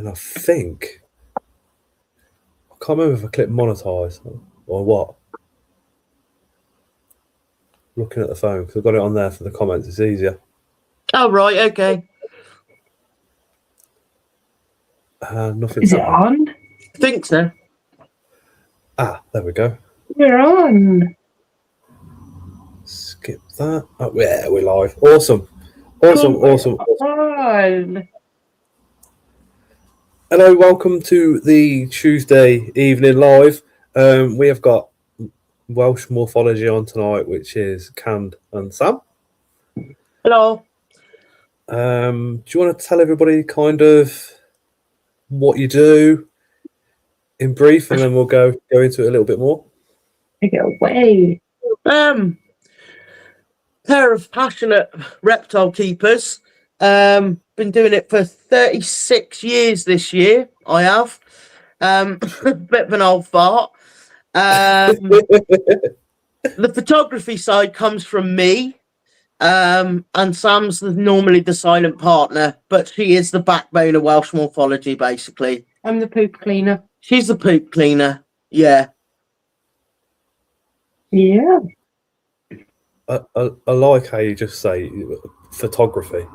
And I think I can't remember if I clicked monetize or what. Looking at the phone because I've got it on there for the comments. It's easier. Oh right, okay. Nothing. Is it on? I think so. There we go. We're on. Skip that. Oh, yeah, we're live. Awesome. On. Hello, welcome to the Tuesday evening live. We have got Welsh morphology on tonight, which is Cand and Sam. Hello. Do you want to tell everybody kind of what you do in brief, and then we'll go into it a little bit more? Take it away. Pair of passionate reptile keepers. Been doing it for 36 years this year. I have. Bit of an old fart. The photography side comes from me. And Sam's normally the silent partner, but she is the backbone of Welsh morphology, basically. I'm the poop cleaner. She's the poop cleaner. Yeah. Yeah. I like how you just say photography.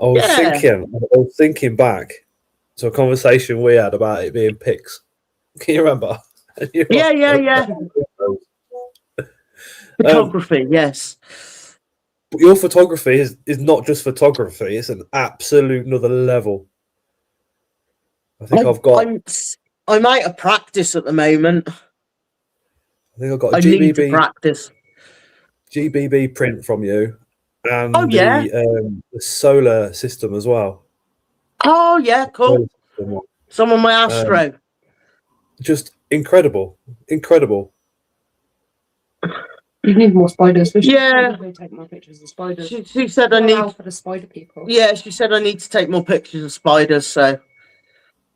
I was thinking back to a conversation we had about it being pics. Can you remember? Yeah. Photography, yes. But your photography is not just photography; it's an absolute another level. I think I'm out of practice at the moment. I think I've got a need to practice. GBB print from you, and the solar system as well. Oh yeah, cool. Some of my Astro. Just incredible. You need more spiders. Yeah. Take more pictures of spiders. She said I need for the spider people. Yeah, she said I need to take more pictures of spiders. So.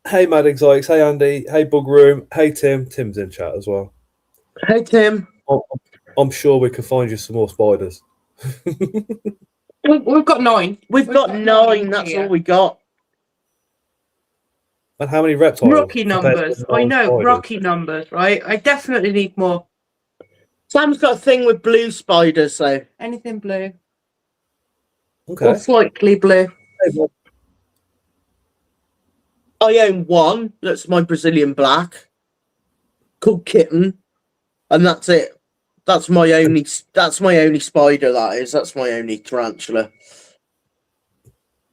Hey, Mad Exotics. Hey, Andy. Hey, Bug Room. Hey, Tim. Tim's in chat as well. Hey, Tim. I'm sure we can find you some more spiders. We've got 9. We've got 9. That's here. all we got. And how many reptiles? Rookie numbers. I know, spiders? Rookie numbers, right? I definitely need more. Sam's got a thing with blue spiders, so. Anything blue. Okay. Or slightly blue. I own one. That's my Brazilian black. Called Kitten. And that's it. That's my only spider, that is. That's my only tarantula.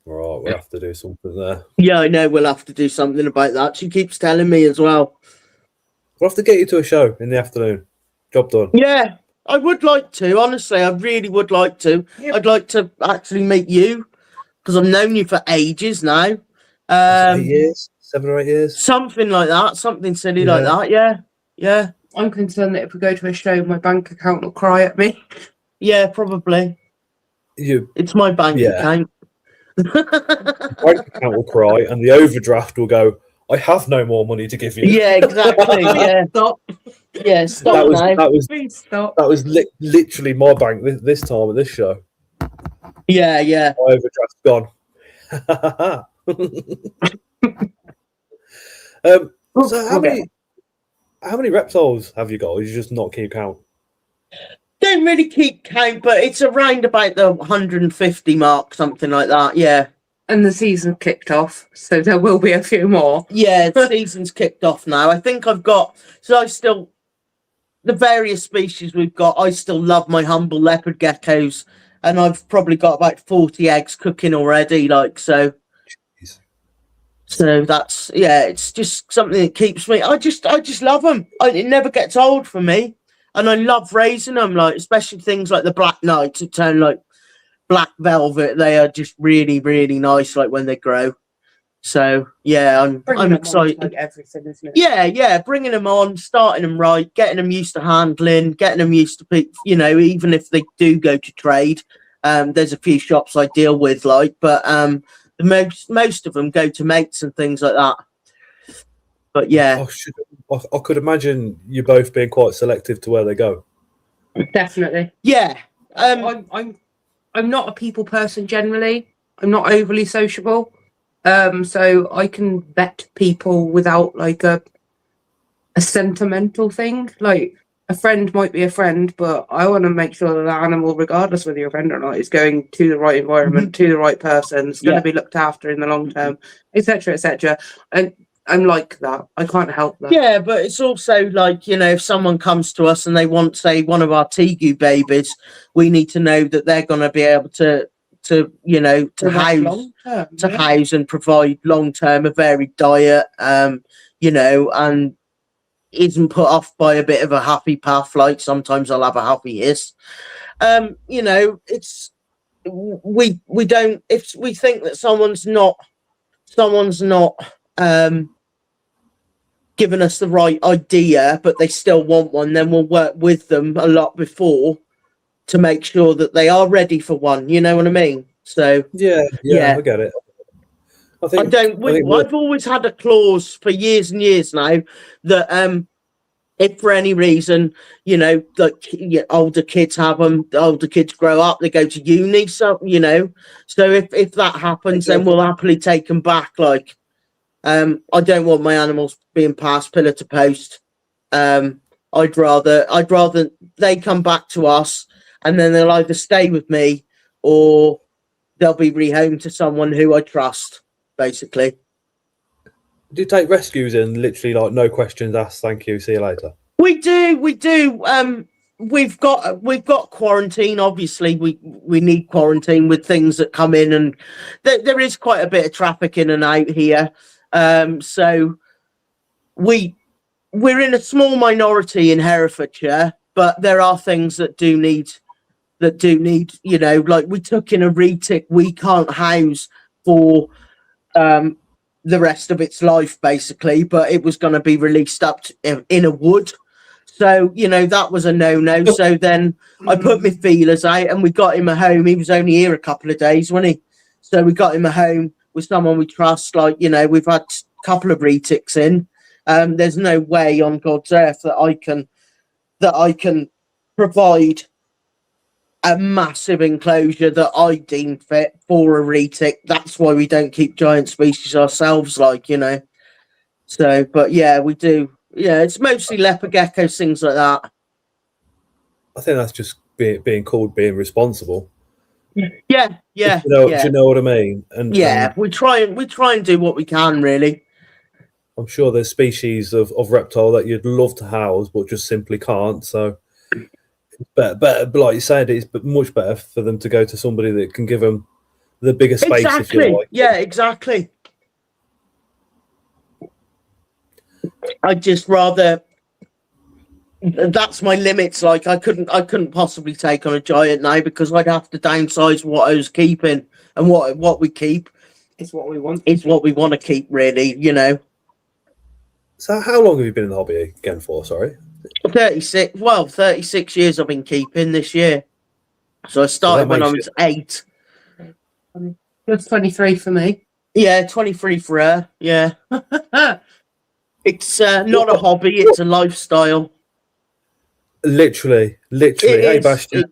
All right, we'll have to do something there. Yeah, I know. We'll have to do something about that. She keeps telling me as well. We'll have to get you to a show in the afternoon. Job done. Yeah, I would like to. Honestly, I really would like to. Yep. I'd like to actually meet you because I've known you for ages now. 8 years? 7 or 8 years? Something like that. Something silly like that. Yeah. I'm concerned that if we go to a show, my bank account will cry at me. Yeah, probably. It's my bank account. Bank account will cry, and the overdraft will go, I have no more money to give you. Yeah, exactly. Yeah. Stop. Yeah, stop. Please stop. That was literally my bank this time of this show. Yeah. My overdraft's gone. So how many reptiles have you got? Or you just not keep count? Don't really keep count, but it's around about the 150 mark, something like that. Yeah. And the season kicked off, so there will be a few more. Yeah, the season's kicked off now. I think I've got. So the various species we've got. I still love my humble leopard geckos, and I've probably got about 40 eggs cooking already. So. So that's it's just something that keeps me. I just love them. It never gets old for me, and I love raising them. Like especially things like the black knights that turn like black velvet. They are just really, really nice. Like when they grow. So yeah, I'm excited. Like everything, isn't it? Yeah. Bringing them on, starting them right, getting them used to handling, getting them used to even if they do go to trade. There's a few shops I deal with, but most of them go to mates and things like that. But yeah, I could imagine you both being quite selective to where they go. Definitely. Yeah. I'm not a people person generally. I'm not overly sociable. So I can vet people without like a sentimental thing. Like a friend might be a friend, but I want to make sure that the animal, regardless whether you're a friend or not, is going to the right environment, to the right person, it's going to be looked after in the long term, etc., etc. And I'm like that. I can't help that. Yeah, but it's also like, you know, if someone comes to us and they want, say, one of our Tegu babies, we need to know that they're going to be able to you know, to house and provide long term a varied diet, you know, and isn't put off by a bit of a happy path. Like sometimes I'll have a happy hiss. You know, it's we don't, if we think that someone's not given us the right idea, but they still want one, then we'll work with them a lot before to make sure that they are ready for one. You know what I mean? So yeah, I get it. I've always had a clause for years and years now that if for any reason, you know, like older kids have them, the older kids grow up, they go to uni, so you know, so if that happens, then we'll happily take them back. Like, I don't want my animals being passed pillar to post. I'd rather they come back to us, and then they'll either stay with me or they'll be rehomed to someone who I trust, basically. Do you take rescues in literally like no questions asked, thank you, see you later? We do. We've got quarantine. Obviously, we need quarantine with things that come in, and there is quite a bit of traffic in and out here. So we're in a small minority in Herefordshire, but there are things that do need, you know, like we took in a retic we can't house for the rest of its life, basically, but it was going to be released up in a wood. So, you know, that was a no-no. So then I put my feelers out and we got him a home. He was only here a couple of days, wasn't he? So we got him a home with someone we trust. Like, you know, we've had a couple of retics in. There's no way on God's earth that I can provide a massive enclosure that I deem fit for a retic. That's why we don't keep giant species ourselves, like, you know. So, but yeah, we do. Yeah, it's mostly leopard geckos, things like that. I think that's just being called being responsible. Yeah. Do you know what I mean? And we try and do what we can, really. I'm sure there's species of reptile that you'd love to house, but just simply can't. So, but like you said, it's much better for them to go to somebody that can give them the bigger space. Exactly. If you like. Yeah, exactly. I'd just rather. That's my limits. Like I couldn't possibly take on a giant now because I'd have to downsize what I was keeping, and what we keep is what we want. Is what we want to keep, really. You know. So how long have you been in the hobby again for? Sorry. 36. Well, 36 years I've been keeping this year. So I started when I was 8. That's 23 for me. Yeah, 23 for her. Yeah. It's not a hobby, it's a lifestyle. Literally. Hey, Bastion.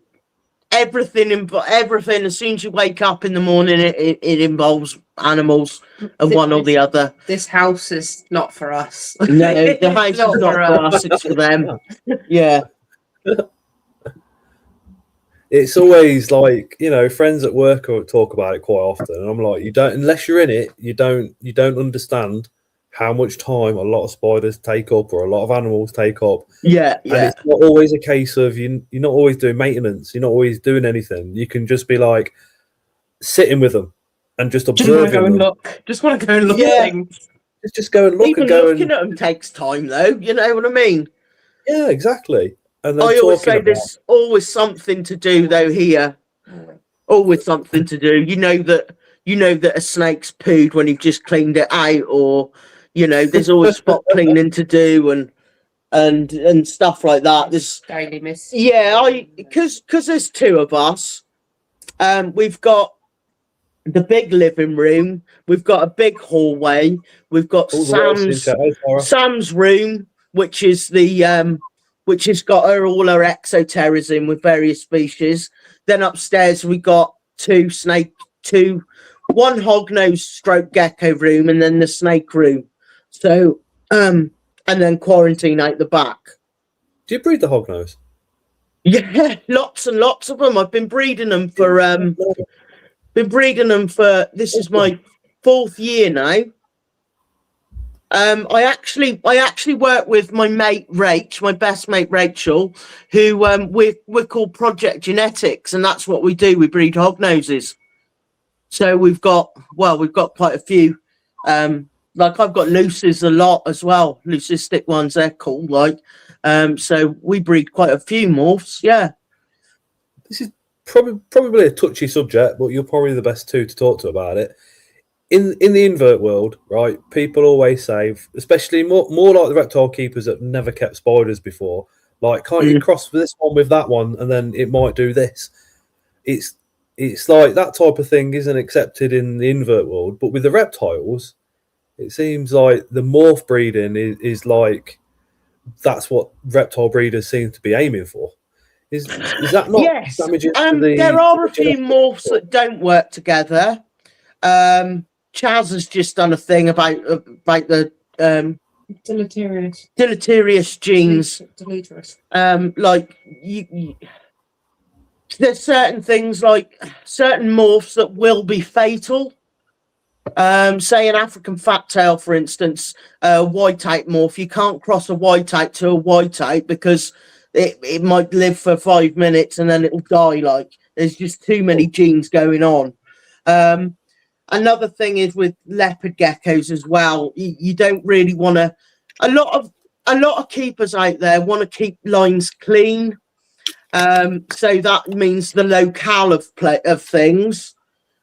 Everything. As soon as you wake up in the morning, it involves animals of one or the other. This house is not for us. No, the house is not for us. It's for them. Yeah. It's always like, you know, friends at work talk about it quite often, and I'm like, unless you're in it, you don't understand how much time a lot of spiders take up or a lot of animals take up. Yeah. And it's not always a case of you're not always doing maintenance, you're not always doing anything. You can just be like sitting with them and just observing them. Just want to go and look at things. Just go and look. Even looking at them takes time, though. You know what I mean? Yeah, exactly. And I always say there's always something to do, though. Here, always something to do. You know that a snake's pooed when you've just cleaned it out, or you know, there's always spot cleaning to do and stuff like that. There's daily miss. Yeah, because there's 2 of us. We've got the big living room. We've got a big hallway. We've got Sam's room, which is which has got all her exoterrorism with various species. Then upstairs we got two one hognose stroke gecko room and then the snake room. So, and then quarantine out the back. Do you breed the hognose? Yeah, lots and lots of them. I've been breeding them for this is my 4th year now. I actually work with my mate Rach, my best mate Rachel, who we're called Project Genetics, and that's what we do. We breed hognoses. So we've got quite a few. Like I've got luces a lot as well, leucistic ones. They're cool. Like, so we breed quite a few morphs. Yeah. This is probably a touchy subject, but you're probably the best two to talk to about it. In the invert world, right? People always say, especially more like the reptile keepers that never kept spiders before, like, can't you cross this one with that one, and then it might do this? It's like that type of thing isn't accepted in the invert world, but with the reptiles, it seems like the morph breeding is like that's what reptile breeders seem to be aiming for. Is that not Yes. damaging? There are a few morphs that don't work together. Chaz has just done a thing about the deleterious genes. Like there's certain things, like certain morphs that will be fatal. Say an African fat tail, for instance, white-out morph. You can't cross a white-out to a white-out because it might live for 5 minutes and then it'll die. Like, there's just too many genes going on. Another thing is with leopard geckos as well. You don't really want to. A lot of keepers out there want to keep lines clean. So that means the locale of things.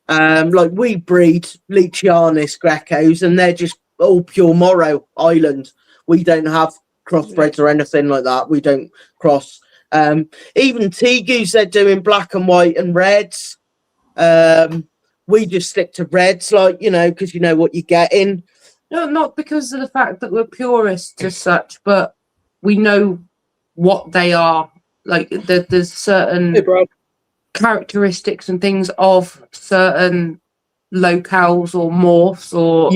Like we breed Leachianis geckos, and they're just all pure Morrow Island. We don't have crossbreds or anything like that. We don't cross. Even Tegus, they're doing black and white and reds. We just stick to reds, like, you know, because you know what you're getting. No, not because of the fact that we're purists as such, but we know what they are. Like, there's certain characteristics and things of certain locales or morphs or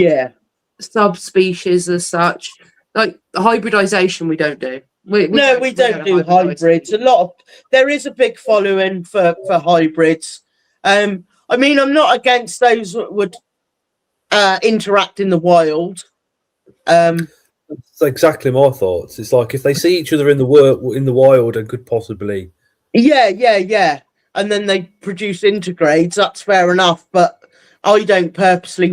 subspecies as such. Like hybridization, we don't do. We don't do hybrids. There is a big following for hybrids. I mean, I'm not against those that would interact in the wild. That's exactly my thoughts. It's like if they see each other in the wild and could possibly. Yeah. And then they produce intergrades, that's fair enough. But we don't purposely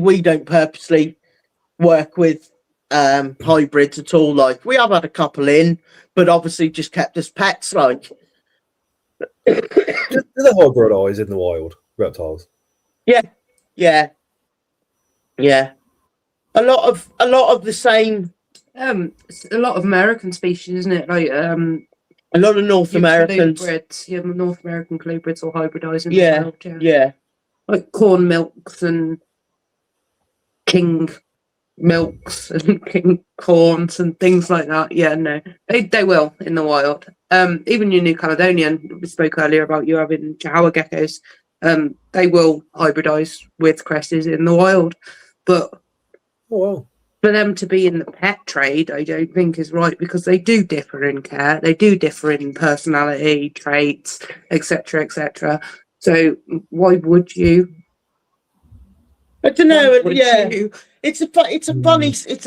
work with hybrids at all. Like, we have had a couple in, but obviously just kept as pets. Like, do they hybridize in the wild, reptiles? Yeah. A lot of the same. A lot of American species, isn't it? Like a lot of North Americans. North American colubrids or hybridizing. Yeah. Like corn milks and king milks and king corns and things like that. Yeah, no, they will in the wild. Even your New Caledonian, we spoke earlier about you having Chihuahua geckos. They will hybridize with cresses in the wild, but for them to be in the pet trade, I don't think is right, because they do differ in care, they do differ in personality traits, etc., etc. So why would you? I don't know. It's a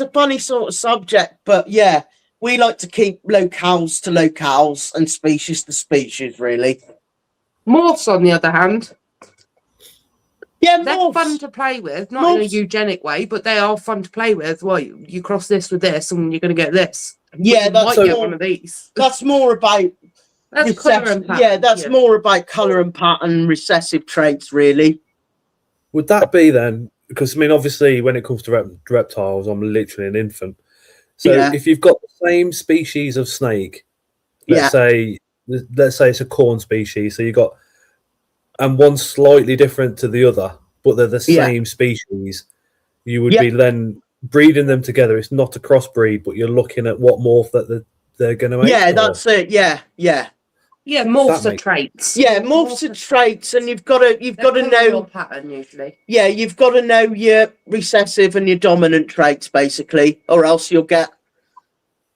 funny sort of subject, but yeah, we like to keep locales to locales and species to species, really. Morphs, on the other hand, they're fun to play with, not in a eugenic way, but they are fun to play with. Well, you cross this with this, and you're going to get this. Yeah, that's one of these. That's more about colour and pattern. Yeah, that's more about colour and pattern, recessive traits, really. Would that be then? Because I mean, obviously, when it comes to reptiles, I'm literally an infant. So if you've got the same species of snake, let's say it's a corn species, so you got. And one's slightly different to the other, but they're the same species. You would be then breeding them together. It's not a crossbreed, but you're looking at what morph that they're going to make. Yeah, that's it. Yeah. Yeah, morphs That are makes- traits. Yeah, morphs are traits, and you've got to know your pattern usually. Yeah, you've got to know your recessive and your dominant traits, basically, or else you'll get,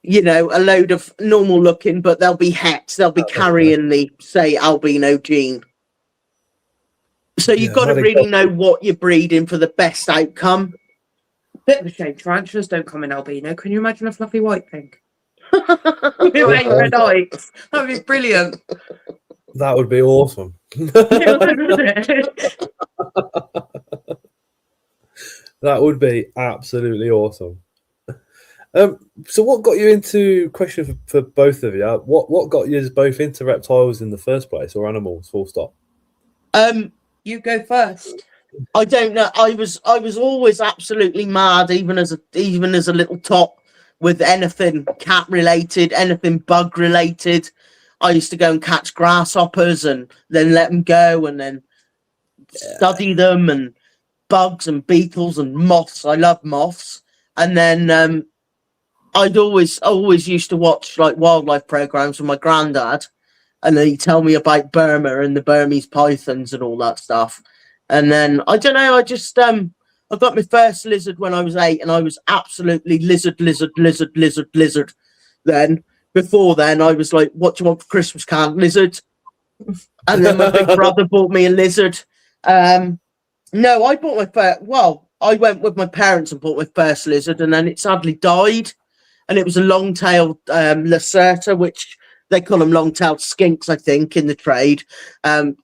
you know, a load of normal looking, but they'll be het. They'll be carrying the, say, albino gene. So you've got to really know what you're breeding for the best outcome. Bit of a shame tarantulas don't come in albino. Can you imagine a fluffy white thing? With red eyes. That'd be brilliant. That would be awesome. That would be absolutely awesome. So what got you into, question for both of you, what got you both into reptiles in the first place, or animals, full stop? You go first. I don't know. I was always absolutely mad, even as a little tot, with anything cat related, anything bug related. I used to go and catch grasshoppers and then let them go and then study them, and bugs and beetles and moths. I love moths. And then I'd always used to watch like wildlife programs with my granddad, and then he'd tell me about Burma and the Burmese pythons and all that stuff. And then I don't know, I just I got my first lizard when I was 8, and I was absolutely lizard. Then before then I was like, what do you want for Christmas, Can't lizard? And then my big brother bought me a lizard. No, I bought my first, well, I went with my parents and bought my first lizard, and then it sadly died. And it was a long-tailed lacerta, which they call them long-tailed skinks, I think, in the trade.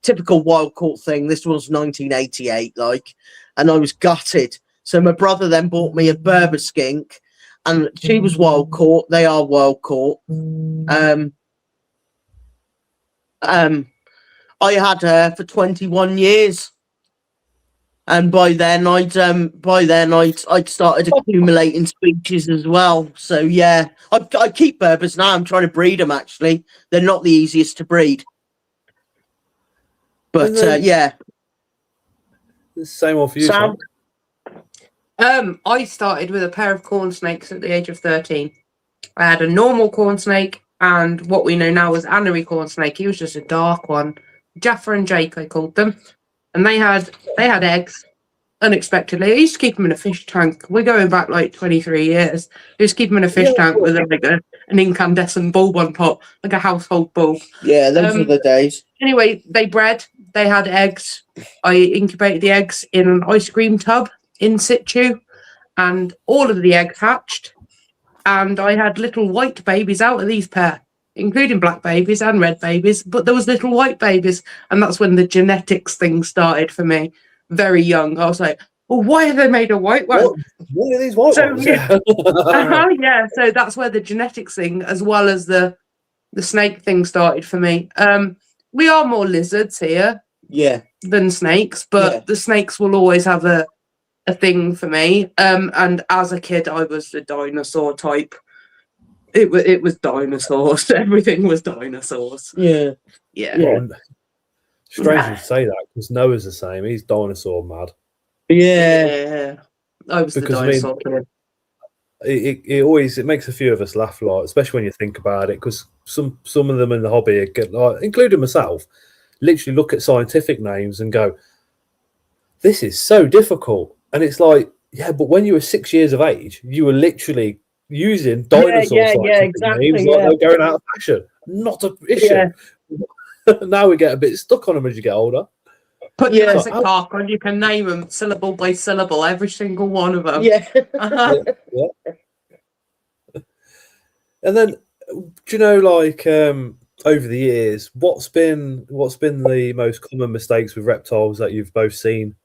Typical wild-caught thing. This was 1988, like, and I was gutted. So my brother then bought me a Berber skink, and she was wild-caught. They are wild-caught. I had her for 21 years. And by then I'd started accumulating species as well. So yeah, I keep Berbers now. I'm trying to breed them. Actually, they're not the easiest to breed. But yeah, Same old for you, Sam. I started with a pair of corn snakes at the age of 13. I had a normal corn snake and what we know now as Annery corn snake. He was just a dark one. Jaffa and Jake, I called them. And they had eggs unexpectedly. I used to keep them in a fish tank. We're going back like 23 years. I used to keep them in a fish tank with an incandescent bulb on top, like a household bulb. Yeah, those were the days. Anyway, they bred. They had eggs. I incubated the eggs in an ice cream tub in situ, and all of the eggs hatched. And I had little white babies out of these pair, including black babies and red babies, but there was little white babies, and that's when the genetics thing started for me. Very young, I was like, well, why have they made a white one? What are these white ones? Yeah. Yeah, so that's where the genetics thing, as well as the snake thing, started for me. We are more lizards here than snakes, but the snakes will always have a thing for me. And as a kid, I was the dinosaur type. It was dinosaurs. Everything was dinosaurs. Yeah. Strange to say that, because Noah's the same. He's dinosaur mad. Yeah. I was because, the dinosaur kid. It makes a few of us laugh a lot, especially when you think about it, because some of them in the hobby get, like, including myself, literally look at scientific names and go, this is so difficult. And it's like, yeah, but when you were 6 years of age, you were literally using dinosaur scientific names like they're going out of fashion. Not a issue. Now we get a bit stuck on them as you get older. Put your a cark on, you can name them syllable by syllable, every single one of them. Yeah. And then, do you know, like, over the years, what's been the most common mistakes with reptiles that you've both seen?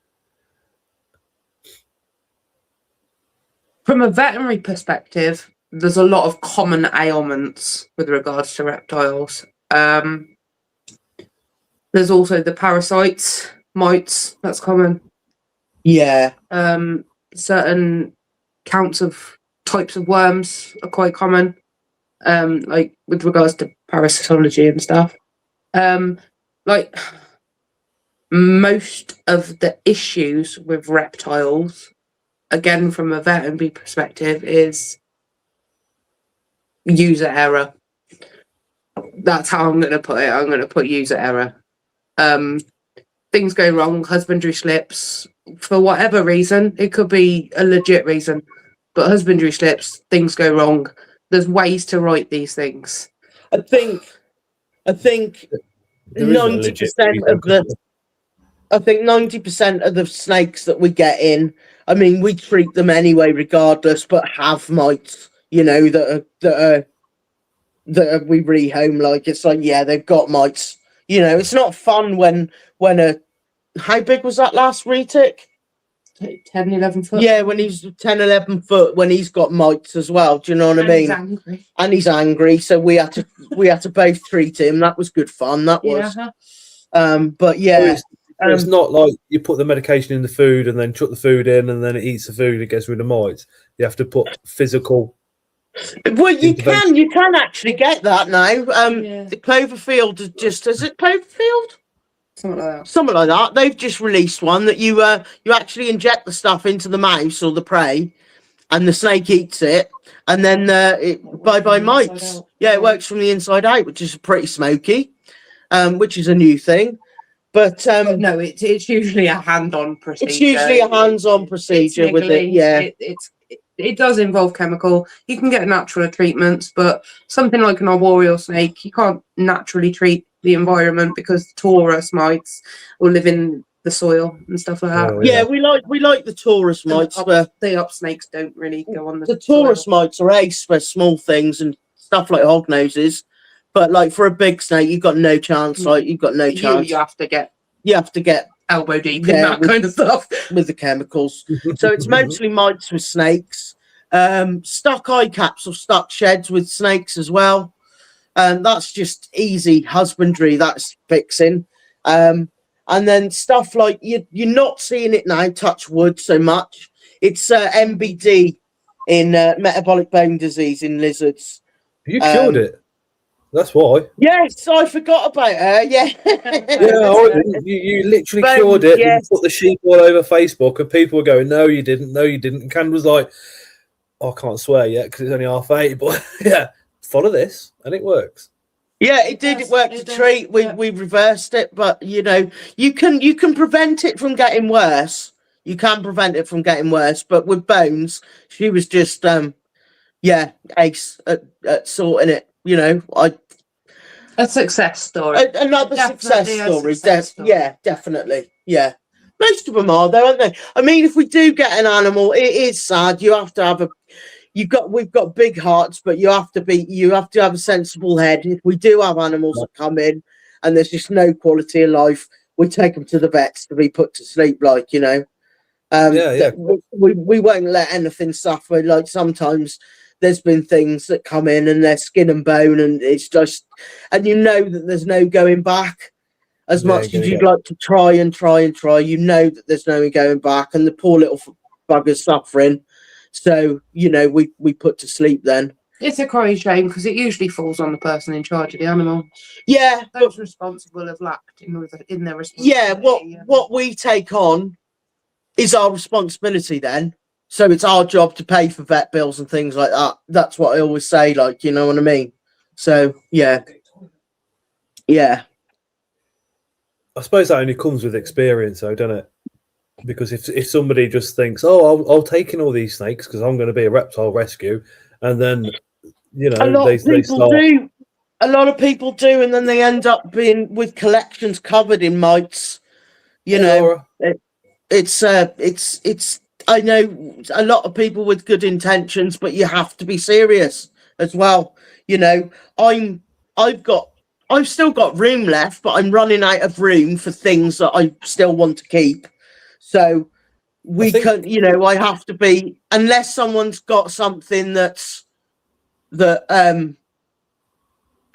From a veterinary perspective, there's a lot of common ailments with regards to reptiles. There's also the parasites, mites, that's common. Yeah. Certain counts of types of worms are quite common, like with regards to parasitology and stuff. Like most of the issues with reptiles, again from a veterinary perspective, is user error. That's how I'm going to put it. I'm going to put user error. Things go wrong, husbandry slips, for whatever reason. It could be a legit reason, but husbandry slips, things go wrong. There's ways to write these things. I think There is a legit 90% of the. I think 90% of the snakes that we get in, I mean, we treat them anyway, regardless, but have mites, you know, that we rehome. Like, it's like, yeah, they've got mites. You know, it's not fun when how big was that last retic? 10, 11 foot. Yeah, when he's 10, 11 foot, when he's got mites as well. Do you know what I mean? He's angry. And he's angry, so we had to both treat him. That was good fun. That was. But yeah. It's not like you put the medication in the food and then chuck the food in and then it eats the food and gets rid of mites. You have to put physical. Well, you can actually get that now. The Cloverfield is it Cloverfield? Something like that. They've just released one that you actually inject the stuff into the mouse or the prey, and the snake eats it, and then bye mites. Yeah, it works from the inside out, which is pretty smoky, which is a new thing. But no, it's usually a hand-on procedure. It's usually a hands-on procedure with it. Yeah, it does involve chemical. You can get natural treatments, but something like an arboreal snake, you can't naturally treat the environment because Taurus mites will live in the soil and stuff like that. Oh, yeah, we like the Taurus mites. The up snakes don't really go on the Taurus soil. mites are ace for small things and stuff like hog noses. But like for a big snake, you've got no chance. Like you've got no chance. You have to get elbow deep in that kind of stuff with the chemicals. So it's mostly mites with snakes. Stuck eye caps or stuck sheds with snakes as well. That's just easy husbandry. That's fixing. And then stuff like you're not seeing it now. Touch wood so much. It's MBD in metabolic bone disease in lizards. You cured it. That's why. Yes, I forgot about her. Yeah. You literally cured it. Yes. You put the sheep all over Facebook, and people were going, "No, you didn't. No, you didn't." And Ken was like, I can't swear yet because it's only 8:30, but yeah, follow this, and it works. Yeah, it did. It worked to treat. We reversed it, but you know, you can prevent it from getting worse. You can prevent it from getting worse, but with Bones, she was just ace at sorting it. You know, a success story. Another success story. Yeah, definitely. Yeah. Most of them are, though, aren't they? I mean, if we do get an animal, it is sad. You have to have we've got big hearts, but you have to have a sensible head. If we do have animals that come in and there's just no quality of life, we take them to the vets to be put to sleep, like, you know. We won't let anything suffer. Like sometimes there's been things that come in and they're skin and bone, and it's just, and you know that there's no going back. As much as you'd like to try, you know that there's no going back, and the poor little bugger's suffering. So, you know, we put to sleep then. It's a crying shame because it usually falls on the person in charge of the animal. Yeah. Those responsible have lacked in their responsibility. Yeah, what we take on is our responsibility then. So it's our job to pay for vet bills and things like that. That's what I always say, like, you know what I mean? So, yeah. Yeah. I suppose that only comes with experience, though, doesn't it? Because if somebody just thinks, "Oh, I'll take in all these snakes because I'm going to be a reptile rescue," and then you know, a lot of people do, and then they end up being with collections covered in mites. You know, it's. I know a lot of people with good intentions, but you have to be serious as well. You know, I've still got room left, but I'm running out of room for things that I still want to keep. So I have to be, unless someone's got something that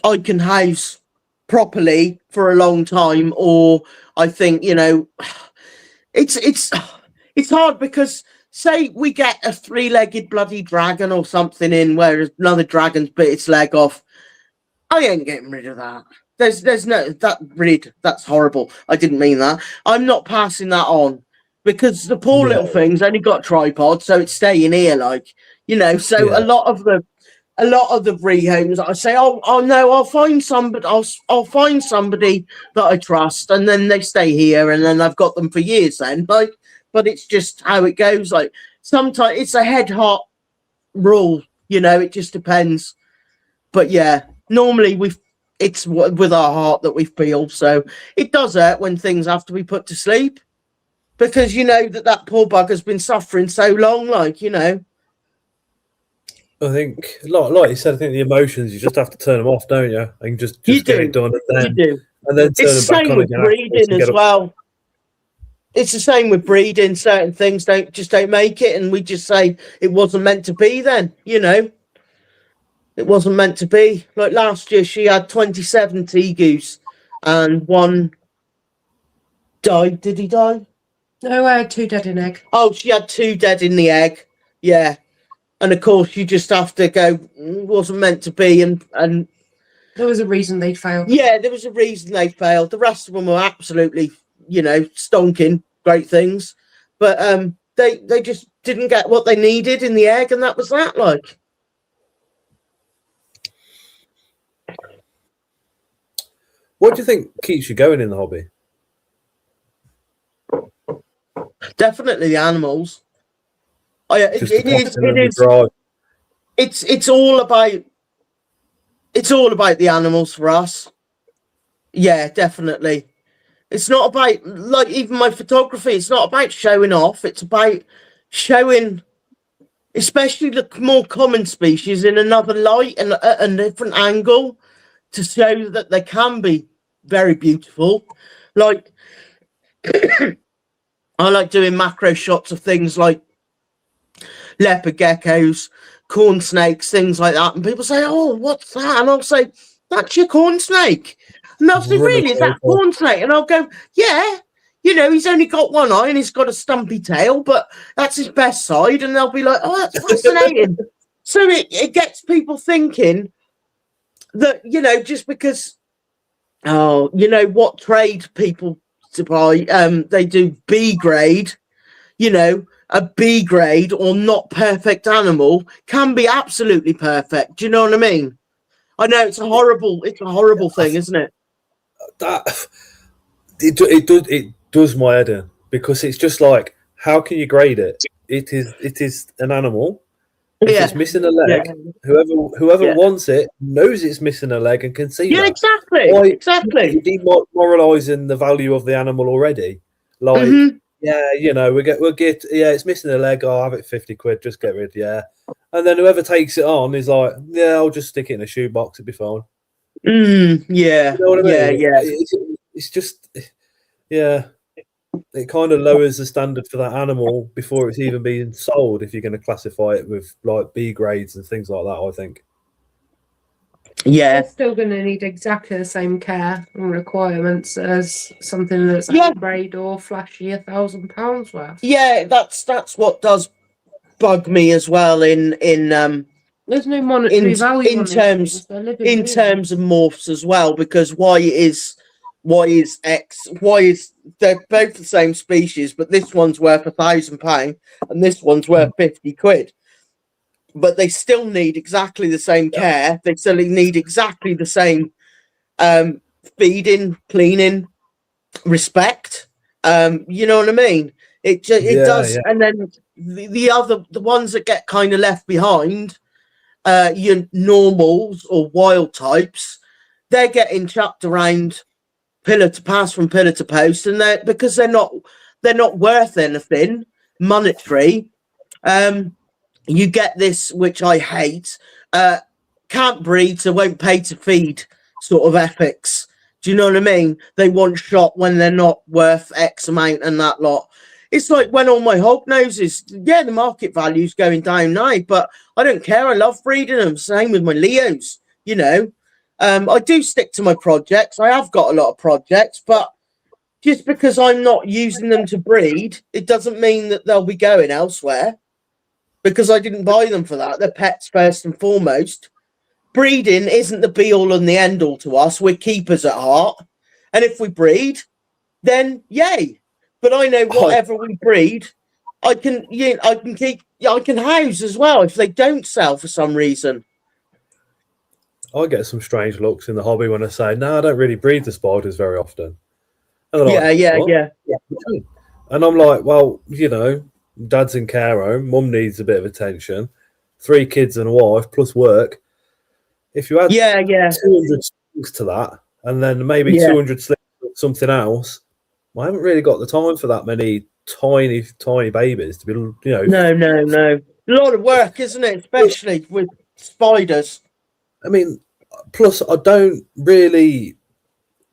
I can house properly for a long time, or I think, you know, it's hard because say we get a 3-legged bloody dragon or something in where another dragon's bit its leg off. I ain't getting rid of that. There's no that's horrible. I didn't mean that. I'm not passing that on because the poor little thing's only got tripod, so it's staying here, like, you know. So a lot of a lot of the rehomes, I say, oh no, I'll find somebody, I'll find somebody that I trust, and then they stay here, and then I've got them for years. Then, like, but it's just how it goes. Like sometimes it's a head heart rule, it just depends. But yeah, normally it's with our heart that we feel. So it does hurt when things have to be put to sleep, because that poor bug has been suffering so long. Like I think, like you said, I think the emotions, you just have to turn them off, don't you? And just get it done, and then turn them back on again. Breeding as well. It's the same with breeding. Certain things don't make it, and we just say it wasn't meant to be. Then it wasn't meant to be. Like last year, she had 27 tegus, and one died. Did he die? No, I had 2 dead in egg. Oh, she had 2 dead in the egg. Yeah. And of course, you just have to go, wasn't meant to be. And there was a reason they failed. Yeah, there was a reason they failed. The rest of them were absolutely, stonking great things. But they just didn't get what they needed in the egg. And that was that, like. What do you think keeps you going in the hobby? Definitely the animals. It's all about the animals for us. Yeah, definitely. It's not about, like, even my photography, it's not about showing off. It's about showing, especially the more common species, in another light and a different angle, to show that they can be very beautiful. Like, I like doing macro shots of things like leopard geckos, corn snakes, things like that. And people say, oh, what's that? And I'll say, that's your corn snake. And they'll say, really, is that corn snake? And I'll go, yeah. He's only got one eye and he's got a stumpy tail, but that's his best side. And they'll be like, oh, that's fascinating. So it gets people thinking that, just because, what trade people to buy, they do B grade, a B grade or not perfect animal can be absolutely perfect. Do you know what I mean? I know it's a horrible thing, isn't it? It does my head in, because it's just like, how can you grade it? It is an animal. If it's missing a leg, whoever wants it knows it's missing a leg and can see that. Exactly. You're demoralising the value of the animal already. Like, we'll get it's missing a leg. I'll have it 50 quid. Just get rid. Yeah, and then whoever takes it on is like, yeah, I'll just stick it in a shoebox. It'll be fine. Yeah. You know what I mean? It's just, yeah. It kind of lowers the standard for that animal before it's even being sold, if you're going to classify it with like B grades and things like that, I think. Yeah. It's still going to need exactly the same care and requirements as something that's A grade or flashy £1,000 worth. Yeah, that's what does bug me as well in there's no monetary value in terms of morphs as well, because why is they're both the same species, but this one's worth £1,000 and this one's worth 50 quid, but they still need exactly the same care. They still need exactly the same feeding, cleaning, respect. You know what I mean? It does. And then the ones that get kind of left behind, your normals or wild types, they're getting chucked around from pillar to post, and because they're not worth anything monetary. You get this, which I hate, can't breed, so won't pay to feed sort of ethics. Do you know what I mean? They want shot when they're not worth X amount and that lot. It's like when all my hog noses, the market value's going down now, but I don't care. I love breeding them. Same with my Leos, I do stick to my projects. I have got a lot of projects, but just because I'm not using them to breed, it doesn't mean that they'll be going elsewhere, because I didn't buy them for that. They're pets first and foremost. Breeding isn't the be-all and the end-all to us. We're keepers at heart. And if we breed, then yay. But I know whatever we breed, I can keep, I can house as well if they don't sell for some reason. I get some strange looks in the hobby when I say, no, I don't really breed the spiders very often. And they're like, Yeah, what? yeah. And I'm like, well, dad's in care home, mum needs a bit of attention, 3 kids and a wife plus work. If you add Yeah, 200 slings to that, and then maybe Yeah. 200 slings of something else, I haven't really got the time for that many tiny, tiny babies to be, No. A lot of work, isn't it? Especially with spiders. I mean, plus I don't really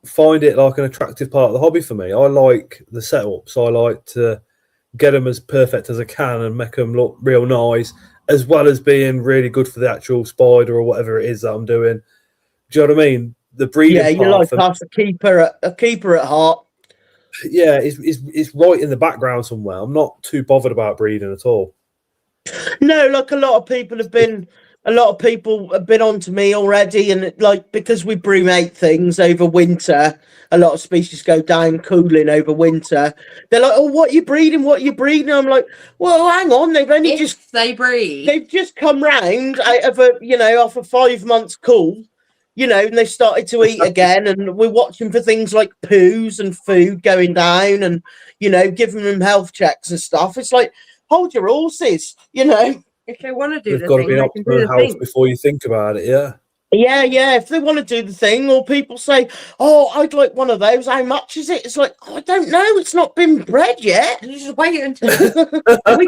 find it like an attractive part of the hobby for me. I like the setups. I like to get them as perfect as I can and make them look real nice, as well as being really good for the actual spider or whatever it is that I'm doing. Do you know what I mean? The breeding Yeah, you part like us, a keeper at heart. yeah, it's right in the background somewhere. I'm not too bothered about breeding at all. No, like a lot of people have been on to me already, and like because we brumate things over winter, a lot of species go down cooling over winter. They're like, "Oh, what you breeding? What you breeding?" I'm like, "Well, hang on, they've only they breed. they've just come round out of off a 5 months cool." And they started to eat again, and we're watching for things like poos and food going down, and giving them health checks and stuff. It's like, hold your horses, If they want to do They've the got to thing, be in they can do optimal the health thing. before you think about it. Yeah. Yeah. If they want to do the thing, or people say, "Oh, I'd like one of those. How much is it?" It's like, oh, I don't know. It's not been bred yet. You just wait until we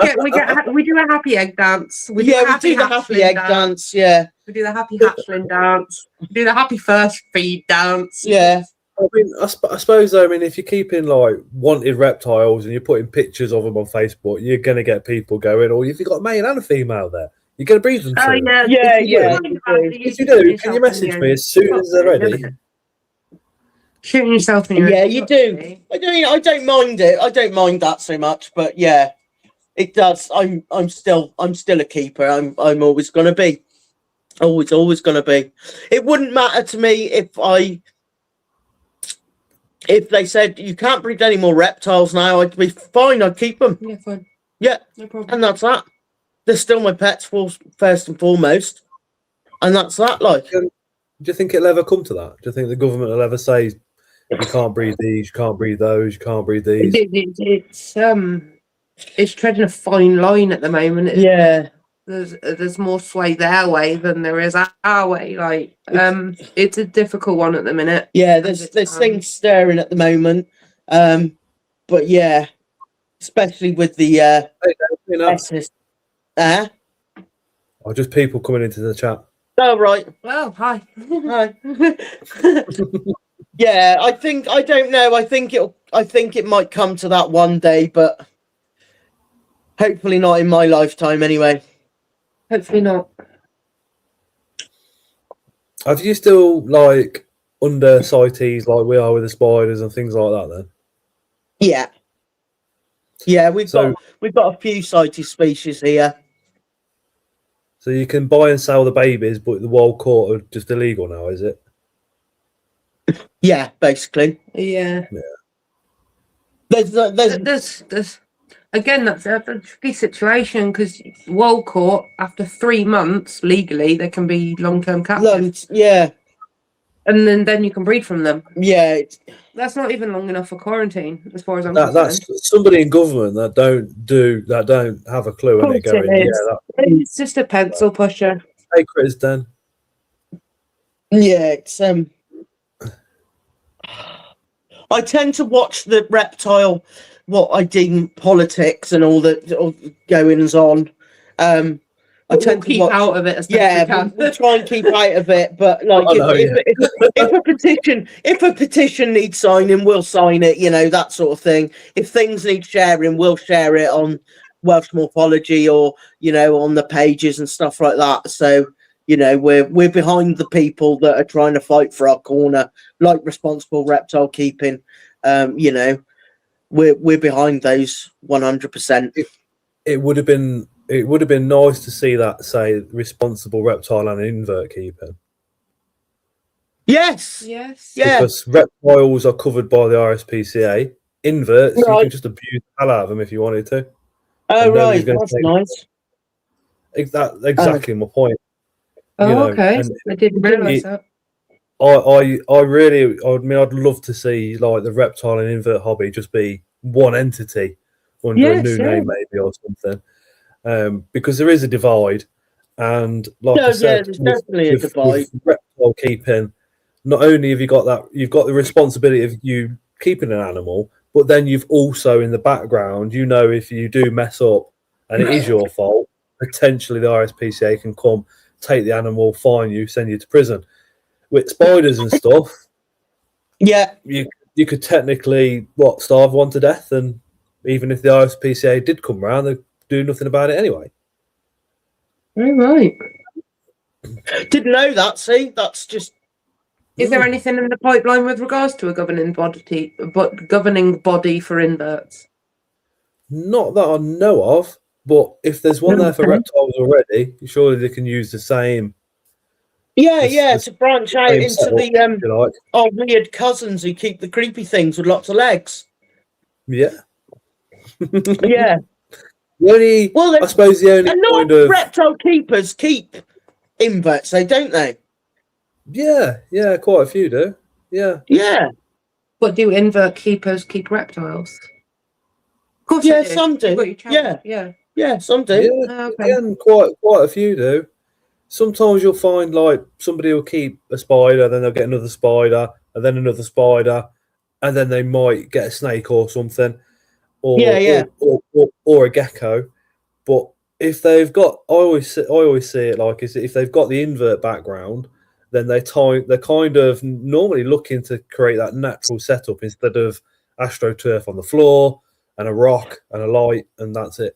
do a happy egg dance. We do We do the happy egg dance. Yeah, We do the happy hatchling dance. We do the happy first feed dance. yeah. I mean, I suppose though. I mean, if you're keeping like wanted reptiles and you're putting pictures of them on Facebook, you're going to get people going. Or if you've got a male and a female there, you're going to breed them. Oh too. yeah, Yeah. If you do, can you message me as soon as they're ready? Shooting yourself in your Yeah, you do. I don't mind it. I don't mind that so much, but yeah, it does. I'm still a keeper. I'm always gonna be. Always gonna be. It wouldn't matter to me if they said you can't breed any more reptiles now. I'd be fine. I'd keep them. Yeah, fine. Yeah, No problem. and that's that. They're still my pets first and foremost, and that's that. Like, Do you think it'll ever come to that? Do you think the government will ever say you can't breed these, you can't breed those, you can't breed these? It's treading a fine line at the moment. yeah. There's more sway their way than there is our way. Like, it's a difficult one at the minute. Yeah, there's things stirring at the moment, but yeah, especially with the Or just people coming into the chat. Oh right. Well, hi. Hi. Yeah, I don't know. I think it might come to that one day, but hopefully not in my lifetime anyway. Hopefully not. Have you still like under CITES like we are with the spiders and things like that then? Yeah. Yeah, we've got a few CITES species here. So you can buy and sell the babies, but the wild caught are just illegal now, is it? Yeah, basically. Yeah. There's again, that's a tricky situation because wild caught after 3 months legally they can be long-term captives. Yeah. And then you can breed from them. Yeah. That's not even long enough for quarantine, as far as I'm concerned. That's somebody in government that don't have a clue, and they're going, it's just a pencil pusher. Hey, Chris, then. Yeah, it's I tend to watch the reptile, what I deem politics and all the goings on. I tend to keep watch, out of it as best we can. we'll try and keep out of it. But like, if a petition needs signing, we'll sign it. That sort of thing. If things need sharing, we'll share it on Welsh morphology or on the pages and stuff like that. So we're behind the people that are trying to fight for our corner, like responsible reptile keeping. We're behind those 100%. It would have been nice to see that say responsible reptile and invert keeping. Yes. Yeah. Because reptiles are covered by the RSPCA. Inverts, you can just abuse the hell out of them if you wanted to. Oh, right. That's nice. Exactly my point. Oh, okay. and I didn't realise that. I'd love to see like the reptile and invert hobby just be one entity under a Yes, new yeah. name maybe or something, because there is a divide, and like No, I said, there's definitely a divide. with reptile keeping, not only have you got that, you've got the responsibility of you keeping an animal, but then you've also in the background, if you do mess up and it is your fault, potentially the RSPCA can come, take the animal, fine you, send you to prison. With spiders and stuff, Yeah, you could technically starve one to death, and even if the RSPCA did come round, they'd do nothing about it anyway. Oh, right. didn't know that. See, that's just. Is there anything in the pipeline with regards to a governing body for inverts? Not that I know of, but if there's one there for reptiles already, surely they can use the same. To branch out same into setup, the if you like. our weird cousins who keep the creepy things with lots of legs. Yeah. Yeah. I suppose the only and not kind of reptile keepers keep inverts, don't they? yeah, quite a few do. Yeah. Yeah. But do invert keepers keep reptiles? Of course, Yeah, they do. some do. You've got your chance. Yeah. Yeah. Yeah, some do. Yeah, Oh, okay. again, quite a few do. Sometimes you'll find like somebody will keep a spider, then they'll get another spider, and then another spider, and then they might get a snake or something, or a gecko. But if they've got, I always see it like is if they've got the invert background, then they're kind of normally looking to create that natural setup instead of astroturf on the floor and a rock and a light, and that's it.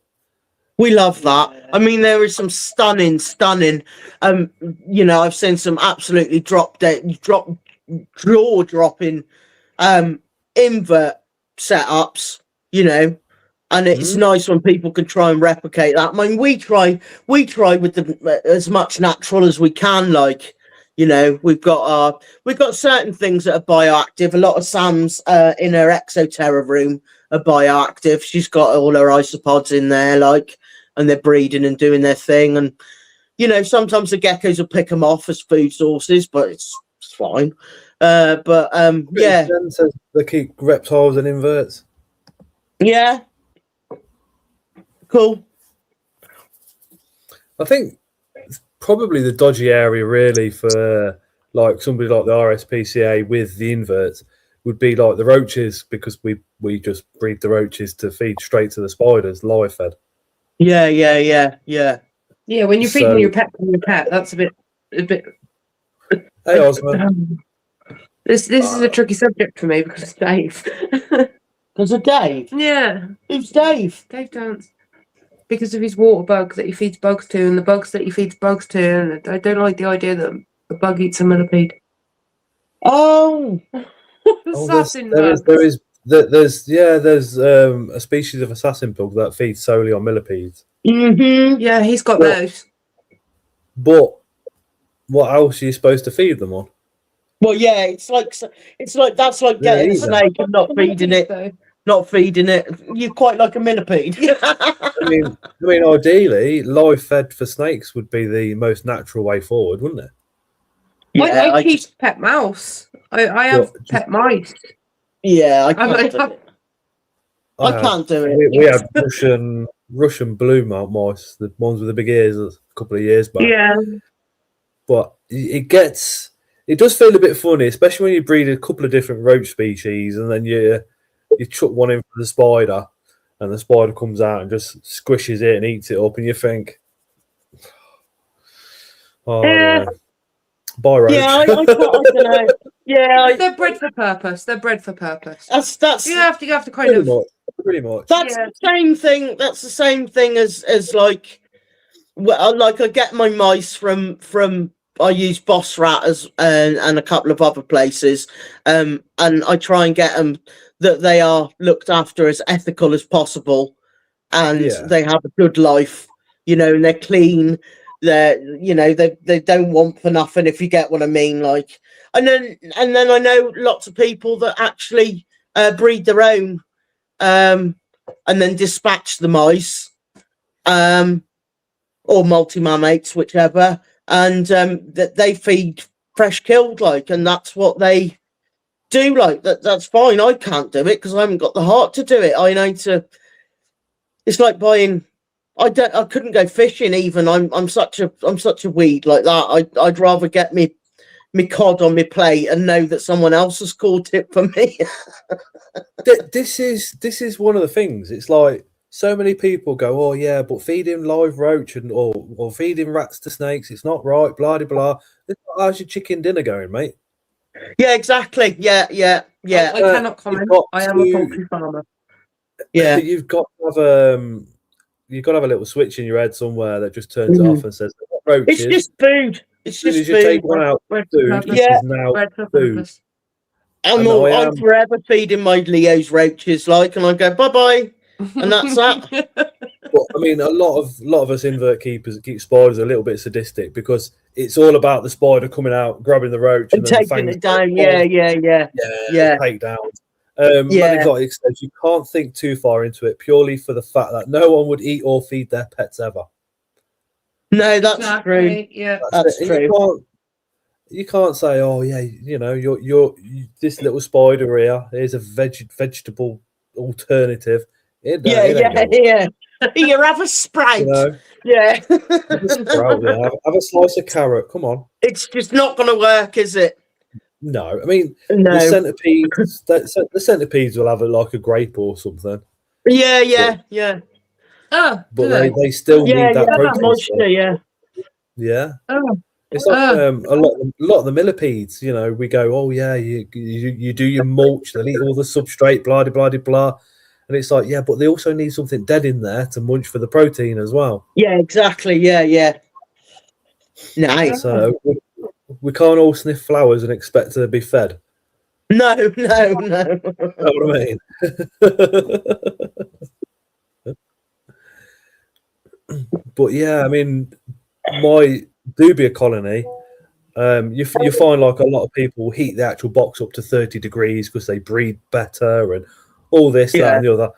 We love that. I mean, there is some stunning. I've seen some absolutely jaw-dropping invert setups. And it's nice when people can try and replicate that. I mean, we try with them as much natural as we can. Like, we've got certain things that are bioactive. A lot of Sam's in her Exoterra room are bioactive. She's got all her isopods in there, and they're breeding and doing their thing. And sometimes the geckos will pick them off as food sources, but it's fine. Yeah. Jen says they keep reptiles and inverts. Yeah. Cool. I think it's probably the dodgy area really for like somebody like the RSPCA with the inverts would be like the roaches, because we just breed the roaches to feed straight to the spiders, live fed. Yeah. Yeah, when you're feeding your pet from your pet, that's a bit. Hey, Osman. This is a tricky subject for me because it's Dave. Because of Dave? Yeah. Who's Dave? Dave Dance. Because of his water bug that he feeds bugs to, and the bugs that he feeds bugs to, and I don't like the idea that a bug eats a millipede. Oh, there's a species of assassin bug that feeds solely on millipedes. Mm-hmm. Yeah, he's got those. But what else are you supposed to feed them on? Well, yeah, it's like that's like getting a snake and not feeding it. Not feeding it. You're quite like a millipede. I mean, ideally, live fed for snakes would be the most natural way forward, wouldn't it? Yeah, I keep pet mouse. I have pet mice. Yeah, I can't do it. I can't do it. We had Russian blue mice, the ones with the big ears, a couple of years back. Yeah. But it does feel a bit funny, especially when you breed a couple of different roach species and then you chuck one in for the spider and the spider comes out and just squishes it and eats it up, and you think, bye roach. Yeah, I don't know. Yeah, they're bred for purpose. That's you have to kind of pretty much. That's the same thing. That's the same thing as like I get my mice from I use Boss Rat and a couple of other places, and I try and get them that they are looked after as ethical as possible, and they have a good life, and they're clean. They don't want for nothing, if you get what I mean. Like, and then I know lots of people that actually breed their own, and then dispatch the mice, or multi-mammates, whichever. and that they feed fresh killed, like, and that's what they do. Like that's fine. I can't do it because I haven't got the heart to do it. I need to. It's like buying. I couldn't go fishing even. I'm such a weed like that. I'd rather get me cod on my plate and know that someone else has caught it for me. This is one of the things. It's like so many people go, oh yeah, but feeding live roach and or feeding rats to snakes, it's not right. Blah blah blah. How's your chicken dinner going, mate? Yeah, exactly. Yeah. I cannot comment. I am a poultry farmer. Yeah, you've got to have a little switch in your head somewhere that just turns it off and says, roaches. It's just food. It's As soon just as you food. take one out, food Yeah. is now food. I'm forever feeding my Leo's roaches, like, and I go bye bye, and that's that. But I mean, a lot of us invert keepers keep spiders a little bit sadistic because it's all about the spider coming out, grabbing the roach, and then taking the it down. Yeah. take down. Man Exotic says you can't think too far into it purely for the fact that no one would eat or feed their pets ever. No, that's true. Yeah, that's true. You can't say, oh yeah, you're this little spider here. Here's a vegetable alternative. Yeah. Here, have a sprout. Yeah. Have a sprout, have a slice of carrot. Come on. It's just not going to work, is it? No, I mean no. The centipedes will have a grape or something. Yeah. But they still need that protein. Moisture, yeah. Oh. It's like a lot of the millipedes. We go, oh yeah, you do your mulch. They'll eat all the substrate, blah blah blah blah. And it's like, yeah, but they also need something dead in there to munch for the protein as well. Yeah, exactly. Yeah. Nice. So we can't all sniff flowers and expect to be fed. No. You know what I mean? But yeah, I mean, my dubia colony, you find like a lot of people heat the actual box up to 30 degrees because they breed better and all this, that, and the other.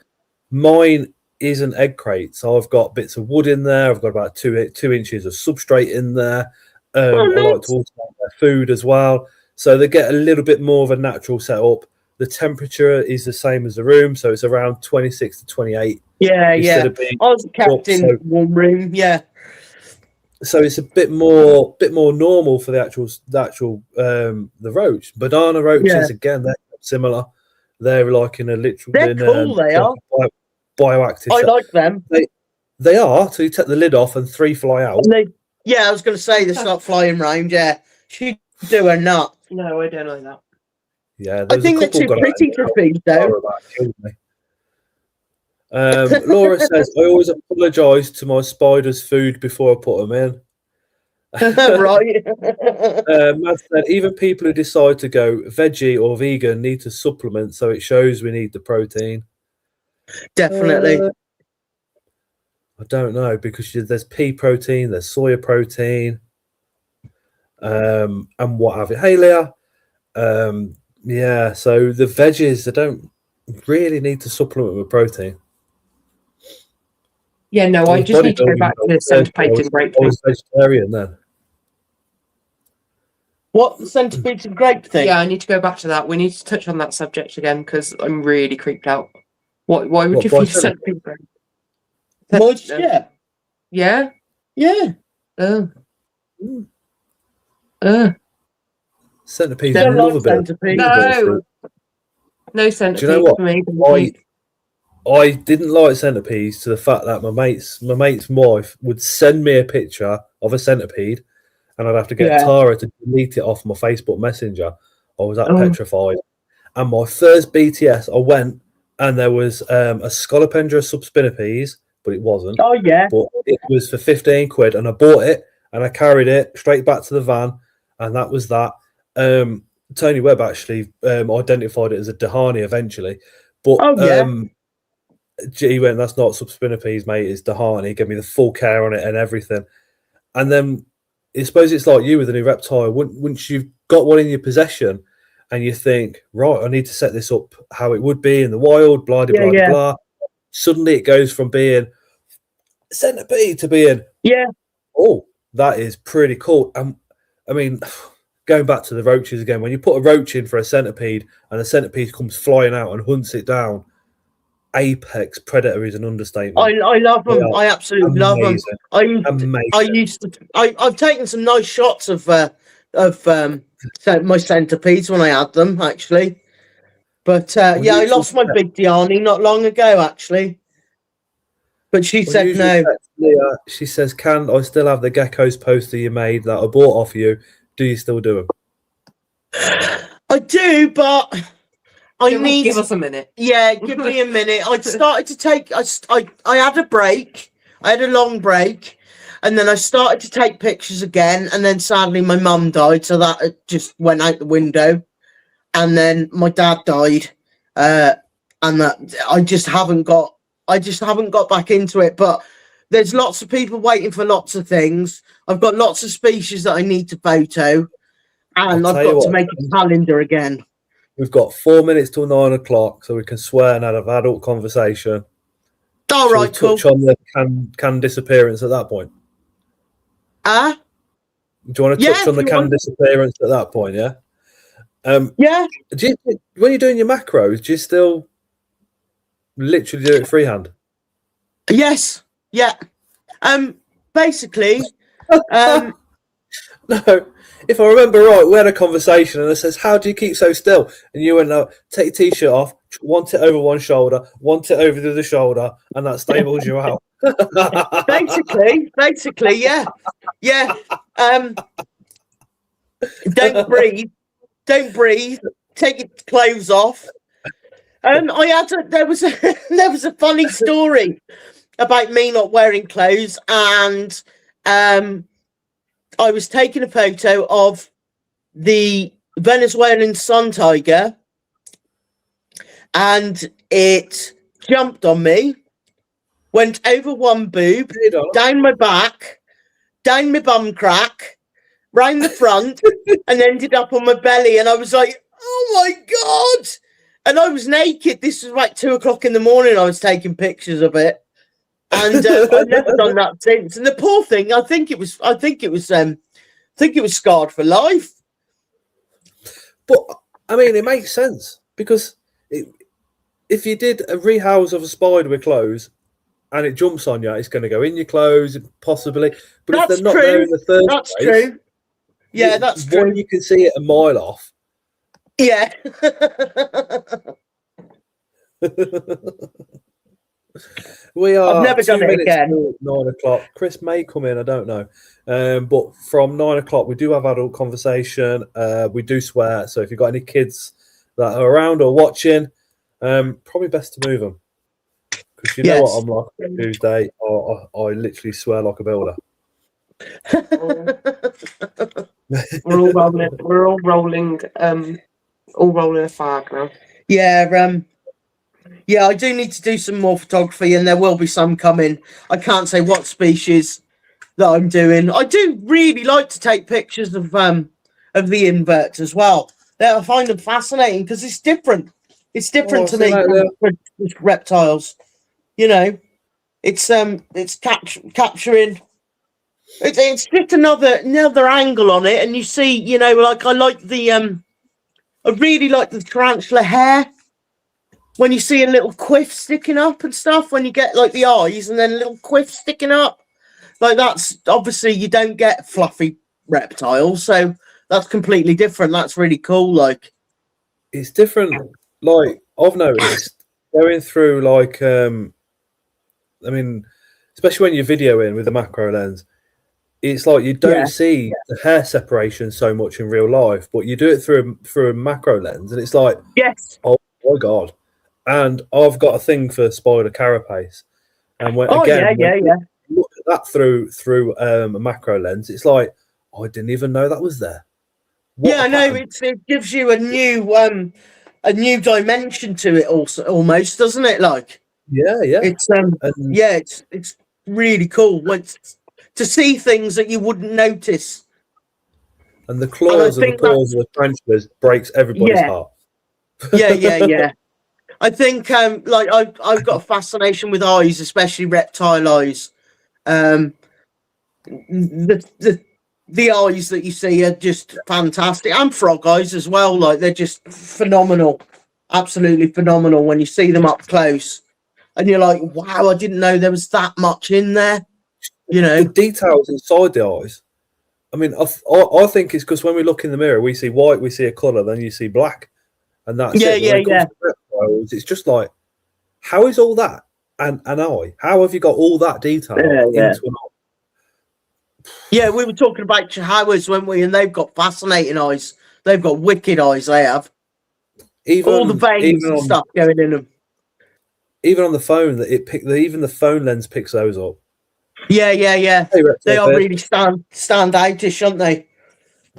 Mine is an egg crate, so I've got bits of wood in there. I've got about 2 inches of substrate in there. I like to alternate their food as well, so they get a little bit more of a natural setup. The temperature is the same as the room, so it's around 26 to 28. Yeah. I was kept in one room. Yeah. So it's a bit more normal for the actual the roach. Banana roaches again, they're similar. They're like in a literal. They're cool. They are bioactive. I like them. They are. So you take the lid off and 3 fly out. I was going to say they start flying round. Yeah, she do or not. No, I don't like that. Yeah, I think they're too pretty to feed, though. Laura says, I always apologise to my spiders' food before I put them in. Right. Matt said, even people who decide to go veggie or vegan need to supplement, so it shows we need the protein. Definitely. I don't know, because there's pea protein, there's soya protein, and what have you. Hey, Leah. Yeah, so the veggies, they don't really need to supplement with protein. Yeah, no, I just need to go back to the centipede and grape thing. I was vegetarian then. What, the centipede and grape thing? Yeah, I need to go back to that. We need to touch on that subject again because I'm really creeped out. Why would you feed centipede and grape? Moisture. Yeah? Yeah. Centipedes love a bit. Centipede. No centipede. Do you know what? For me. I didn't like centipedes to the fact that my mate's wife would send me a picture of a centipede, and I'd have to get Tara to delete it off my Facebook Messenger. I was that petrified. And my first BTS, I went and there was a Scolopendra subspinipes, but it wasn't. Oh yeah. But it was for 15 quid, and I bought it and I carried it straight back to the van, and that was that. Tony Webb actually identified it as a Dahani eventually, but he went, that's not subspinipes, mate, it's Dahani. He gave me the full care on it and everything. And then I suppose it's like you with a new reptile. Once you've got one in your possession and you think, right, I need to set this up how it would be in the wild, blah, blah, blah, blah. Suddenly it goes from being centipede to being, That is pretty cool. I mean, going back to the roaches again, when you put a roach in for a centipede and the centipede comes flying out and hunts it down, apex predator is an understatement. I love them. I absolutely love them. I've taken some nice shots of my centipedes when I had them, actually. But I lost my big Diani not long ago, actually. But she said no. She says, "Can I still have the geckos poster you made that I bought off you? Do you still do them?" I do, but give us a minute. Yeah, give me a minute. I started to take. I had a break. I had a long break, and then I started to take pictures again. And then sadly, my mum died, so that just went out the window. And then my dad died, and that I just haven't got back into it. But there's lots of people waiting for lots of things. I've got lots of species that I need to photo, and I've got to make a calendar again. We've got 4 minutes till 9 o'clock, so we can swear and have an adult conversation. All right, cool. Touch on the can disappearance at that point. Do you want to touch on the can disappearance at that point? Yeah. Yeah. When you're doing your macros, do you still literally do it freehand? Yes. Yeah. Basically. No. If I remember right, we had a conversation and it says, "How do you keep so still?" And you went, "Take your t-shirt off, want it over one shoulder, want it over the other shoulder, and that stables you out." basically, yeah. Don't breathe. Take your clothes off. There was a funny story about me not wearing clothes, and I was taking a photo of the Venezuelan sun tiger, and it jumped on me, went over one boob, down my back, down my bum crack, round the front, and ended up on my belly. And I was like, "Oh my God!" And I was naked. This was like 2 o'clock in the morning. I was taking pictures of it. And I've never done that since. And the poor thing, I think it was scarred for life. But I mean, it makes sense because if you did a rehouse of a spider with clothes and it jumps on you, it's going to go in your clothes possibly. But if they're not there in the first place, true. Yeah, that's true. You can see it a mile off. Yeah. I've never done it again. 9 o'clock. Chris may come in, I don't know. But from 9 o'clock, we do have adult conversation. We do swear. So if you've got any kids that are around or watching, probably best to move them. Because you know what I'm like on Tuesday. I literally swear like a builder. We're all rolling a fag now. Yeah, I do need to do some more photography, and there will be some coming. I can't say what species that I'm doing. I do really like to take pictures of the inverts as well. I find them fascinating because it's different. It's different to me from reptiles. You know, it's capturing. It's just another angle on it, and you see, you know, like I really like the tarantula hair. When you see a little quiff sticking up and stuff, when you get like the eyes and then a little quiff sticking up, like that's obviously you don't get fluffy reptiles, so that's completely different. That's really cool. Like it's different. Like I've noticed going through, like I mean, especially when you're videoing with a macro lens, it's like you don't see the hair separation so much in real life, but you do it through a macro lens, and it's like, oh my God. And I've got a thing for spider carapace, and when you look at that through a macro lens, it's like, oh, I didn't even know that was there. I know it gives you a new dimension to it, also almost, doesn't it? Like, it's really cool to see things that you wouldn't notice. And the claws and the paws of the tarantulas breaks everybody's heart. Yeah. I think like I've got a fascination with eyes, especially reptile eyes. the eyes that you see are just fantastic, and frog eyes as well. Like, they're just phenomenal, absolutely phenomenal when you see them up close, and you're like, wow, I didn't know there was that much in there. You know, the details inside the eyes. I mean, I think it's because when we look in the mirror, we see white, we see a colour, then you see black, and that's it. When it comes to reptiles, it's just like, how is all that an eye? How have you got all that detail into an eye? Yeah, we were talking about chihuahuas, weren't we? And they've got fascinating eyes. They've got wicked eyes. They have all the veins and stuff going in them. Even on the phone, even the phone lens picks those up. Yeah. They are really standoutish, aren't they?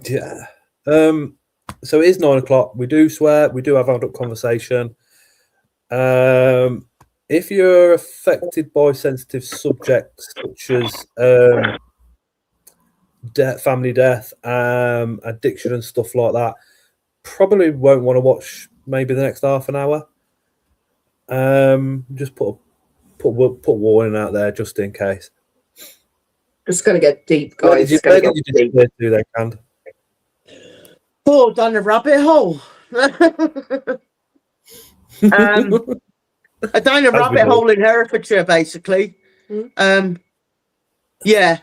Yeah. So it is 9 o'clock. We do swear. We do have adult conversation. If you're affected by sensitive subjects such as family death, addiction, and stuff like that, probably won't want to watch maybe the next half an hour. Just put warning out there just in case. It's going to get deep, guys. Where did you disappear to there, Cand? Oh, down a rabbit hole. Down a rabbit hole in Herefordshire, basically. Yeah,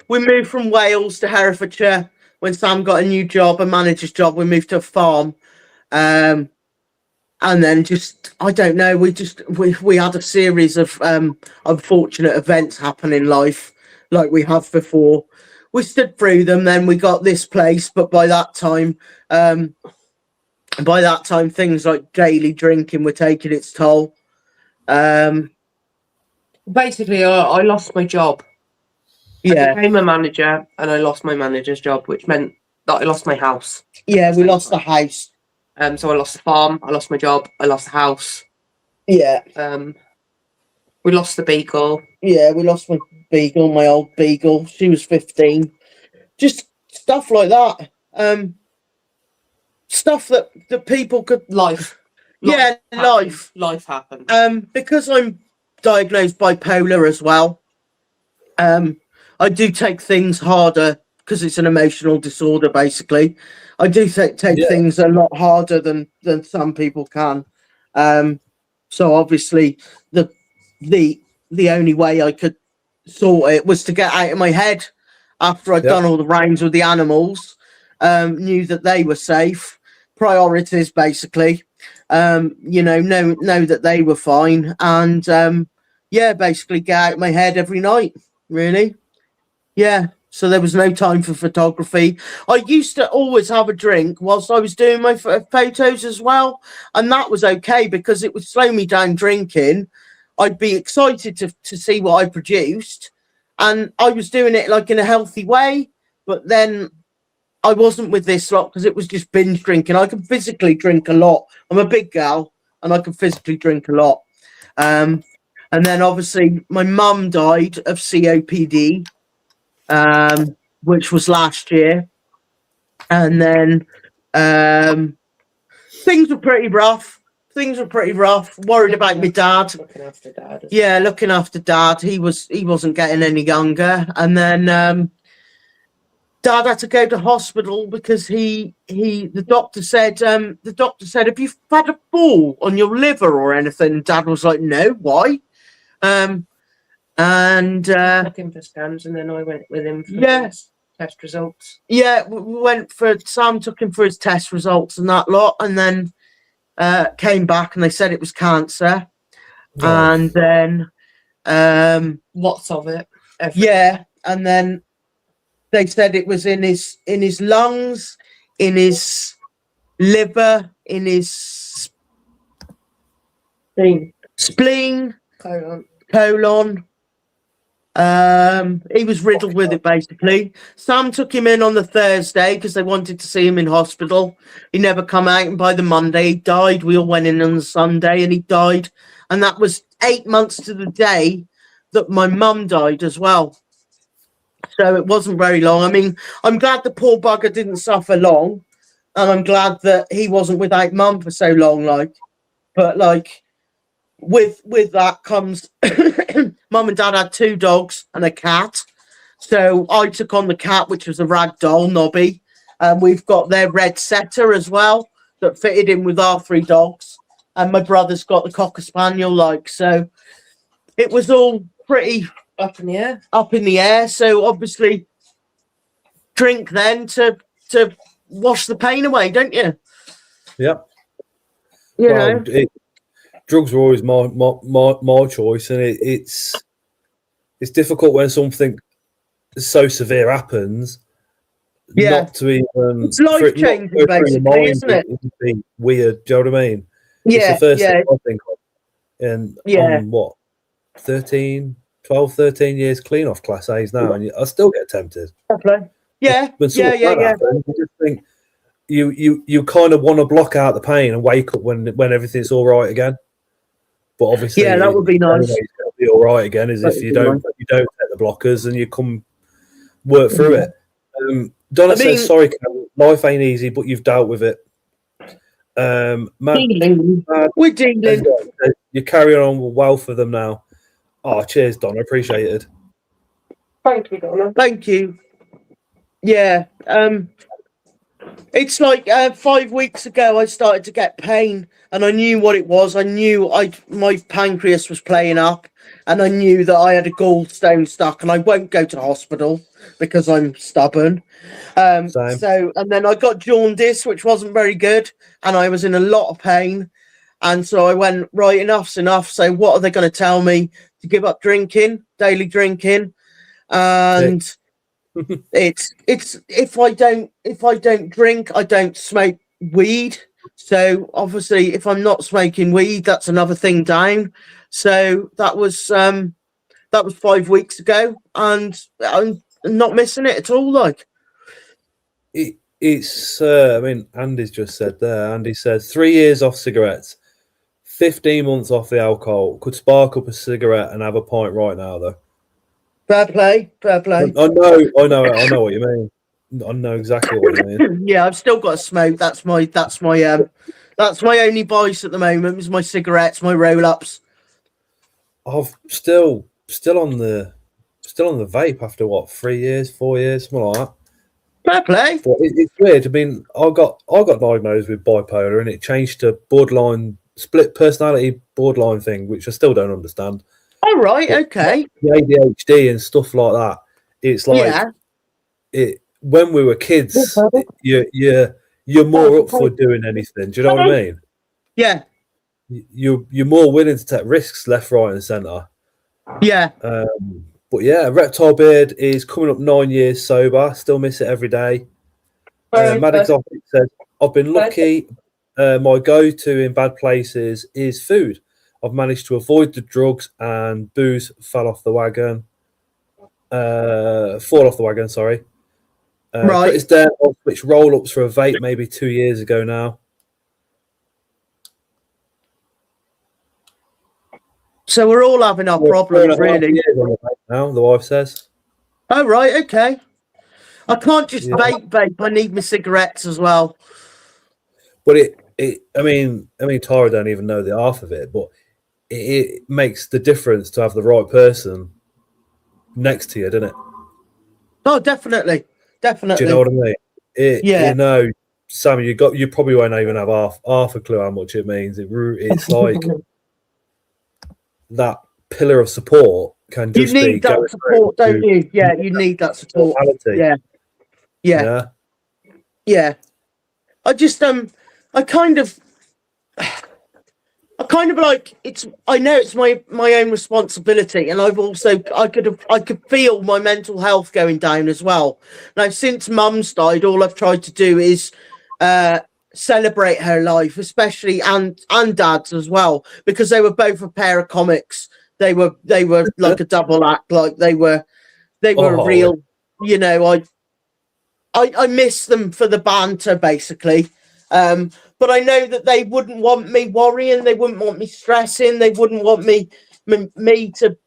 we moved from Wales to Herefordshire when Sam got a new job, a manager's job. We moved to a farm, and then just, I don't know, we had a series of unfortunate events happen in life, like we have before. We stood through them. Then we got this place, but by that time, things like daily drinking were taking its toll. Basically, I lost my job. Yeah, I became a manager, and I lost my manager's job, which meant that I lost my house. Yeah, we lost the house. So I lost the farm, I lost my job, I lost the house. Yeah. We lost the beagle. Yeah, we lost my beagle, my old beagle. She was 15. Just stuff like that. Stuff that people could... Life happened. Because I'm diagnosed bipolar as well, I do take things harder because it's an emotional disorder, basically. I do take things a lot harder than some people can. So obviously the only way I could sort it was to get out of my head after I'd done all the rounds with the animals, knew that they were safe, priorities basically, know that they were fine, and basically get out of my head every night, really. Yeah. So there was no time for photography. I used to always have a drink whilst I was doing my photos as well. And that was okay because it would slow me down drinking. I'd be excited to see what I produced. And I was doing it like in a healthy way. But then I wasn't with this lot because it was just binge drinking. I can physically drink a lot. I'm a big gal and I can physically drink a lot. And then obviously my mum died of COPD. Which was last year, and then things were pretty rough. Worried about my dad. Looking after dad. Yeah, looking after dad. He wasn't getting any younger, and then dad had to go to hospital because the doctor said, have you had a fall on your liver or anything? And dad was like, no, why? And looking for scans, and then I went with him for his test results. Yeah, we went for Sam, took him for his test results and that lot, and then came back and they said it was cancer. And then lots of it. Yeah, and then they said it was in his lungs, in his liver, in his spleen, colon. He was riddled with it, basically. Sam took him in on the Thursday because they wanted to see him in hospital. He never come out, and by the Monday he died. We all went in on the Sunday and he died. And that was 8 months to the day that my mum died as well. So it wasn't very long. I mean, I'm glad the poor bugger didn't suffer long, and I'm glad that he wasn't without mum for so long, with that comes mum and dad had 2 dogs and a cat, So I took on the cat, which was a ragdoll, Nobby. We've got their red setter as well that fitted in with our 3 dogs. And my brother's got the Cocker Spaniel, like. So it was all pretty Up in the air. up in the air. So obviously drink then to wash the pain away, don't you? Yep. You know? Drugs were always my choice, and it's difficult when something so severe happens. Yeah. Not to even It's life changing, basically, isn't it? It would be weird. Do you know what I mean? Yeah. It's the first yeah. thing I think of. And I'm what 12, 13 years clean off class A's now, and I still get tempted. Yeah. When something like that happens, you just think you kind of want to block out the pain and wake up when everything's all right again. But obviously, that would be nice. It's going to be all right again is if you don't take the blockers and you come work through it. Donna says, "Sorry, Cam, life ain't easy, but you've dealt with it." We're dealing. You're carrying on well for them now. Oh, cheers, Donna. Appreciate it. Thank you, Donna. Thank you. Yeah. It's like 5 weeks ago I started to get pain, and I knew what it was. I knew my pancreas was playing up, and I knew that I had a gallstone stuck, and I won't go to the hospital because I'm stubborn. So, and then I got jaundice, which wasn't very good, and I was in a lot of pain. And so I went, right, enough's enough. So what are they going to tell me? To give up drinking, daily drinking, and it's if I don't drink, I don't smoke weed. So obviously, if I'm not smoking weed, that's another thing down. So that was 5 weeks ago, and I'm not missing it at all. Like it's I mean, Andy's just said there. Andy says 3 years off cigarettes, 15 months off the alcohol. Could spark up a cigarette and have a pint right now, though. Fair play. I know what you mean. I know exactly what you mean. Yeah, I've still got to smoke. That's my only vice at the moment is my cigarettes, my roll-ups. I've still on the vape after what 3 years, 4 years, something like that. Fair play. But it's weird. I mean, I got diagnosed with bipolar, and it changed to borderline split personality borderline thing, which I still don't understand. Oh right, okay. The ADHD and stuff like that. It's like when we were kids, you're more up for doing anything. Do you know what I mean? Yeah. You're more willing to take risks left, right, and centre. Yeah. But yeah, Reptile Beard is coming up 9 years sober. Still miss it every day. Mad Exotic says, I've been lucky. My go-to in bad places is food. I've managed to avoid the drugs, and booze fall off the wagon. Sorry. Right. It's there. I'll switch roll-ups for a vape maybe 2 years ago now. So we're all having our problems, really. Now, the wife says. Oh, right, okay. I can't just vape. I need my cigarettes as well. But I mean, Tara don't even know the half of it, but it makes the difference to have the right person next to you, doesn't it? Oh, definitely. Do you know what I mean? You know, Sam, you probably won't even have half a clue how much it means. It's like that pillar of support can just you need that support, don't you? Yeah, you need that support. Yeah. I just I kind of like I know it's my own responsibility, and I could feel my mental health going down as well. Now, since Mum's died, all I've tried to do is celebrate her life, especially and Dad's as well, because they were both a pair of comics. They were like a double act, like they were real. You know, I miss them for the banter, basically. But I know that they wouldn't want me worrying. They wouldn't want me stressing. They wouldn't want me to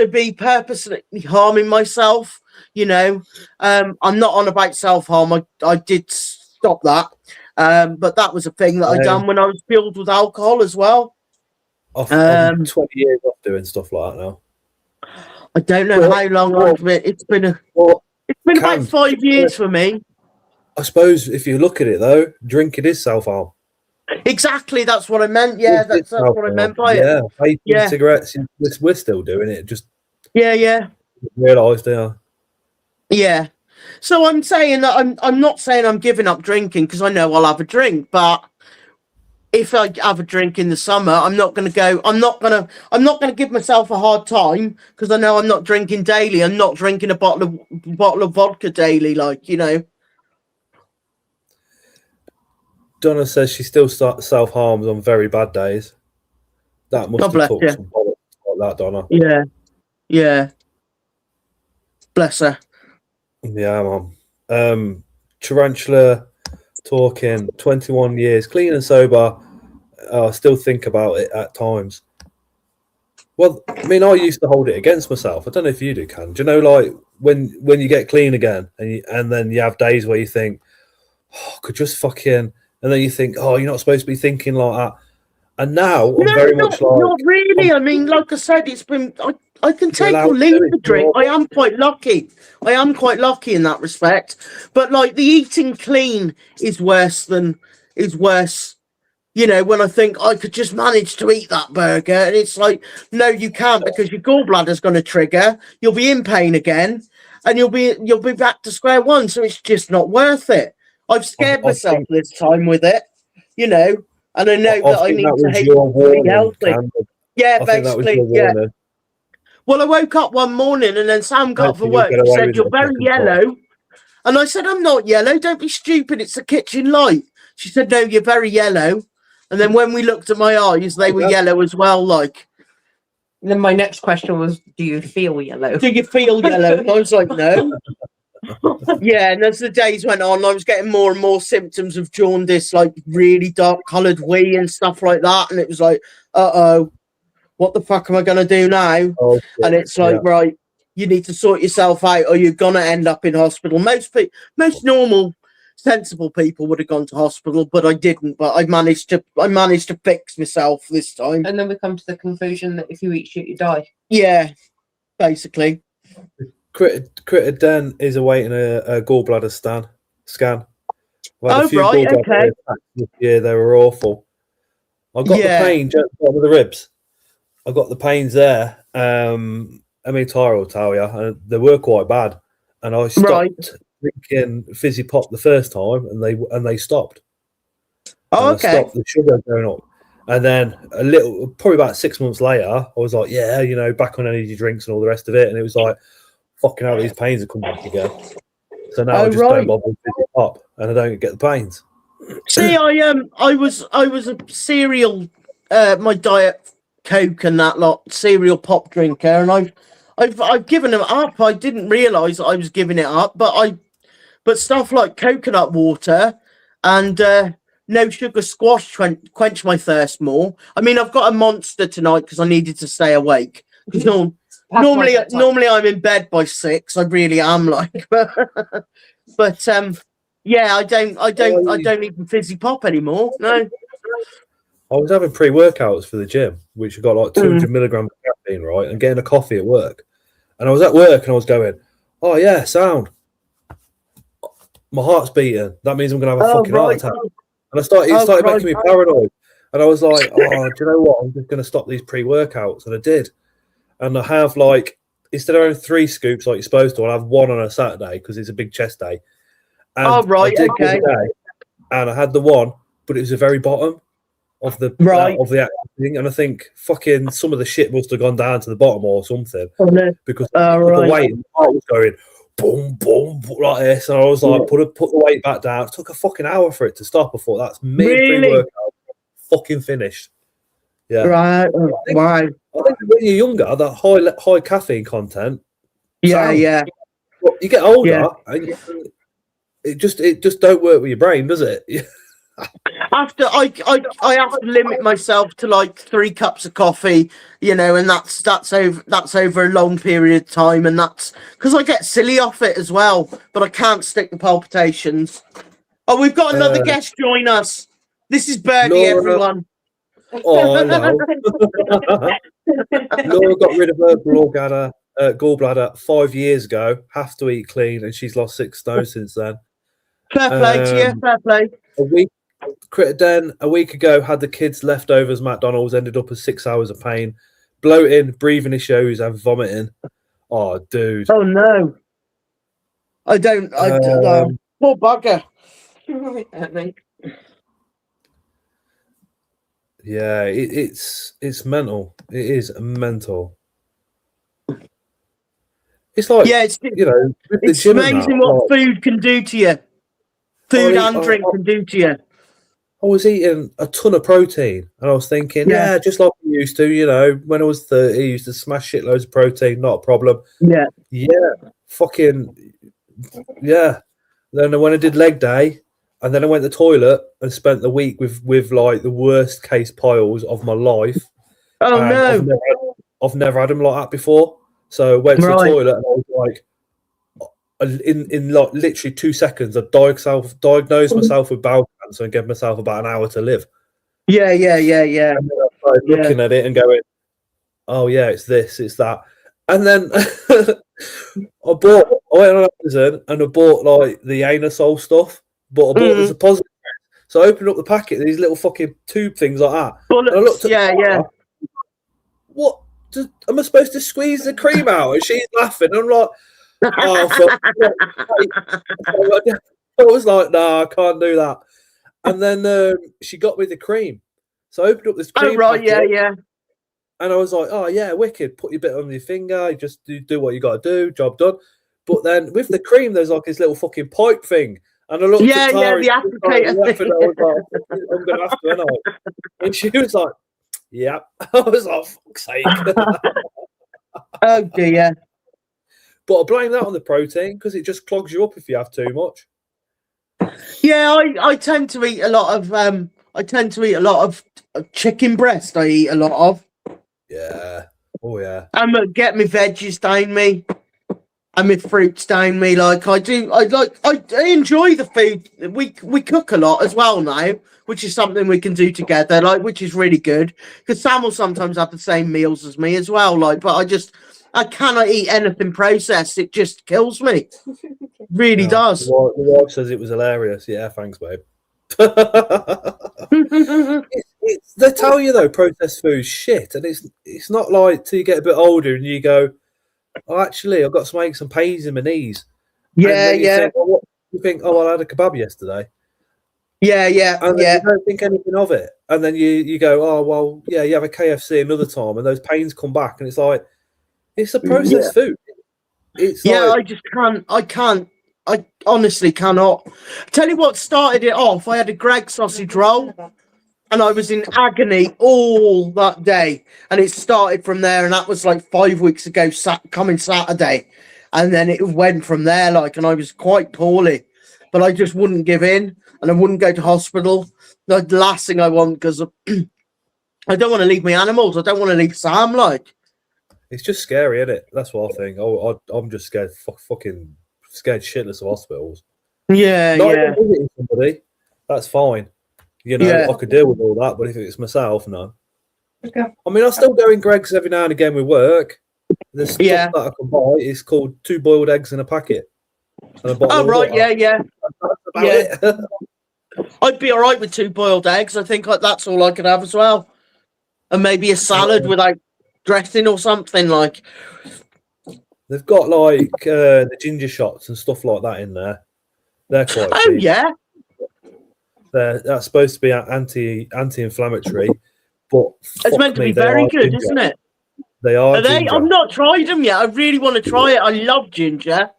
be purposely harming myself. You know, I'm not on about self-harm. I did stop that. But that was a thing that I done when I was fueled with alcohol as well. I'm 20 years off doing stuff like that now. I don't know how long I've been. It's been about 5 years for me. I suppose if you look at it though, drinking is self-harm. Exactly, that's what I meant. Yeah, that's what I meant by it. Yeah, vaping, cigarettes, we're still doing it. Just yeah. Realised they are. Yeah. So I'm saying that I'm not saying I'm giving up drinking because I know I'll have a drink, but if I have a drink in the summer, I'm not going to give myself a hard time because I know I'm not drinking daily. I'm not drinking a bottle of vodka daily, like, you know. Donna says she still self-harms on very bad days. That must have took some bollocks like that, Donna. Yeah. Bless her. Yeah, man. Tarantula talking 21 years, clean and sober. I still think about it at times. Well, I mean, I used to hold it against myself. I don't know if you do, Can. Do you know, like, when you get clean again and then you have days where you think, oh, I could just fucking... And then you think, oh, you're not supposed to be thinking like that. And now I'm very much like... Not really. I mean, like I said, it's been... I can take or leave the drink. I am quite lucky. I am quite lucky in that respect. But, like, the eating clean is worse, you know, when I think I could just manage to eat that burger. And it's like, no, you can't because your gallbladder's going to trigger. You'll be in pain again. And you'll be back to square one. So it's just not worth it. I've scared myself this time with it, you know, and I know that I need to be healthy. Yeah, basically, yeah. Well, I woke up one morning and then Sam got up for work and said, you're very yellow. And I said, I'm not yellow. Don't be stupid. It's the kitchen light. She said, no, you're very yellow. And then when we looked at my eyes, they were yellow as well, like. And then my next question was, do you feel yellow? Do you feel yellow? And I was like, no. Yeah, and as the days went on, I was getting more and more symptoms of jaundice, like really dark coloured wee and stuff like that. And it was like, what the fuck am I going to do now? Oh, and it's like, right, you need to sort yourself out or you're going to end up in hospital. Most normal, sensible people would have gone to hospital, but I didn't. But I managed to fix myself this time. And then we come to the conclusion that if you eat shit, you die. Yeah, basically. Critter Den is awaiting a gallbladder scan. Oh, right, okay. This year, they were awful. I got the pain just on the ribs. I got the pains there. I mean, Tyra will tell you, and they were quite bad. And I stopped drinking fizzy pop the first time, and they stopped. Oh, okay. I stopped the sugar going up. And then probably about 6 months later, I was like, yeah, you know, back on energy drinks and all the rest of it. And it was like, fucking hell, these pains have come back again. So now I just don't bother with fizzy pop, and I don't get the pains. See, I was a cereal, my diet Coke and that lot, cereal pop drinker, and I've given them up. I didn't realise I was giving it up, but stuff like coconut water and no sugar squash quench my thirst more. I mean, I've got a Monster tonight because I needed to stay awake. Normally I'm in bed by 6. I really am, like, but yeah, I don't even fizzy pop anymore. No. I was having pre-workouts for the gym, which got like 200 milligrams of caffeine, right, and getting a coffee at work. And I was at work and I was going, oh yeah, sound. My heart's beating. That means I'm going to have a fucking heart attack. And it started making me paranoid. And I was like, oh, do you know what? I'm just going to stop these pre-workouts. And I did. And I have, like, instead of having 3 scoops like you're supposed to, I'll have 1 on a Saturday because it's a big chest day. And okay. And I had the 1, but it was the very bottom of the of the actual thing. And I think fucking some of the shit must have gone down to the bottom or something. Oh, no. Because the weight, the heart was going boom, boom, like this. And I was like, put the weight back down. It took a fucking hour for it to stop. I thought, that's me pre-workout fucking finished. Yeah. Right. Wow. I think when you're younger, that high caffeine content. Yeah. Well, you get older, and it just don't work with your brain, does it? After I have to limit myself to like 3 cups of coffee, you know, and that's over a long period of time, and that's because I get silly off it as well. But I can't stick the palpitations. Oh, we've got another guest join us. This is Birdie, everyone. Oh, hello. Laura got rid of her blog, Anna. gallbladder 5 years ago. Have to eat clean, and she's lost 6 stone since then. Fair play to you. Fair play. A week ago, had the kids leftovers McDonald's, ended up as 6 hours of pain, bloating, breathing issues, and vomiting. Oh, dude. Oh no. I don't know. Poor bugger. Yeah, it's mental. It is mental. It's like, it's it's amazing what food can do to you. Food and drink can do to you. I was eating a ton of protein, and I was thinking, just like I used to, when I was 30, I used to smash shitloads of protein, not a problem. Yeah. Then when I did leg day, and then I went to the toilet and spent the week with like the worst case piles of my life. Oh no! I've never had them like that before. So I went to the toilet, and I was like, in like literally 2 seconds, I diagnosed myself with bowel cancer and gave myself about an hour to live. Yeah. And then I started looking at it and going, oh yeah, it's this, it's that. And then I went on Amazon and I bought like the anusol stuff, but I bought the suppository. So I opened up the packet, these little fucking tube things like that. Bullets. And I looked at what? Am I supposed to squeeze the cream out? And she's laughing. And I'm like, oh, I was like, no, I can't do that. And then she got me the cream. So I opened up this cream. Oh, right, yeah. And I was like, oh, yeah, wicked. Put your bit on your finger. You just do what you got to do. Job done. But then with the cream, there's like this little fucking pipe thing. And I looked at Tara. The applicator thing. I was like, I'm going to have to, aren't I? And she was like, yeah. I was like, fuck's sake. Oh, dear. But I blame that on the protein because it just clogs you up if you have too much. Yeah, I tend to eat a lot of chicken breast. I eat a lot of. Yeah. Oh yeah. And get my veggies down me, and my fruits down me. Like I do. I enjoy the food. We cook a lot as well now, which is something we can do together. Like, which is really good because Sam will sometimes have the same meals as me as well. Like, but I cannot eat anything processed. It just kills me. Really does. The wife says it was hilarious. Yeah, thanks, babe. They tell you though, processed food's shit, and it's not like till you get a bit older and you go, oh, actually, I've got some aches and pains in my knees. Yeah. You think, oh, well, I had a kebab yesterday. Yeah. And then you don't think anything of it, and then you go, oh, well, yeah, you have a KFC another time, and those pains come back, and it's like, it's a processed food. It's I just can't. I honestly cannot. Tell you what started it off. I had a Greg sausage roll, and I was in agony all that day. And it started from there, and that was like 5 weeks ago, coming Saturday. And then it went from there, and I was quite poorly. But I just wouldn't give in, and I wouldn't go to hospital. The last thing I want, because I don't want to leave my animals. I don't want to leave Sam, It's just scary, isn't it? That's what I think. I'm just scared, fucking scared shitless of hospitals. Yeah. Even visiting somebody, that's fine. I could deal with all that, but if it's myself, no. Okay. I mean, I still go in Greg's every now and again with work. There's stuff that I can buy. It's called 2 boiled eggs in a packet. And oh, right, yeah. It. I'd be all right with 2 boiled eggs. I think that's all I could have as well. And maybe a salad without dressing or something like. They've got the ginger shots and stuff like that in there. They're quite cheap. Yeah. That's supposed to be anti-inflammatory, but it's meant to be very good, ginger. Isn't it? They are. I've not tried them yet. I really want to try it. I love ginger.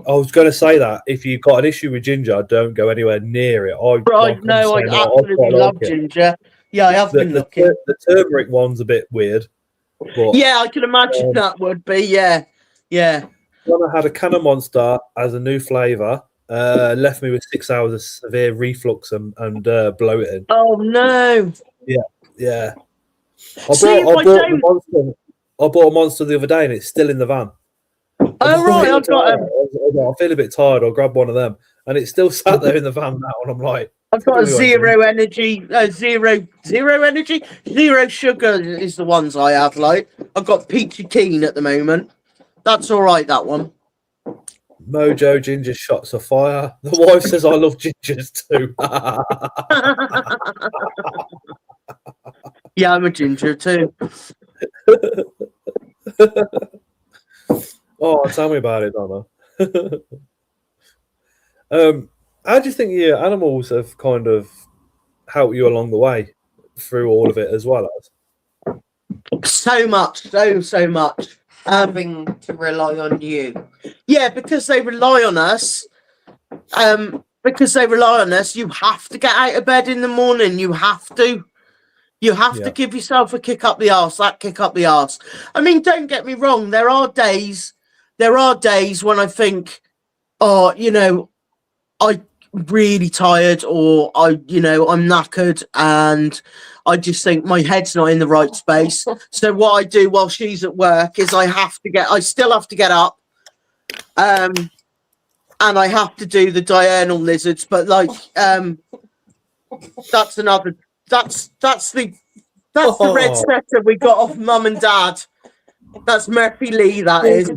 I was going to say that if you've got an issue with ginger, don't go anywhere near it. I absolutely love ginger. Yeah, I have been looking. The turmeric one's a bit weird. But, yeah, I can imagine that would be. Yeah. When I had a can of Monster as a new flavour, left me with 6 hours of severe reflux and bloating. Oh no! Yeah. I bought a Monster the other day, and it's still in the van. Oh right, I've got I feel a bit tired. I'll grab one of them, and it's still sat there in the van now. And I'm like, I've got a zero energy, zero energy, zero sugar is the ones I have. I've got peachy keen at the moment. That's all right. That one. Mojo ginger shots of fire. The wife says I love gingers too. Yeah, I'm a ginger too. Oh, tell me about it, Donna. How do you think your animals have kind of helped you along the way through all of it as well as? So much, so much. Having to rely on you. Yeah, because they rely on us. You have to get out of bed in the morning. You have to give yourself a kick up the arse. That kick up the arse. I mean, don't get me wrong. There are days when I think, oh, I'm really tired, or I'm knackered, and I just think my head's not in the right space. So what I do while she's at work is I still have to get up, and I have to do the diurnal lizards. But that's the red setter we got off Mum and Dad. That's Murphy Lee, that is,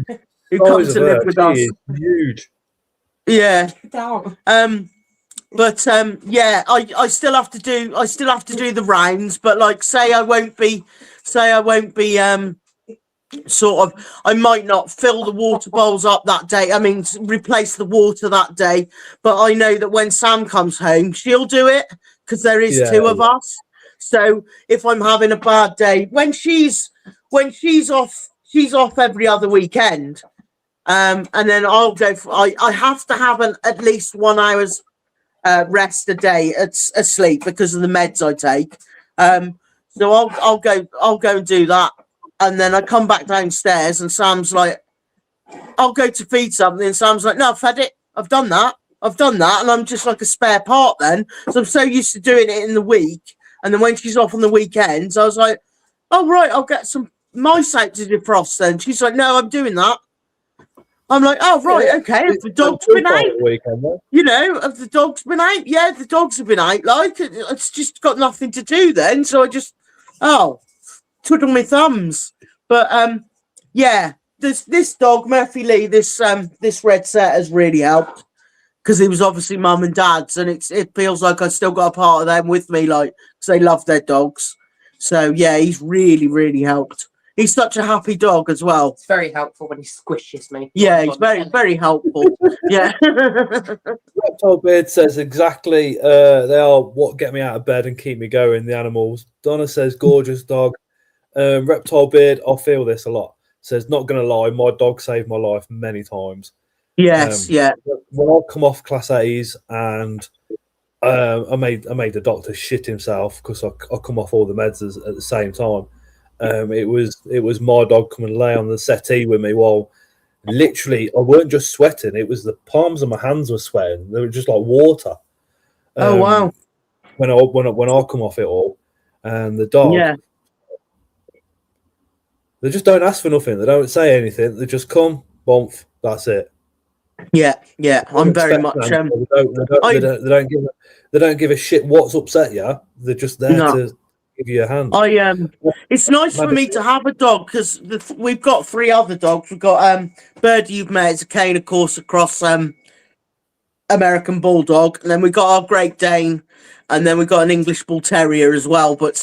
who comes to live with us. Huge. Yeah. But I still have to do the rounds, but say I won't be I might not fill the water bowls up that day. I mean, replace the water that day, but I know that when Sam comes home, she'll do it, because there is two of us. So if I'm having a bad day, when she's off, she's off every other weekend. And then I'll go I have to have at least 1 hour's rest a day asleep because of the meds I take. So I'll go and do that, and then I come back downstairs and Sam's like, I'll go to feed something, and Sam's like, no, I've fed it, I've done that, and I'm just like a spare part then. So I'm so used to doing it in the week, and then when she's off on the weekends, I was like, oh right, I'll get some mice out to defrost then. She's like, no, I'm doing that. I'm like, oh right, okay. Have the dog's been out? Have the dogs been out? Yeah, the dogs have been out. It's just got nothing to do then. So I just, twiddle my thumbs. But this dog, Murphy Lee, this red set has really helped, because he was obviously Mum and Dad's, and it feels like I still got a part of them with me, because they love their dogs. So yeah, he's really, really helped. He's such a happy dog as well. It's very helpful when he squishes me. Yeah, he's very, very helpful. Yeah. Reptile Beard says exactly, they are what get me out of bed and keep me going, the animals. Donna says, gorgeous dog. Reptile Beard, I feel this a lot. Says, not going to lie, my dog saved my life many times. Yes, yeah. When I come off Class A's and I made the doctor shit himself because I come off all the meds at the same time. It was my dog come and lay on the settee with me while literally I weren't just sweating, it was the palms of my hands were sweating. They were just like water. Oh wow. When I come off it all, and the dog, they just don't ask for nothing. They don't say anything. They just come, bump. That's it. Yeah. I'm very much. They don't give a shit what's upset you. They're just there to give you a hand. It's nice for me to have a dog, because we've got 3 other dogs. We've got Birdie, you've met, is a cane, of course, across American Bulldog, and then we got our Great Dane, and then we got an English Bull Terrier as well. But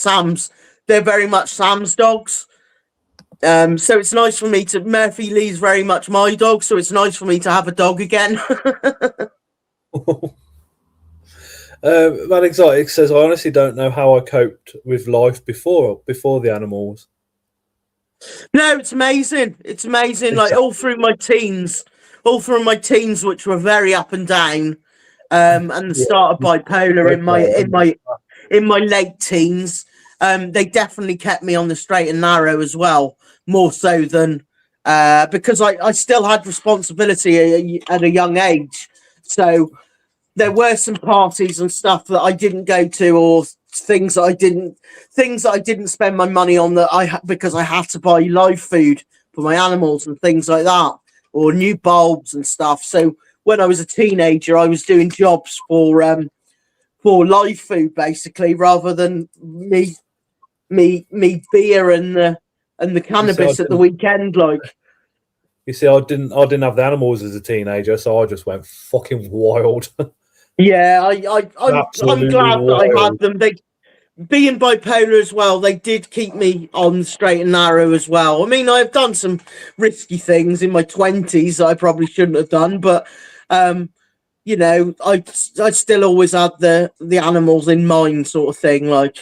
they're very much Sam's dogs. So it's nice for me to. Murphy Lee's very much my dog, so it's nice for me to have a dog again. Man Exotic says, I honestly don't know how I coped with life before the animals. No, it's amazing. It's amazing. Like all through my teens, which were very up and down, and the start of bipolar in my late teens. They definitely kept me on the straight and narrow as well, more so than because I still had responsibility at a young age. So there were some parties and stuff that I didn't go to, or things that I didn't spend my money on because I had to buy live food for my animals and things like that, or new bulbs and stuff. So when I was a teenager, I was doing jobs for live food basically, rather than me beer and the cannabis at the weekend. You see, I didn't have the animals as a teenager, so I just went fucking wild. Yeah, I'm glad that I had them. Being bipolar as well, they did keep me on the straight and narrow as well. I mean, I've done some risky things in my 20s that I probably shouldn't have done, but you know, I still always had the animals in mind, sort of thing. Like,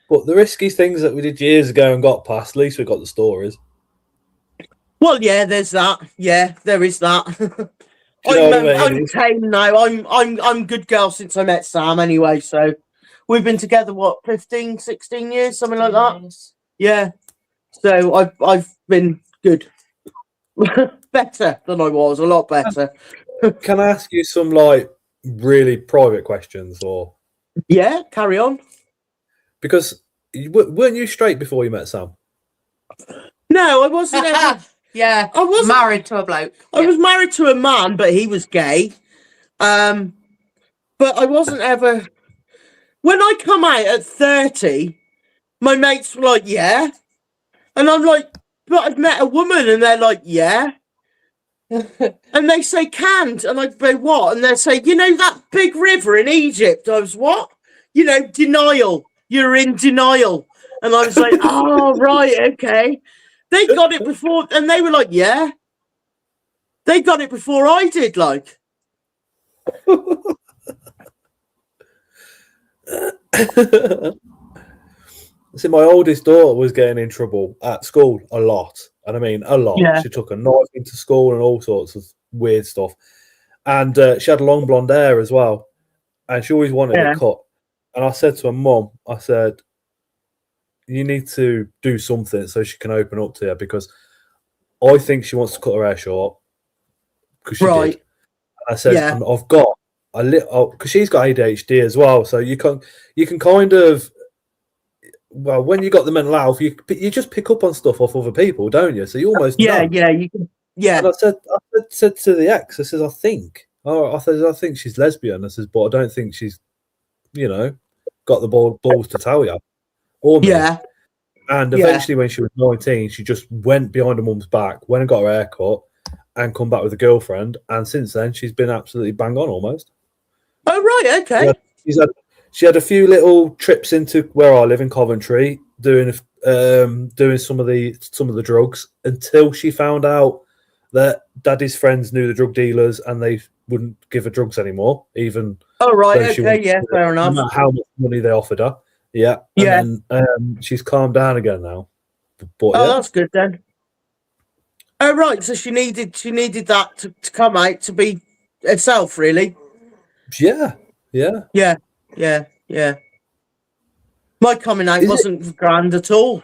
but the risky things that we did years ago and got past, at least we got the stories. well, yeah, there's that. Yeah, there is that. You know what I mean? I'm tame now. I'm good girl since I met Sam anyway. So we've been together what 15, 16 years, something like that. Yeah. So I've been good, better than I was, a lot better. Can I ask you some like really private questions, or Yeah, carry on. because weren't you straight before you met Sam? No, I wasn't ever. Yeah, I wasn't married to a bloke. I was married to a man, but he was gay. But I wasn't ever. When I come out at 30, my mates were like, "Yeah," and I'm like, "But I've met a woman," and they're like, "Yeah." And they say can't, and I go what? And they say, "You know that big river in Egypt?" I was what? You know, denial. You're in denial, and I was like, "Oh right, okay." They got it before, and they were like, "Yeah." They got it before I did. Like, See, my oldest daughter was getting in trouble at school a lot, and I mean a lot. Yeah. She took a knife into school and all sorts of weird stuff, and she had long blonde hair as well, and she always wanted Yeah. it cut. And I said to her mum, I said, "You need to do something so she can open up to you, because I think she wants to cut her hair short because she right. did." And I said, Yeah. and I've got a little, because she's got ADHD as well, so you can kind of, well, when you got the mental health, you just pick up on stuff off other people, don't you? So you almost Yeah, know. yeah, you can. Yeah, And I said to the ex, I said, I think she's lesbian. I says, but I don't think she's, got the balls to tell you or me. yeah, And eventually, when she was 19, she just went behind her mum's back, went and got her hair cut, and come back with a girlfriend. And since then, she's been absolutely bang on almost. Oh right, okay. She had a few little trips into where I live in Coventry, doing some of the drugs, until she found out that Daddy's friends knew the drug dealers and they wouldn't give her drugs anymore, even. Oh right, okay, yeah, fair enough. No matter how much money they offered her. Yeah. Yeah. And then, she's calmed down again now. But, Oh, that's good then. Oh right, so she needed that to come out to be herself, really. Yeah. Yeah. My coming out wasn't grand at all.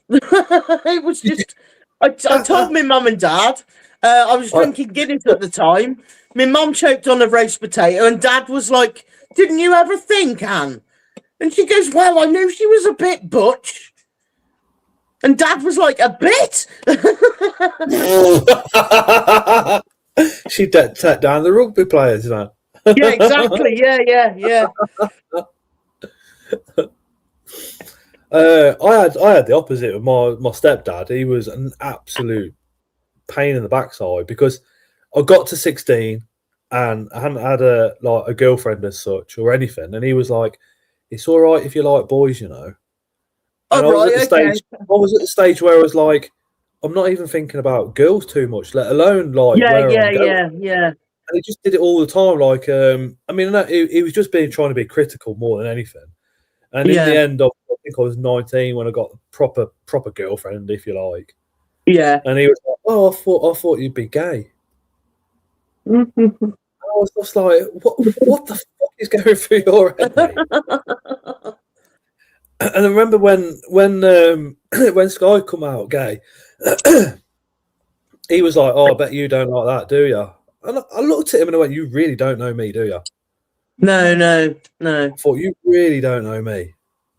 It was just I told my mum and dad. I was drinking Guinness at the time. My mum choked on a roast potato, and Dad was like, "Didn't you ever think, Anne?" And she goes, "Well, I knew she was a bit butch." And Dad was like, "A bit?" She set down the rugby players, man. Yeah, exactly. Yeah. I had the opposite with my stepdad. He was an absolute pain in the backside, because I got to 16 and I hadn't had a girlfriend as such or anything, and he was like, "It's all right if you like boys, you know." And I was at the stage where I was like, I'm not even thinking about girls too much, let alone like where I'm going. Yeah. And he just did it all the time. Like, I mean, he was just trying to be critical more than anything. And in the end, I think I was 19 when I got a proper girlfriend, if you like. Yeah. And he was like, "Oh, I thought you'd be gay." I was just like, what the fuck is going through your head, mate? And I remember when Sky come out gay, he was like, "Oh, I bet you don't like that, do you?" And I looked at him and I went, "You really don't know me, do you?" No. I thought, "You really don't know me."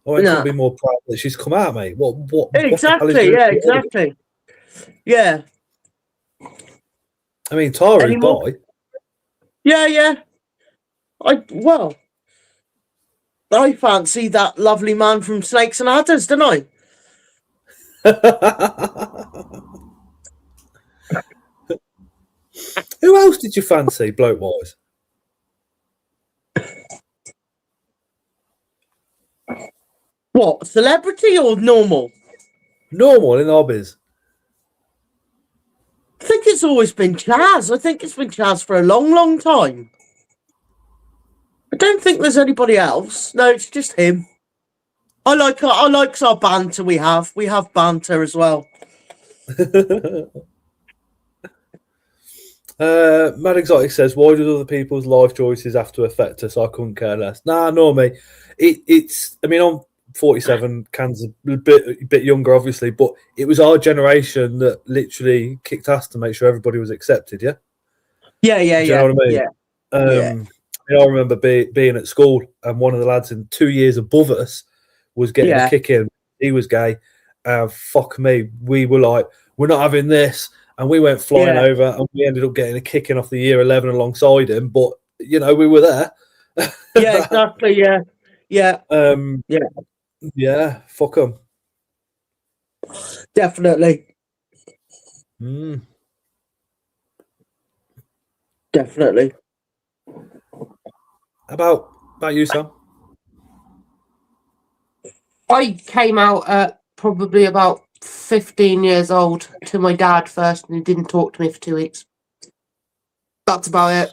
I went, "Couldn't be more proud that she's come out, mate." What Exactly, exactly. Yeah. I mean, Tara's bi. Yeah. I fancy that lovely man from Snakes and Adders, don't I? Who else did you fancy, bloke-wise? What, celebrity or normal? Normal in the hobbies. I think it's always been Chaz. I think it's been Chaz for a long, long time. I don't think there's anybody else. No, it's just him. I like our banter we have. We have banter as well. Mad Exotic says, why do other people's life choices have to affect us? I couldn't care less. Nah, nor me. It's, I mean, I'm 47, Can's a bit younger, obviously, but it was our generation that literally kicked ass to make sure everybody was accepted, yeah? Yeah. Do you know what I mean? Yeah. I remember being at school and one of the lads in 2 years above us was getting a kick in. He was gay. Fuck me. We were like, we're not having this. And we went flying over and we ended up getting a kick in off the year 11 alongside him. But, you know, we were there. Yeah, exactly. Yeah. Yeah. Yeah, fuck them. Definitely. Definitely. About you, Sam? I came out at probably about 15 years old to my dad first, and he didn't talk to me for 2 weeks. That's about it.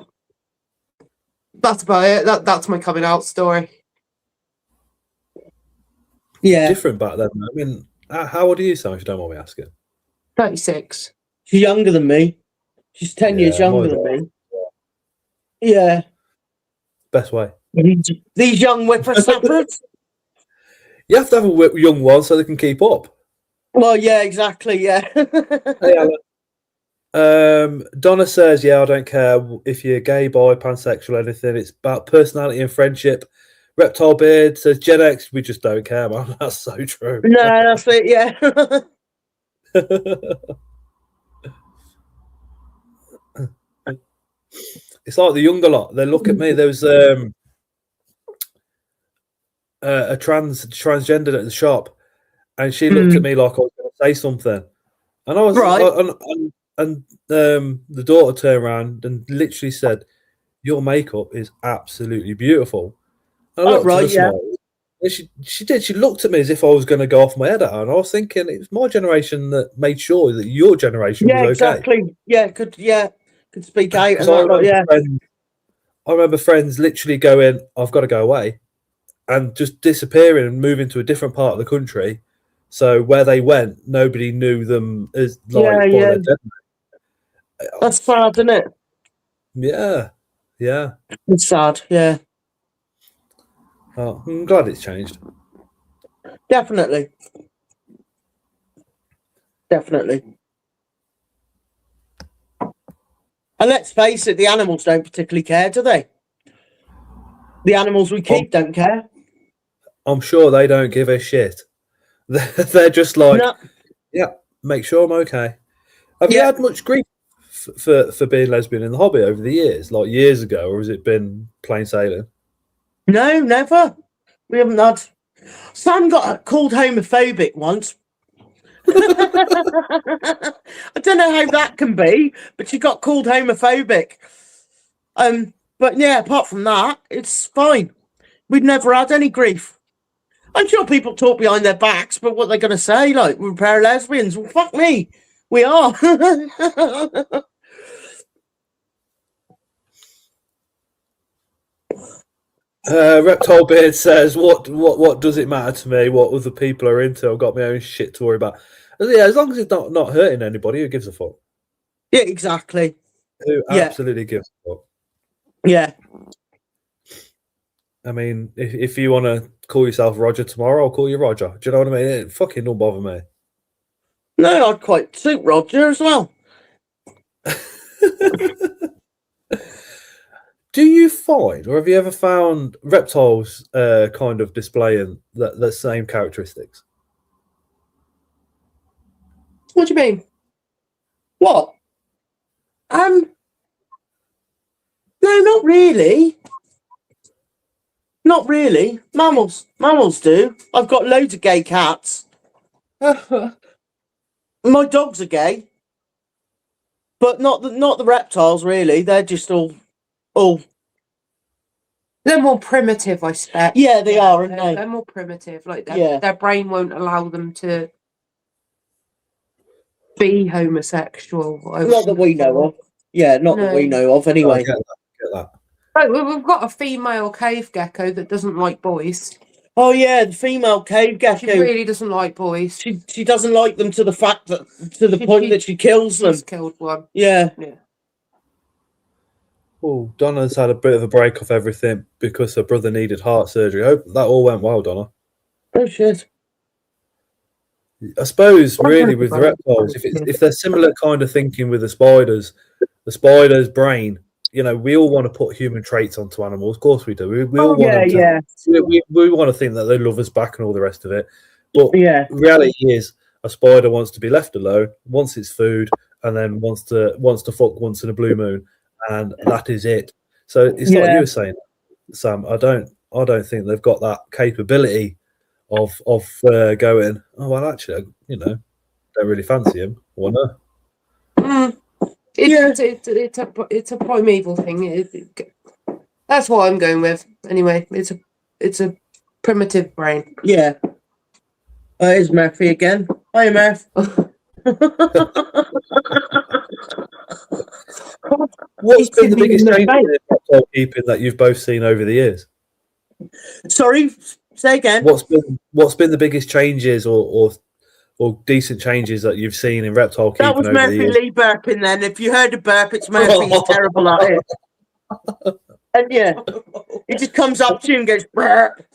That's my coming out story. Yeah. Different back then. I mean, how old are you, Sam, if you don't mind me asking? 36. She's younger than me. She's 10 years younger than me. Yeah. Best way. These young whippersnappers. You have to have a young one so they can keep up. Well, yeah, exactly. Yeah. Hey, Alan. Donna says, yeah, I don't care if you're gay, bi, pansexual, anything. It's about personality and friendship. Reptile Beard says, Gen X, we just don't care, man. That's so true. No, that's it, yeah. It's like the younger lot. They look at me. There was a transgender at the shop, and she looked at me like I was going to say something, and I was right. And the daughter turned around and literally said, "Your makeup is absolutely beautiful." And I looked at her smile, and she did. She looked at me as if I was going to go off my head at her, and I was thinking it was my generation that made sure that your generation was okay. Exactly. Yeah, could speak out. And I remember friends literally going, "I've got to go away," and just disappearing and moving to a different part of the country. So where they went, nobody knew them as like dead. That's sad, isn't it? Yeah. It's sad. Yeah. Oh, I'm glad it's changed. Definitely. And let's face it, the animals don't particularly care, do they? The animals we keep don't care. I'm sure they don't give a shit. They're just like, yeah, make sure I'm okay. Have you had much grief for being lesbian in the hobby over the years, like years ago, or has it been plain sailing? No, never. We haven't had. Sam got called homophobic once. I don't know how that can be, but she got called homophobic. But yeah, apart from that, it's fine. We've never had any grief. I'm sure people talk behind their backs, but what they're going to say, like, we're a pair of lesbians. Well, fuck me. We are. Reptile Beard says, what does it matter to me what other people are into? I've got my own shit to worry about. Yeah, as long as it's not hurting anybody, who gives a fuck? Yeah, exactly. Who absolutely gives a fuck? Yeah. I mean, if you want to call yourself Roger tomorrow, I'll call you Roger. Do you know what I mean? It fucking don't bother me. No, I'd quite suit Roger as well. Do you find, or have you ever found reptiles kind of displaying the same characteristics? What do you mean? What? No, not really. Not really. Mammals do. I've got loads of gay cats. My dogs are gay. But not the reptiles, really. They're just all. They're more primitive, I expect. Yeah, they are, aren't they? They're more primitive. Like their brain won't allow them to be homosexual. Not that we know of. Yeah, not that we know of, anyway. I get that. Right, we've got a female cave gecko that doesn't like boys. Oh yeah, the female cave gecko. She really doesn't like boys. She doesn't like them to the point that she kills them. She's killed one. Yeah. Oh, Donna's had a bit of a break off everything because her brother needed heart surgery. I hope that all went well, Donna. Oh shit. I suppose really with the reptiles, if they're similar kind of thinking with the spider's brain, you know, we all want to put human traits onto animals. Of course we do. We all want them to, we want to think that they love us back and all the rest of it. But reality is, a spider wants to be left alone, wants its food, and then wants to fuck once in a blue moon, and that is it. So it's like you were saying, Sam. I don't think they've got that capability of going, oh well, actually, you know, don't really fancy him. Or no. It's a primeval thing. That's what I'm going with. Anyway, it's a primitive brain. Yeah. Here's Murphy again. Hi, Murph. What's been the biggest change in reptile keeping that you've both seen over the years? Sorry, say again. What's been the biggest changes or decent changes that you've seen in reptile keeping? That was over Murphy the years? Lee burping then. If you heard a burp, it's Murphy. He's terrible at it. And he just comes up to you and goes, burp.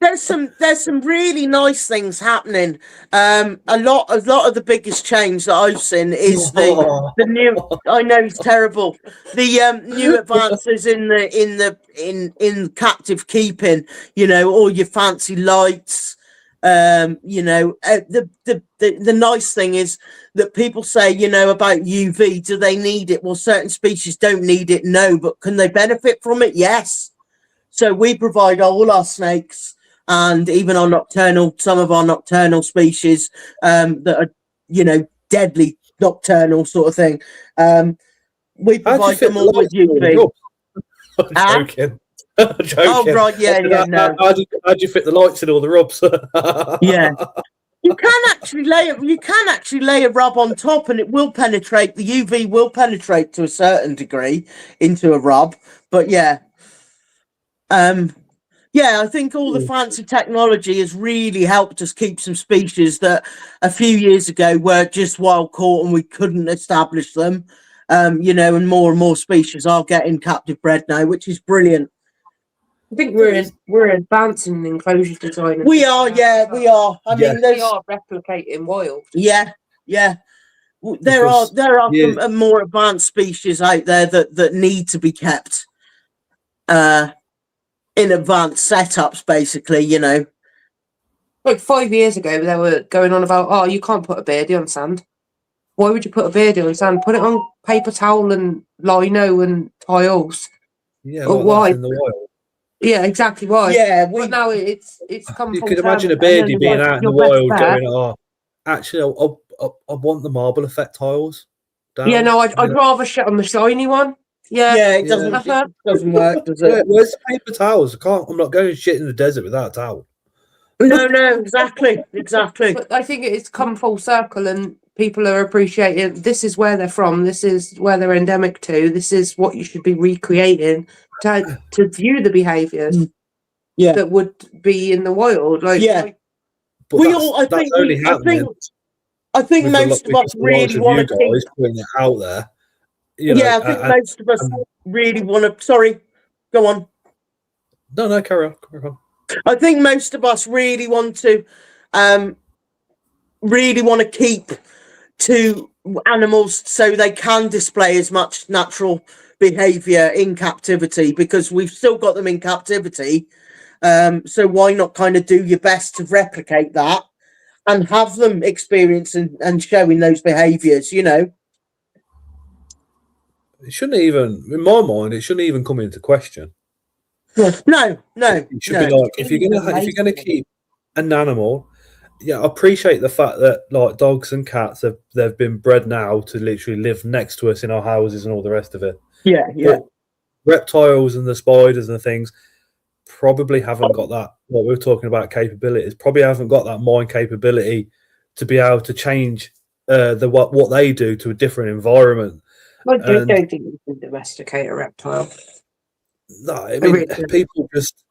There's some really nice things happening. A lot of the biggest change that I've seen is the new. I know it's terrible. The new advances in captive keeping. You know, all your fancy lights. You know, the nice thing is that people say, you know, about UV. Do they need it? Well, certain species don't need it. No, but can they benefit from it? Yes. So we provide all our snakes. And even some of our nocturnal species that are, you know, deadly nocturnal sort of thing. We provide them all with UV. I'm joking. Oh right, no. How do you fit the lights in all the rubs? Yeah, you can actually lay a rub on top, and it will penetrate. The UV will penetrate to a certain degree into a rub, but I think all the fancy technology has really helped us keep some species that a few years ago were just wild caught and we couldn't establish them. You know, and more species are getting captive bred now, which is brilliant. I think we're advancing in enclosure design. We are. I mean, we are replicating wild. Yeah. There are some more advanced species out there that need to be kept. In advanced setups, basically, you know. Like 5 years ago, they were going on about, oh, you can't put a beardie on sand. Why would you put a beardie on sand? Put it on paper towel and lino and tiles. Yeah, like why? In the wild. Yeah, exactly why. Yeah, but now it's come. You could imagine a beardie being out in the wild going, oh, actually, I want the marble effect tiles. Down. Yeah, no, I'd rather shit on the shiny one. Yeah, it doesn't work, does it? Where's the paper towels? I'm not going shit in the desert without a towel. No, exactly. But I think it's come full circle, and people are appreciating. This is where they're from. This is where they're endemic to. This is what you should be recreating to view the behaviours that would be in the wild. I think most of us really want to keep putting it out there. You know, I think most of us really want to. Sorry, go on. No, carry on. I think most of us really want to keep to animals so they can display as much natural behavior in captivity, because we've still got them in captivity. So why not kind of do your best to replicate that and have them experience and showing those behaviors, you know? It shouldn't even, in my mind, it shouldn't even come into question. No. It should be like, if you're gonna keep an animal I appreciate the fact that like dogs and cats they've been bred now to literally live next to us in our houses and all the rest of it. Yeah, But reptiles and the spiders and the things probably haven't got that. What we're talking about capabilities probably haven't got that mind capability to be able to change what they do to a different environment. I don't think you can domesticate a reptile. No, I mean people just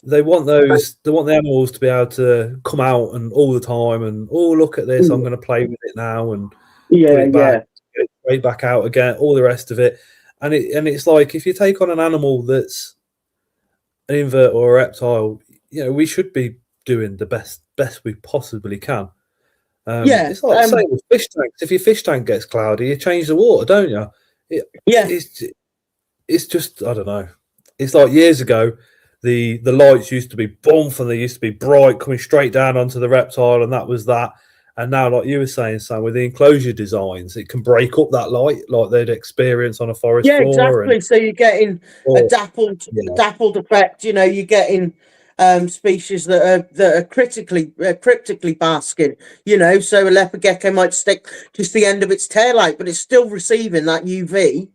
they want the animals to be able to come out and all the time and look at this, I'm going to play with it now and put it back, get it straight back out again, all the rest of it. And it's like if you take on an animal that's an invert or a reptile, we should be doing the best we possibly can. It's like the same with fish tanks. If your fish tank gets cloudy, you change the water, don't you? It's just I don't know. It's like years ago, the lights used to be boom and they used to be bright, coming straight down onto the reptile, and that was that. And now, like you were saying, Sam, with the enclosure designs, it can break up that light, like they'd experience on a forest floor. Exactly. So you're getting a dappled effect. You're getting species that are cryptically basking. So a leopard gecko might stick just the end of its tail out, but it's still receiving that UV.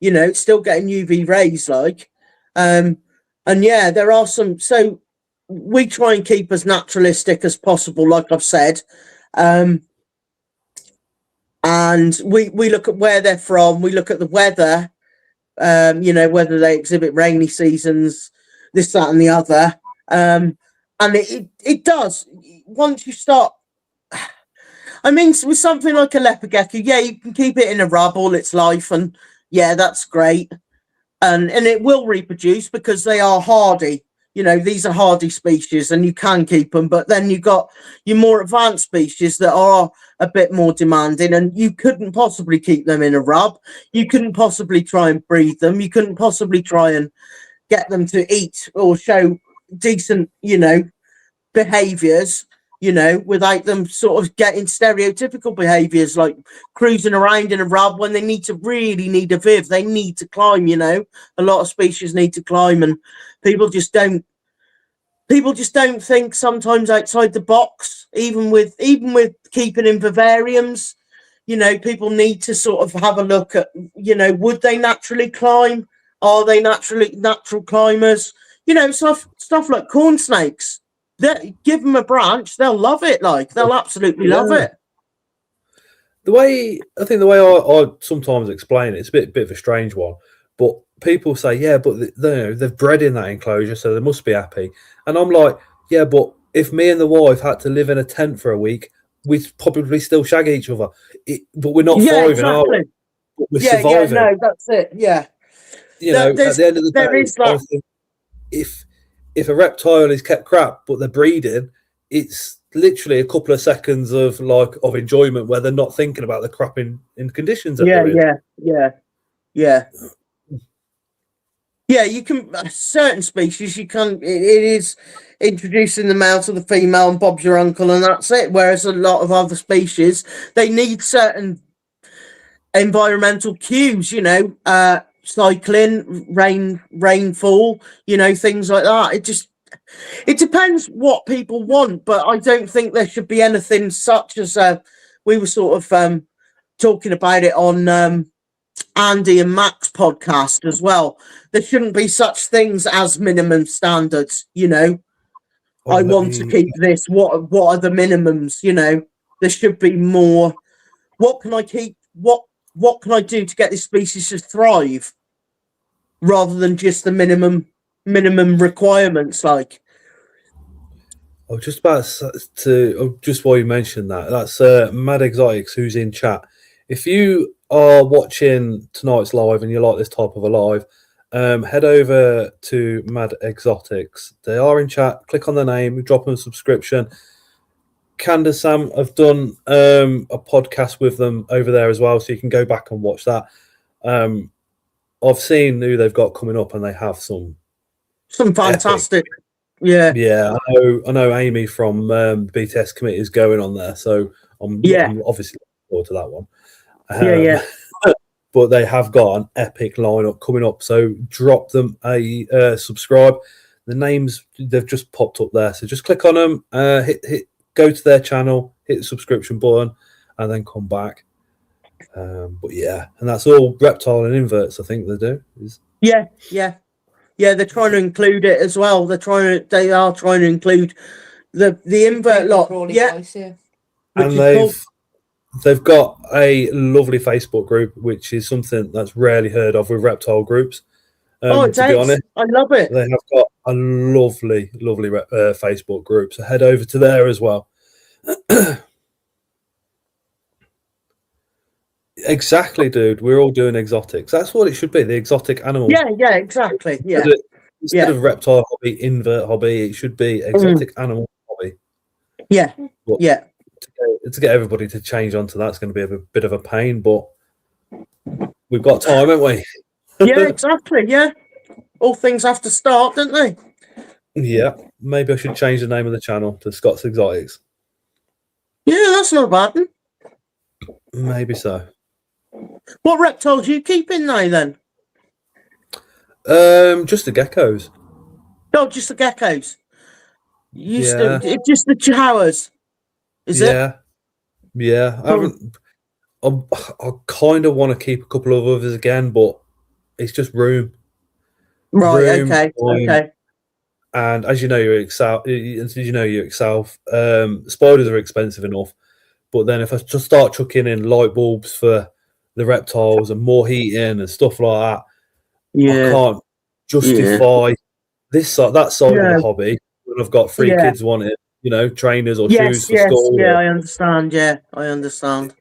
It's still getting UV rays, like. And there are some. So we try and keep as naturalistic as possible, like I've said. And we look at where they're from. We look at the weather. Whether they exhibit rainy seasons, this, that, and the other. And it does. Once you start, I mean, with something like a leopard gecko, you can keep it in a rub all its life, and that's great. And it will reproduce because they are hardy. These are hardy species and you can keep them, but then you've got your more advanced species that are a bit more demanding, and you couldn't possibly keep them in a rub. You couldn't possibly try and breed them. You couldn't possibly try and get them to eat or show decent, behaviors, without them sort of getting stereotypical behaviors like cruising around in a rub when they really need a viv. They need to climb, a lot of species need to climb, and people just don't think sometimes outside the box, even with keeping in vivariums. People need to sort of have a look at, would they naturally climb? Are they natural climbers? Stuff like corn snakes. Give them a branch, they'll love it. Like they'll absolutely love it. The way I sometimes explain it's a bit of a strange one, but people say, but they've bred in that enclosure, so they must be happy. And I'm like, but if me and the wife had to live in a tent for a week, we'd probably still shag each other. But we're not thriving, are we? But we're surviving. No, that's it. Yeah. At the end of the day, if a reptile is kept crap but they're breeding, it's literally a couple of seconds of enjoyment where they're not thinking about the crap in conditions that they're in. You can certain species it is introducing the male to the female and Bob's your uncle and that's it, whereas a lot of other species they need certain environmental cues, cycling, rainfall, things like that. It depends what people want, but I don't think there should be anything such as we were sort of talking about it on Andy and Matt's podcast as well. There shouldn't be such things as minimum standards. I want to keep this. What are the minimums? There should be more. What can I keep? What can I do to get this species to thrive, rather than just the minimum requirements? Like, I was just about to just while you mentioned that's Mad Exotics who's in chat. If you are watching tonight's live and you like this type of a live, head over to Mad Exotics. They are in chat. Click on their name, drop them a subscription. Candace, Sam have done a podcast with them over there as well, so you can go back and watch that. I've seen who they've got coming up, and they have some fantastic. Epic. Yeah. I know Amy from the BTS committee is going on there, so I'm obviously looking forward to that one. But they have got an epic lineup coming up, so drop them a subscribe. The names they've just popped up there, so just click on them, hit go to their channel, hit the subscription button, and then come back. But yeah, and that's all reptile and inverts. I think they do. Yeah. They're trying to include it as well. They are trying to include the invert lot. Yeah, And they've got a lovely Facebook group, which is something that's rarely heard of with reptile groups. To be honest, I love it. They have got a lovely Facebook group. So head over to there as well. Exactly, dude. We're all doing exotics. That's what it should be. The exotic animals. Yeah, exactly. Yeah. Instead of reptile hobby, invert hobby, it should be exotic animal hobby. Yeah. But to get everybody to change onto that's going to be a bit of a pain, but we've got time, haven't we? Yeah, exactly. Yeah. All things have to start, don't they? Yeah. Maybe I should change the name of the channel to Scott's Exotics. Yeah, that's not bad. Maybe so. What reptiles are you keeping now then? Just the geckos. No, just the geckos. Just the chihuahuas. Is it? Yeah. I kind of want to keep a couple of others again, but it's just room. Right. Okay. And as you know, yourself, spiders are expensive enough. But then if I just start chucking in light bulbs for the reptiles and more heating and stuff like that, I can't justify that side of the hobby when I've got 3 kids wanting, trainers or shoes for school. Yeah, I understand. Yeah, I understand.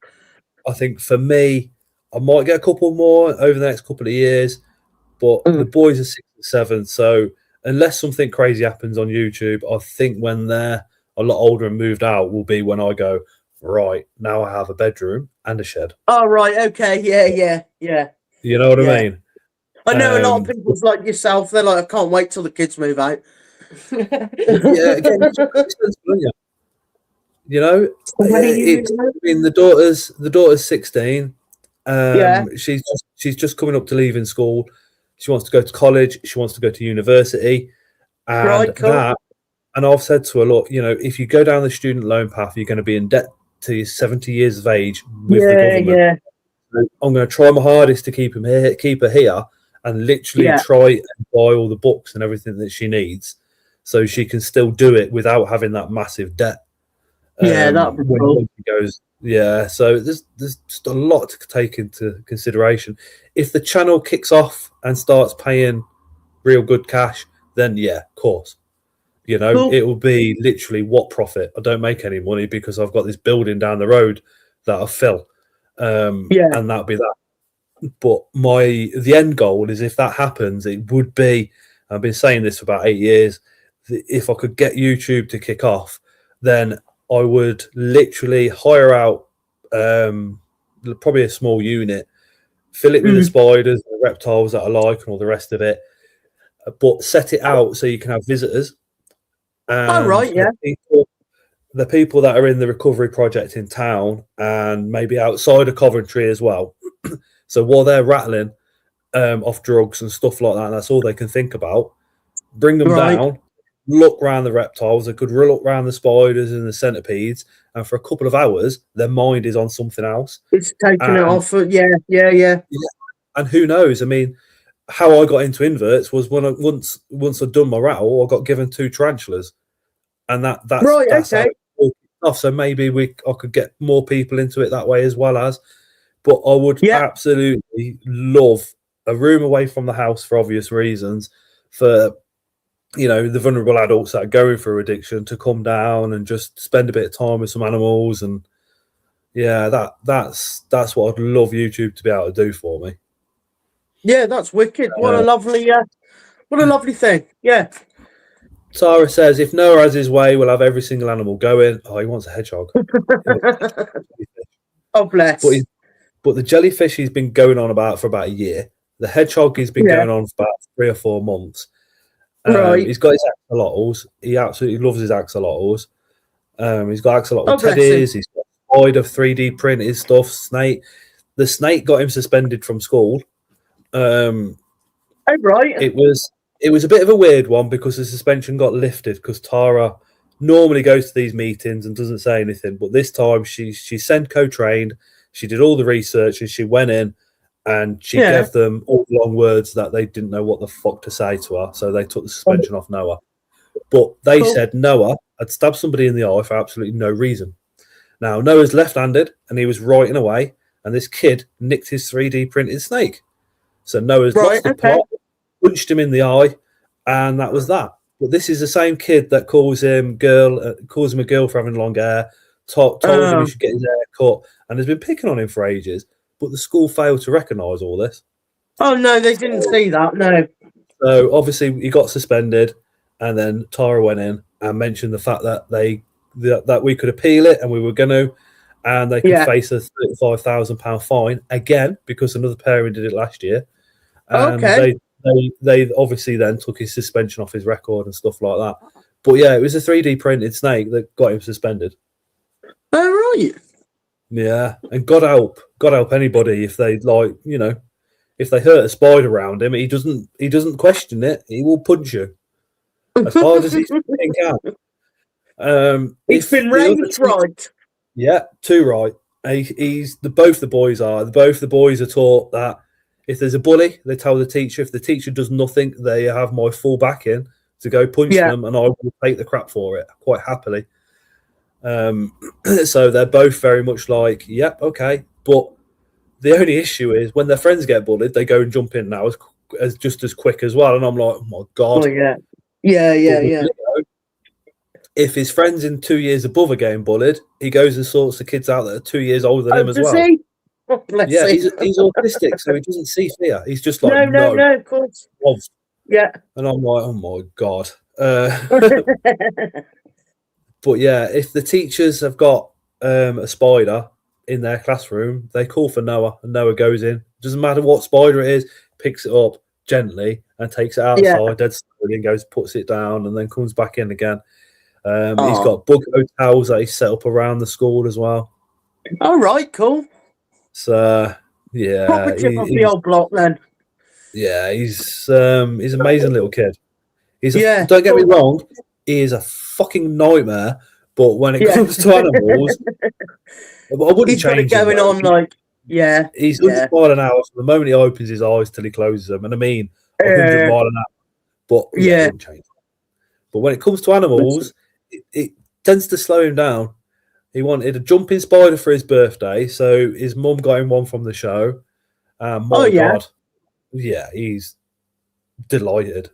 I think for me, I might get a couple more over the next couple of years, but the boys are 6 and 7, so unless something crazy happens on YouTube, I think when they're a lot older and moved out will be when I go, right, now I have a bedroom and a shed. Oh, right, okay, yeah. You know what I mean? I know a lot of people like yourself, they're like, I can't wait till the kids move out. Again, the daughter's 16. She's just coming up to leaving school. She wants to go to college. She wants to go to university, and And I've said to her, look, if you go down the student loan path, you're going to be in debt to 70 years of age with the government. Yeah. So I'm going to try my hardest to keep her here, and literally try and buy all the books and everything that she needs, so she can still do it without having that massive debt. That would be cool. Goes, so there's just a lot to take into consideration. If the channel kicks off and starts paying real good cash, then of course. It will be literally what profit. I don't make any money because I've got this building down the road that I fill. And that'll be that. But the end goal is, if that happens, it would be, I've been saying this for about 8 years, if I could get YouTube to kick off, then I would literally hire out probably a small unit, fill it with the spiders, the reptiles that I like and all the rest of it, but set it out so you can have visitors. And the people that are in the recovery project in town and maybe outside of Coventry as well. So while they're rattling off drugs and stuff like that, and that's all they can think about, bring them down, look around the reptiles. They could look around the spiders and the centipedes, and for a couple of hours, their mind is on something else. It's taking it off. Yeah. And who knows? I mean, how I got into inverts was when once I'd done my rattle, I got given 2 tarantulas, and that's how it all kicked off. So maybe I could get more people into it that way as well as. But I would absolutely love a room away from the house for obvious reasons, for the vulnerable adults that are going through addiction to come down and just spend a bit of time with some animals. And that's what I'd love YouTube to be able to do for me. Yeah, that's wicked. What a lovely thing. Yeah. Tara says, if Noah has his way, we'll have every single animal going. Oh, he wants a hedgehog. Oh, bless. But the jellyfish he's been going on about for about a year. The hedgehog he's been going on for about 3 or 4 months. He's got his axolotls. He absolutely loves his axolotls. He's got axolotl teddies. He's got spider 3D printed stuff. Snake. The snake got him suspended from school. It was a bit of a weird one because the suspension got lifted because Tara normally goes to these meetings and doesn't say anything, but this time she's Senko trained. She did all the research and she went in and she gave them all the long words that they didn't know what the fuck to say to her. So they took the suspension off Noah. But they said Noah had stabbed somebody in the eye for absolutely no reason. Now, Noah's left-handed and he was writing away, and this kid nicked his 3D printed snake. So Noah's lost the plot, punched him in the eye, and that was that. But this is the same kid that calls him a girl for having long hair, told him he should get his hair cut, and has been picking on him for ages. But the school failed to recognise all this. Oh no, they didn't see that. No. So obviously he got suspended, and then Tara went in and mentioned the fact that that we could appeal it, and we were going to, and they could face a £35,000 fine again because another parent did it last year. And they obviously then took his suspension off his record and stuff like that. But yeah, it was a 3D printed snake that got him suspended. Oh right. Yeah, and God help anybody if they if they hurt a spider around him, he doesn't question it. He will punch you as hard as he can. He's been raised right. Yeah, too right. Both the boys are taught that if there's a bully, they tell the teacher. If the teacher does nothing, they have my full backing to go punch them, and I will take the crap for it quite happily. So they're both very much like, yep, okay. But the only issue is when their friends get bullied, they go and jump in now as just as quick as well. And I'm like, oh my God. Oh, yeah. If his friends in 2 years above are getting bullied, he goes and sorts the kids out that are 2 years older than him as well. He? Oh, yeah, he's autistic, so he doesn't see fear. He's just like, no, of course. Yeah. And I'm like, oh my God. But yeah, if the teachers have got a spider in their classroom, they call for Noah, and Noah goes in. Doesn't matter what spider it is, picks it up gently and takes it outside dead slowly and goes, puts it down, and then comes back in again. He's got bug hotels that he's set up around the school as well. All right, cool. So yeah, proper chip off the old block then. Yeah, he's an amazing little kid. Don't get me wrong, he is a fucking nightmare. But when it comes to animals, I wouldn't he's change. He's got it going on like he's 100 mile an hour from the moment he opens his eyes till he closes them, and I mean 100 mile an hour. But I wouldn't change. But when it comes to animals, it tends to slow him down. He wanted a jumping spider for his birthday, so his mum got him one from the show. My God. Yeah, he's delighted.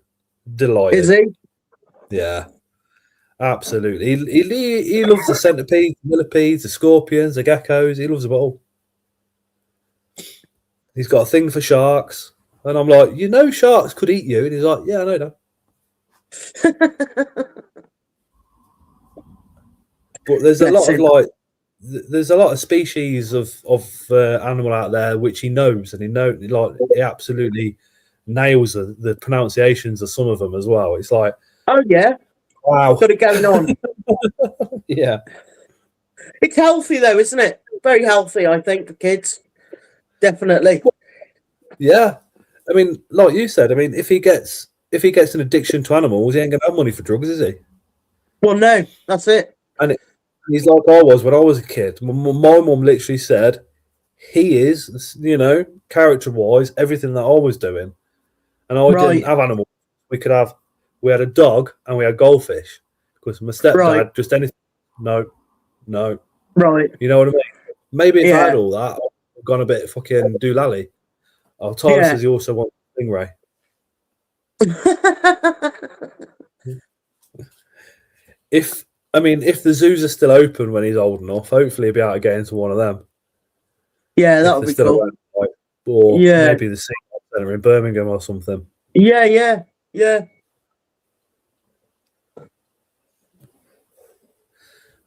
Is he? Yeah, absolutely. He loves the centipedes, the millipedes, the scorpions, the geckos. He loves them all. He's got a thing for sharks. And I'm like, sharks could eat you. And he's like, yeah, I know that. But there's a lot of species of animal out there which he knows, and he absolutely nails the pronunciations of some of them as well. It's like, oh yeah, wow, got it going on. Yeah, it's healthy though, isn't it? Very healthy, I think, for kids. Definitely. Yeah, I mean, like you said, I mean, if he gets an addiction to animals, he ain't gonna have money for drugs, is he? Well, no, that's it. And he's like I was when I was a kid. My mum literally said he is, character-wise, everything that I was doing. And I didn't have animals. We had a dog and we had goldfish because my stepdad just anything. No. Right. You know what I mean? Maybe if I had all that, I've gone a bit fucking doolally. Oh, Tyler says he also wants a stingray. If the zoos are still open when he's old enough, hopefully he'll be able to get into one of them. Yeah, that would be cool. Or maybe the Sea Centre in Birmingham or something. Yeah.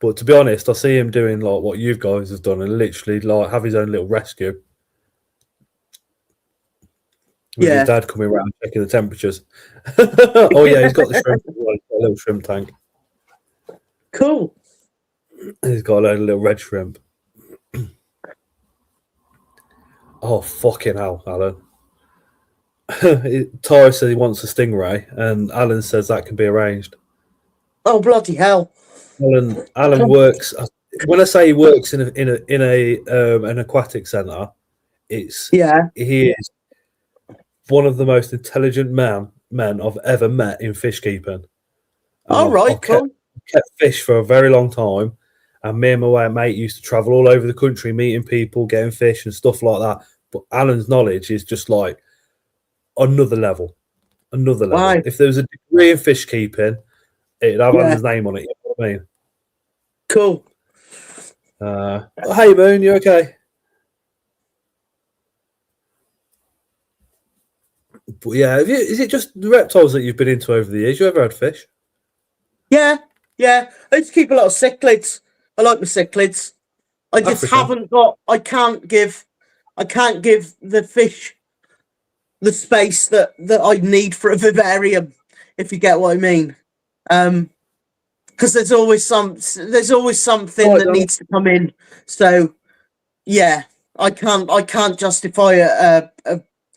But to be honest, I see him doing like what you guys have done and literally like have his own little rescue. With his dad coming around checking the temperatures. Oh yeah, he's got the shrimp. He's got a little shrimp tank. Cool. He's got a little red shrimp. Oh fucking hell, Alan. Tara says he wants a stingray, and Alan says that can be arranged. Oh bloody hell! Alan works. When I say he works in an aquatic centre, he is one of the most intelligent men I've ever met in fish keeping. I've kept fish for a very long time, and me and my mate used to travel all over the country, meeting people, getting fish and stuff like that. But Alan's knowledge is just like another level. Wow. If there was a degree in fish keeping, it'd have Alan's name on it. You know what I mean? Cool. Hey, Moon, you okay? But yeah, is it just the reptiles that you've been into over the years? You ever had fish? Yeah. I used to keep a lot of cichlids. I like my cichlids. I just haven't got. I can't give the fish the space that I need for a vivarium, if you get what I mean. Because there's always something that needs to come in. So yeah, I can't justify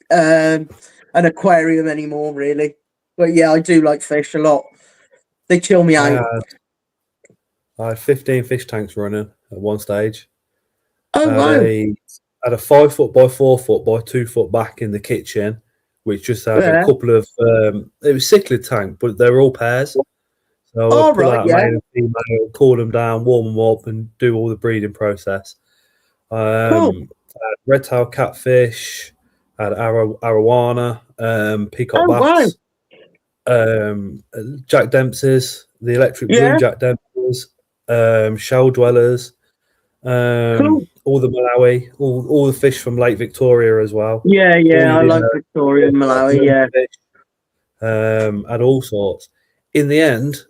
an aquarium anymore, really. But yeah, I do like fish a lot. They chill me out. I had 15 fish tanks running at one stage. Oh wow! I had a 5 foot by 4 foot by 2 foot back in the kitchen, which just had a couple of. It was cichlid tank, but they were all pairs. So I'd pull out a male and female, cool them down, warm them up, and do all the breeding process. Had red-tailed catfish, had arowana, peacock bats, Jack Dempsey's, the electric blue Jack Dempsey's, shell dwellers, all the Malawi, all the fish from Lake Victoria as well. Yeah, I like Victoria and Malawi. Yeah, had all sorts. In the end,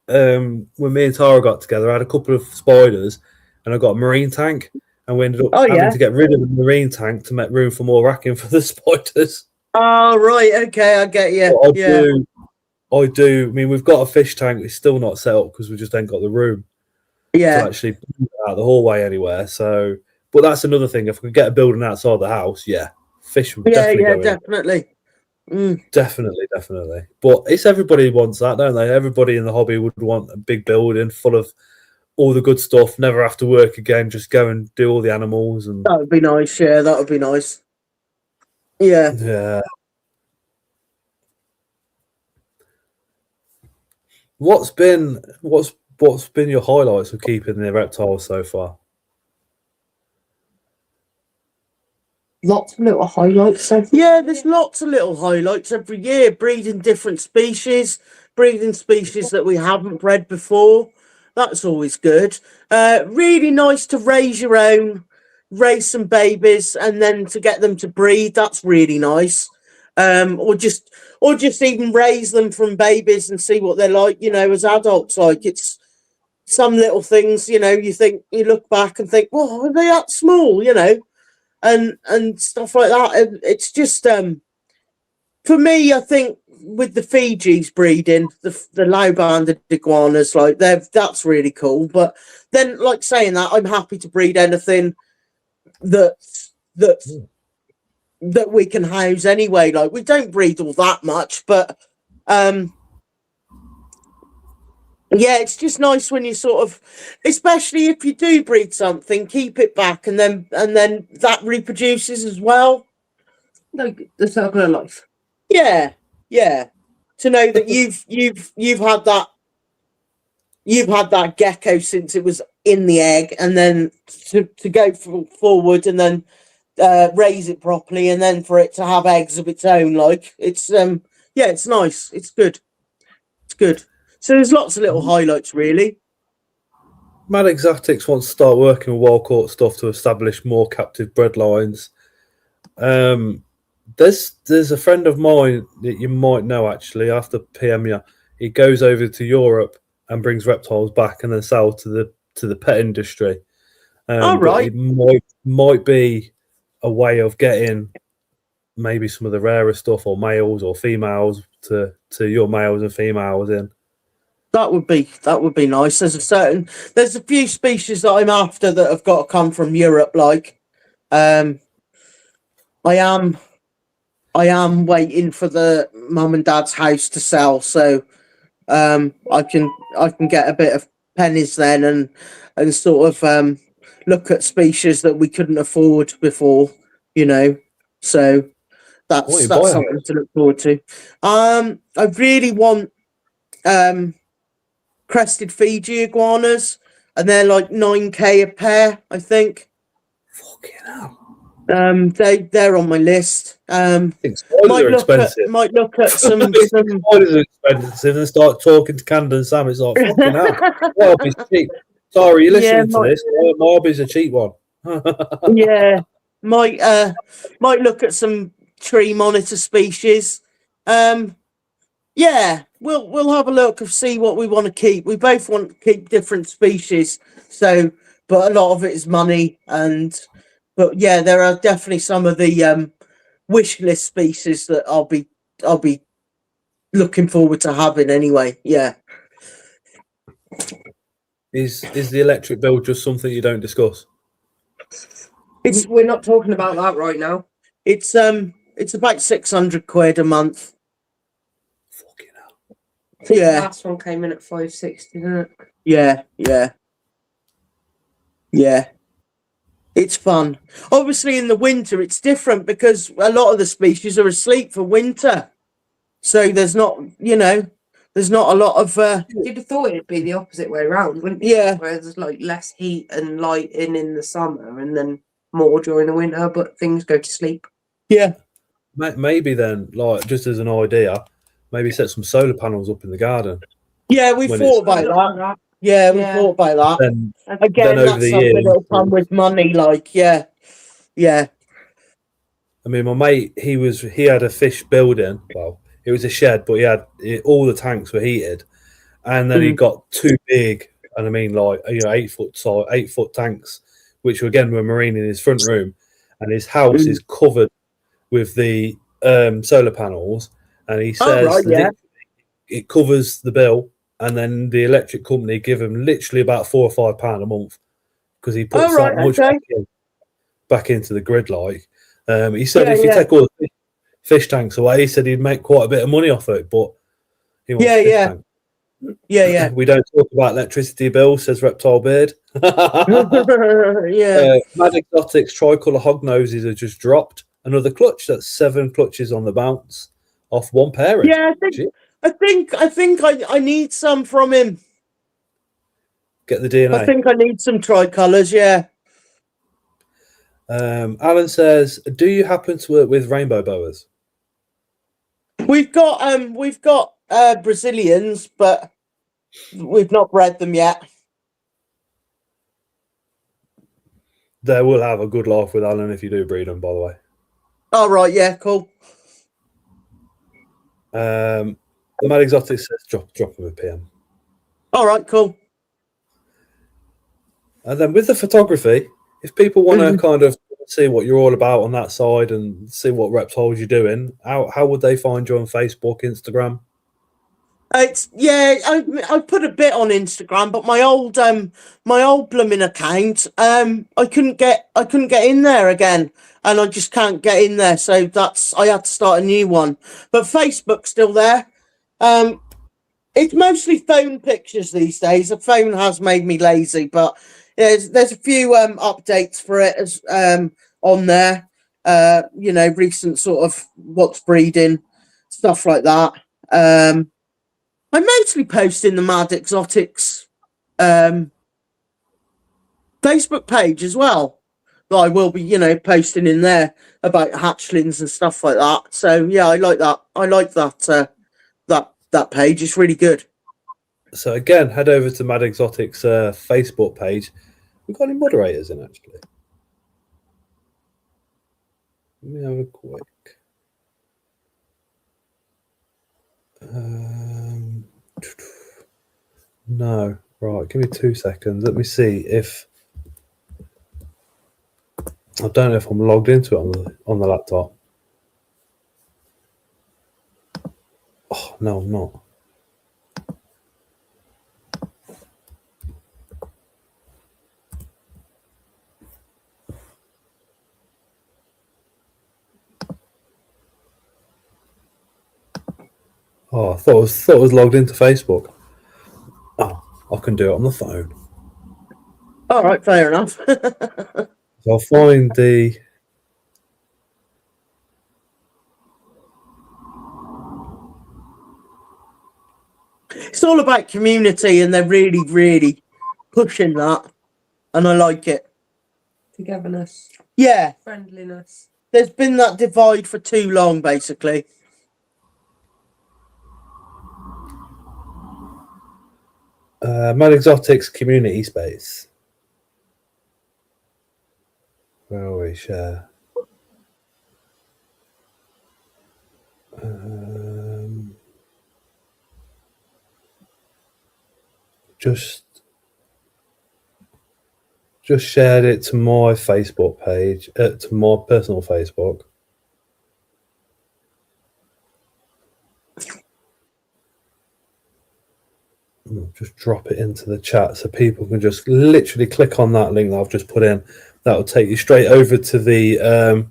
when me and Tara got together, I had a couple of spiders, and I got a marine tank, and we ended up having to get rid of the marine tank to make room for more racking for the spiders. Oh right, okay, I get you. I do. I mean, we've got a fish tank. It's still not set up because we just ain't got the room to actually put it out the hallway anywhere. So, but that's another thing. If we could get a building outside the house, fish would definitely go in. Definitely. But it's everybody wants that, don't they? Everybody in the hobby would want a big building full of all the good stuff. Never have to work again. Just go and do all the animals. And that would be nice. Yeah, that would be nice. Yeah. What's been your highlights of keeping the reptiles so far? Lots of little highlights. Yeah, there's lots of little highlights every year. Breeding different species, breeding species that we haven't bred before. That's always good. Really nice to raise your own, raise some babies, and then to get them to breed. That's really nice. Or just even raise them from babies and see what they're like, as adults. Like, it's some little things, you look back and think, well, are they that small, and stuff like that. And it's just for me, I think with the Fiji's breeding, the low-banded iguanas, like that's really cool. But then, like saying that, I'm happy to breed anything that we can house anyway. Like, we don't breed all that much, but it's just nice when you sort of, especially if you do breed something, keep it back, and then that reproduces as well. Like the circle of life. Yeah. To know that you've had that gecko since it was in the egg, and then to go forward and then raise it properly, and then for it to have eggs of its own. Like, it's it's nice. It's good. So there's lots of little highlights, really. Mad Exotics wants to start working with wild caught stuff to establish more captive bred lines. There's a friend of mine that you might know, actually. After PM you, he goes over to Europe and brings reptiles back and then sells to the pet industry. Right. It might be a way of getting maybe some of the rarer stuff, or males or females to your males and females in. That would be nice. There's a few species that I'm after that have got to come from Europe. Like, I am waiting for the mum and dad's house to sell, so I can get a bit of pennies then, and sort of look at species that we couldn't afford before, you know. So What are you that's buying? something to look forward to. I really want crested Fiji iguanas, and they're like 9K a pair, I think. Fucking hell. They're on my list. I think spiders are expensive. Might look at some Spiders are expensive and start talking to Canada and Sam. It's like, fucking hell. My hobby's cheap. Sorry, you're listening to this. My hobby's a cheap one. Yeah, might look at some tree monitor species. Yeah, we'll have a look and see what we want to keep. We both want to keep different species, so but a lot of it is money, but yeah, there are definitely some of the wish list species that I'll be looking forward to having anyway. Yeah. Is the electric bill just something you don't discuss? We're not talking about that right now. It's about 600 quid a month. Fucking hell. Yeah. The last one came in at 560, didn't it? Yeah. It's fun. Obviously, in the winter, it's different because a lot of the species are asleep for winter. So there's not, there's not a lot of. You'd have thought it'd be the opposite way around, wouldn't you? Yeah. Where there's like less heat and light in the summer and then more during the winter, but things go to sleep. Yeah. Maybe then, like, just as an idea, maybe set some solar panels up in the garden. Yeah, we thought about that. Yeah, we thought about that. Again, then over that's the something years, that'll come with money. Like, yeah. I mean, my mate, he had a fish building. Well, it was a shed, but all the tanks were heated, and then he got two big, and I mean, like, 8-foot tanks, which were marine in his front room, and his house is covered with the solar panels, and he says it covers the bill, and then the electric company give him literally about £4 or £5 a month because he puts that much back into the grid. Like, he said, if you take all the fish tanks away, he said he'd make quite a bit of money off it, but he wants fish tanks. Yeah. We don't talk about electricity bills, says Reptile Beard. Yeah. Mad Exotics tricolour hog noses are just dropped. Another clutch. That's 7 clutches on the bounce off one pairing. Yeah, I think I need some from him. Get the DNA. I think I need some tricolours. Yeah. Alan says, "Do you happen to work with rainbow boas?" We've got Brazilians, but we've not bred them yet. They will have a good laugh with Alan if you do breed them, by the way. Oh, right, yeah, cool. Mad Exotic says drop him a PM. All right, cool. And then with the photography, if people want to kind of see what you're all about on that side and see what reptiles you're doing, how would they find you on Facebook, Instagram? I put a bit on Instagram, but my old blooming account, I couldn't get in there again, and I just can't get in there. So I had to start a new one. But Facebook's still there. It's mostly phone pictures these days. The phone has made me lazy, but there's a few updates for it as on there. Recent sort of what's breeding, stuff like that. I mostly post in the Mad Exotics Facebook page as well. But I will be, posting in there about hatchlings and stuff like that. So yeah, I like that. I like that that page. It's really good. So again, head over to Mad Exotics Facebook page. We've got any moderators in actually. Let me have a quick. No, right. Give me 2 seconds. Let me see if I don't know if I'm logged into it on the laptop. Oh no, I'm not. Oh, I thought I was logged into Facebook. Oh, I can do it on the phone. All right, fair enough. So I'll find the. It's all about community, and they're really, really pushing that, and I like it. Togetherness, Yeah, friendliness. there's been that divide for too long, basically. Mad Exotics community space. Where are we? Share. Just shared it to my Facebook page, to my personal Facebook. Just drop it into the chat so people can just literally click on that link that I've just put in. That will take you straight over to the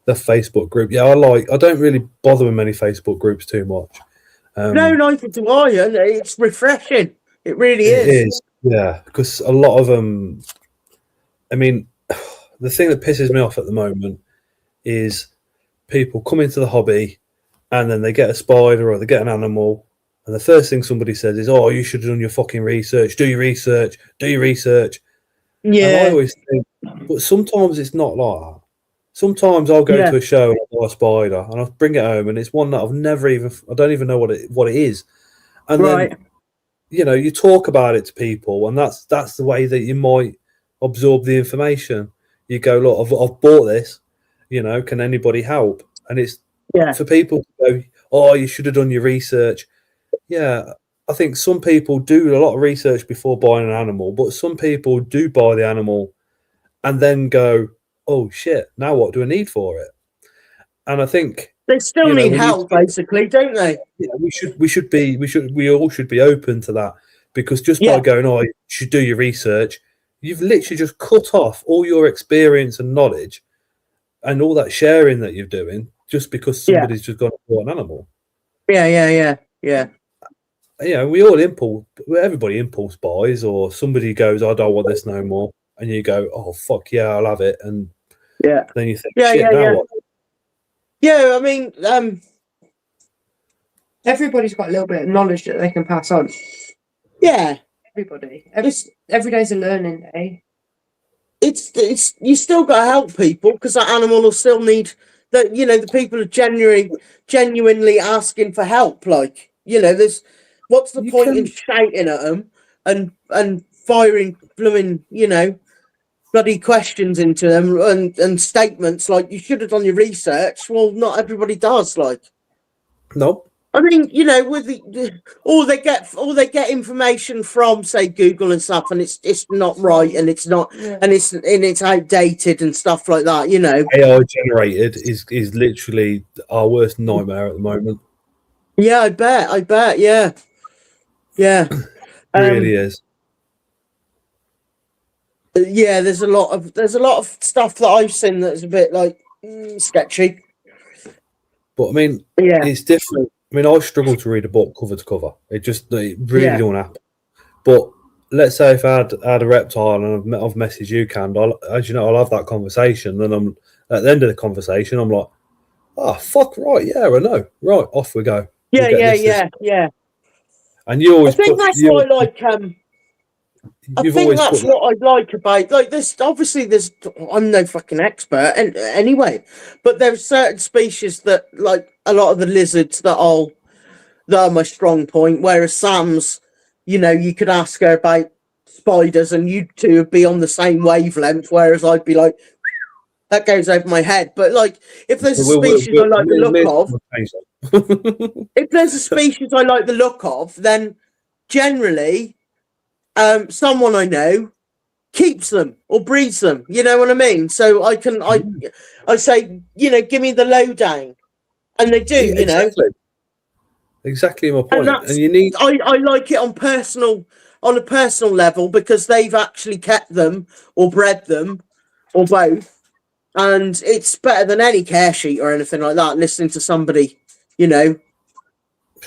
Facebook group. Yeah, I don't really bother with many Facebook groups too much. No, neither do I, and it's refreshing. It really It is. is, yeah, because a lot of them. I mean, the thing that pisses me off at the moment is people come into the hobby and then they get a spider or they get an animal, and the first thing somebody says is, "Oh, you should have done your fucking research. Do your research. Do your research." Yeah. And I always think, but sometimes it's not like that. Sometimes I'll go to a show and I'll buy a spider and I'll bring it home and it's one that I don't even know what it is. And then, you know, you talk about it to people, and that's the way that you might absorb the information. You go, look, I've bought this, you know, can anybody help? And it's for people to go, oh, you should have done your research. Yeah, I think some people do a lot of research before buying an animal, but some people do buy the animal and then go, oh shit, now what do I need for it? And I think they still need help, basically, don't they? Yeah, we all should be open to that, because just by going, oh, you should do your research, you've literally just cut off all your experience and knowledge and all that sharing that you're doing just because somebody's just gone to buy an animal. Yeah. Yeah, everybody impulse buys, or somebody goes, I don't want this no more, and you go, oh fuck yeah, I'll have it, and then you think, shit, now what? Yeah, I mean, everybody's got a little bit of knowledge that they can pass on. Yeah, everybody. Every day's a learning day. It's you still got to help people, because that animal will still need that. You know, the people are genuinely asking for help. Like, you know, what's the point in shouting at them and firing blooming, you know, bloody questions into them and statements like you should have done your research. Well, not everybody does. Like, no. I mean, you know, with all they get information from, say, Google and stuff, and it's not right, and it's not, and it's outdated and stuff like that. You know, AI generated is literally our worst nightmare at the moment. Yeah, I bet. Yeah. It really is. Yeah, there's a lot of stuff that I've seen that's a bit like sketchy. But I mean, it's different. I mean, I struggle to read a book cover to cover. It really don't happen. But let's say if I had a reptile and I've messaged you, Cand, as you know, I'll have that conversation. Then I'm at the end of the conversation, I'm like, oh fuck, right, yeah, I know, right, off we go. Yeah. And you always. I think that's what I like. I think that's what I like about this. Obviously, I'm no fucking expert anyway, but there's certain species that, like a lot of the lizards, that are my strong point. Whereas Sam's, you know, you could ask her about spiders, and you two would be on the same wavelength. Whereas I'd be like, that goes over my head. But like, if there's a species I like the look of, if there's a species I like the look of, then generally. Someone I know keeps them or breeds them. You know what I mean? So I say, you know, give me the lowdown, and they do. Yeah, you know, exactly my point. And you need. I like it on a personal level, because they've actually kept them or bred them or both, and it's better than any care sheet or anything like that. Listening to somebody, you know.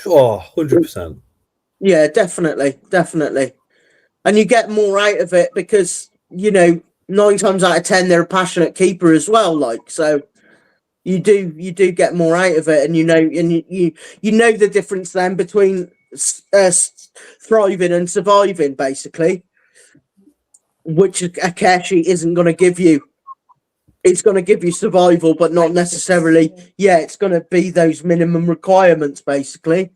Oh, 100%. Yeah, definitely. and you get more out of it because, you know, 9 times out of 10 they're a passionate keeper as well. Like, so you do get more out of it, and you know, and you know the difference then between thriving and surviving, basically, which a care sheet isn't going to give you. It's going to give you survival, but not necessarily. Yeah, it's going to be those minimum requirements, basically.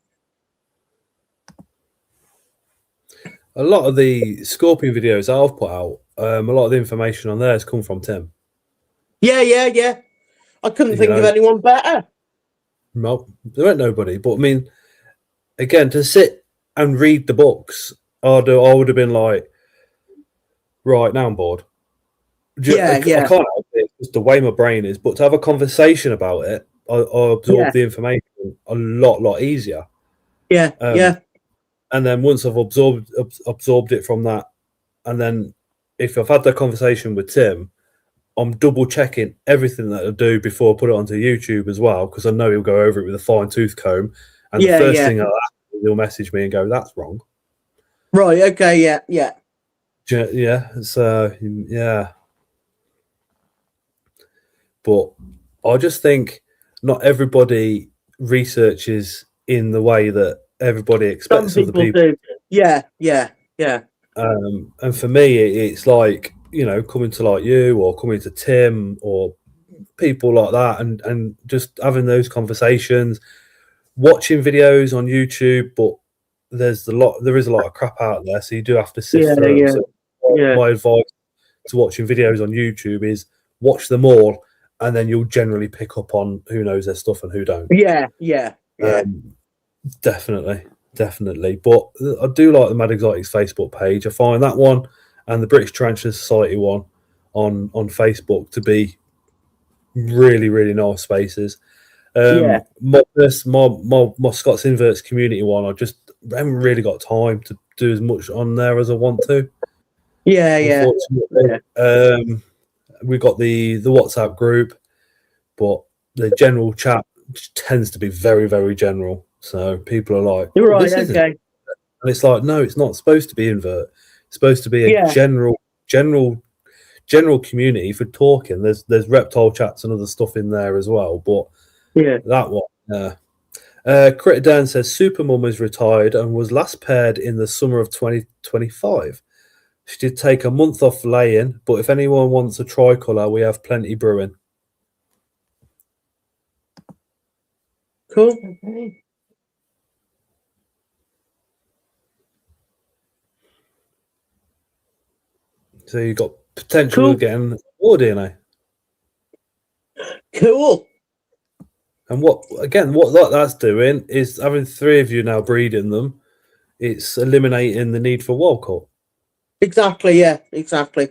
A lot of the scorpion videos I've put out, a lot of the information on there has come from Tim. Yeah. I couldn't think of anyone better. No, there ain't nobody. But I mean, again, to sit and read the books, I would have been like, right, now I'm bored. I can't help it. It's the way my brain is. But to have a conversation about it, I absorb the information a lot easier. Yeah. And then once I've absorbed it from that, and then if I've had that conversation with Tim, I'm double checking everything that I do before I put it onto YouTube as well, because I know he'll go over it with a fine tooth comb. And the first thing he'll message me and go, "That's wrong." Right. Okay. Yeah. Yeah. So yeah. But I just think not everybody researches in the way that everybody expects of the people. Do. Yeah. And for me, it's like, you know, coming to like you or coming to Tim or people like that, and just having those conversations, watching videos on YouTube. But there is a lot of crap out there, so you do have to sift through. Yeah. So my advice to watching videos on YouTube is watch them all, and then you'll generally pick up on who knows their stuff and who don't. Yeah. Definitely. But I do like the Mad Exotics Facebook page. I find that one and the British Tarantula Society one on Facebook to be really nice spaces. My Scott's Inverts community one, I just haven't really got time to do as much on there as I want to. Yeah. We've got the WhatsApp group, but the general chat tends to be very general. So people are like, "You're right, okay." And it's like, no, it's not supposed to be invert. It's supposed to be a general community for talking. There's reptile chats and other stuff in there as well. But that one. Critter Dan says Supermum is retired and was last paired in the summer of 2025. She did take a month off laying, but if anyone wants a tricolour, we have plenty brewing. Cool. So you've got potential of getting more DNA. Cool. And what that's doing is having 3 of you now breeding them. It's eliminating the need for wild caught. Exactly. Yeah. Exactly.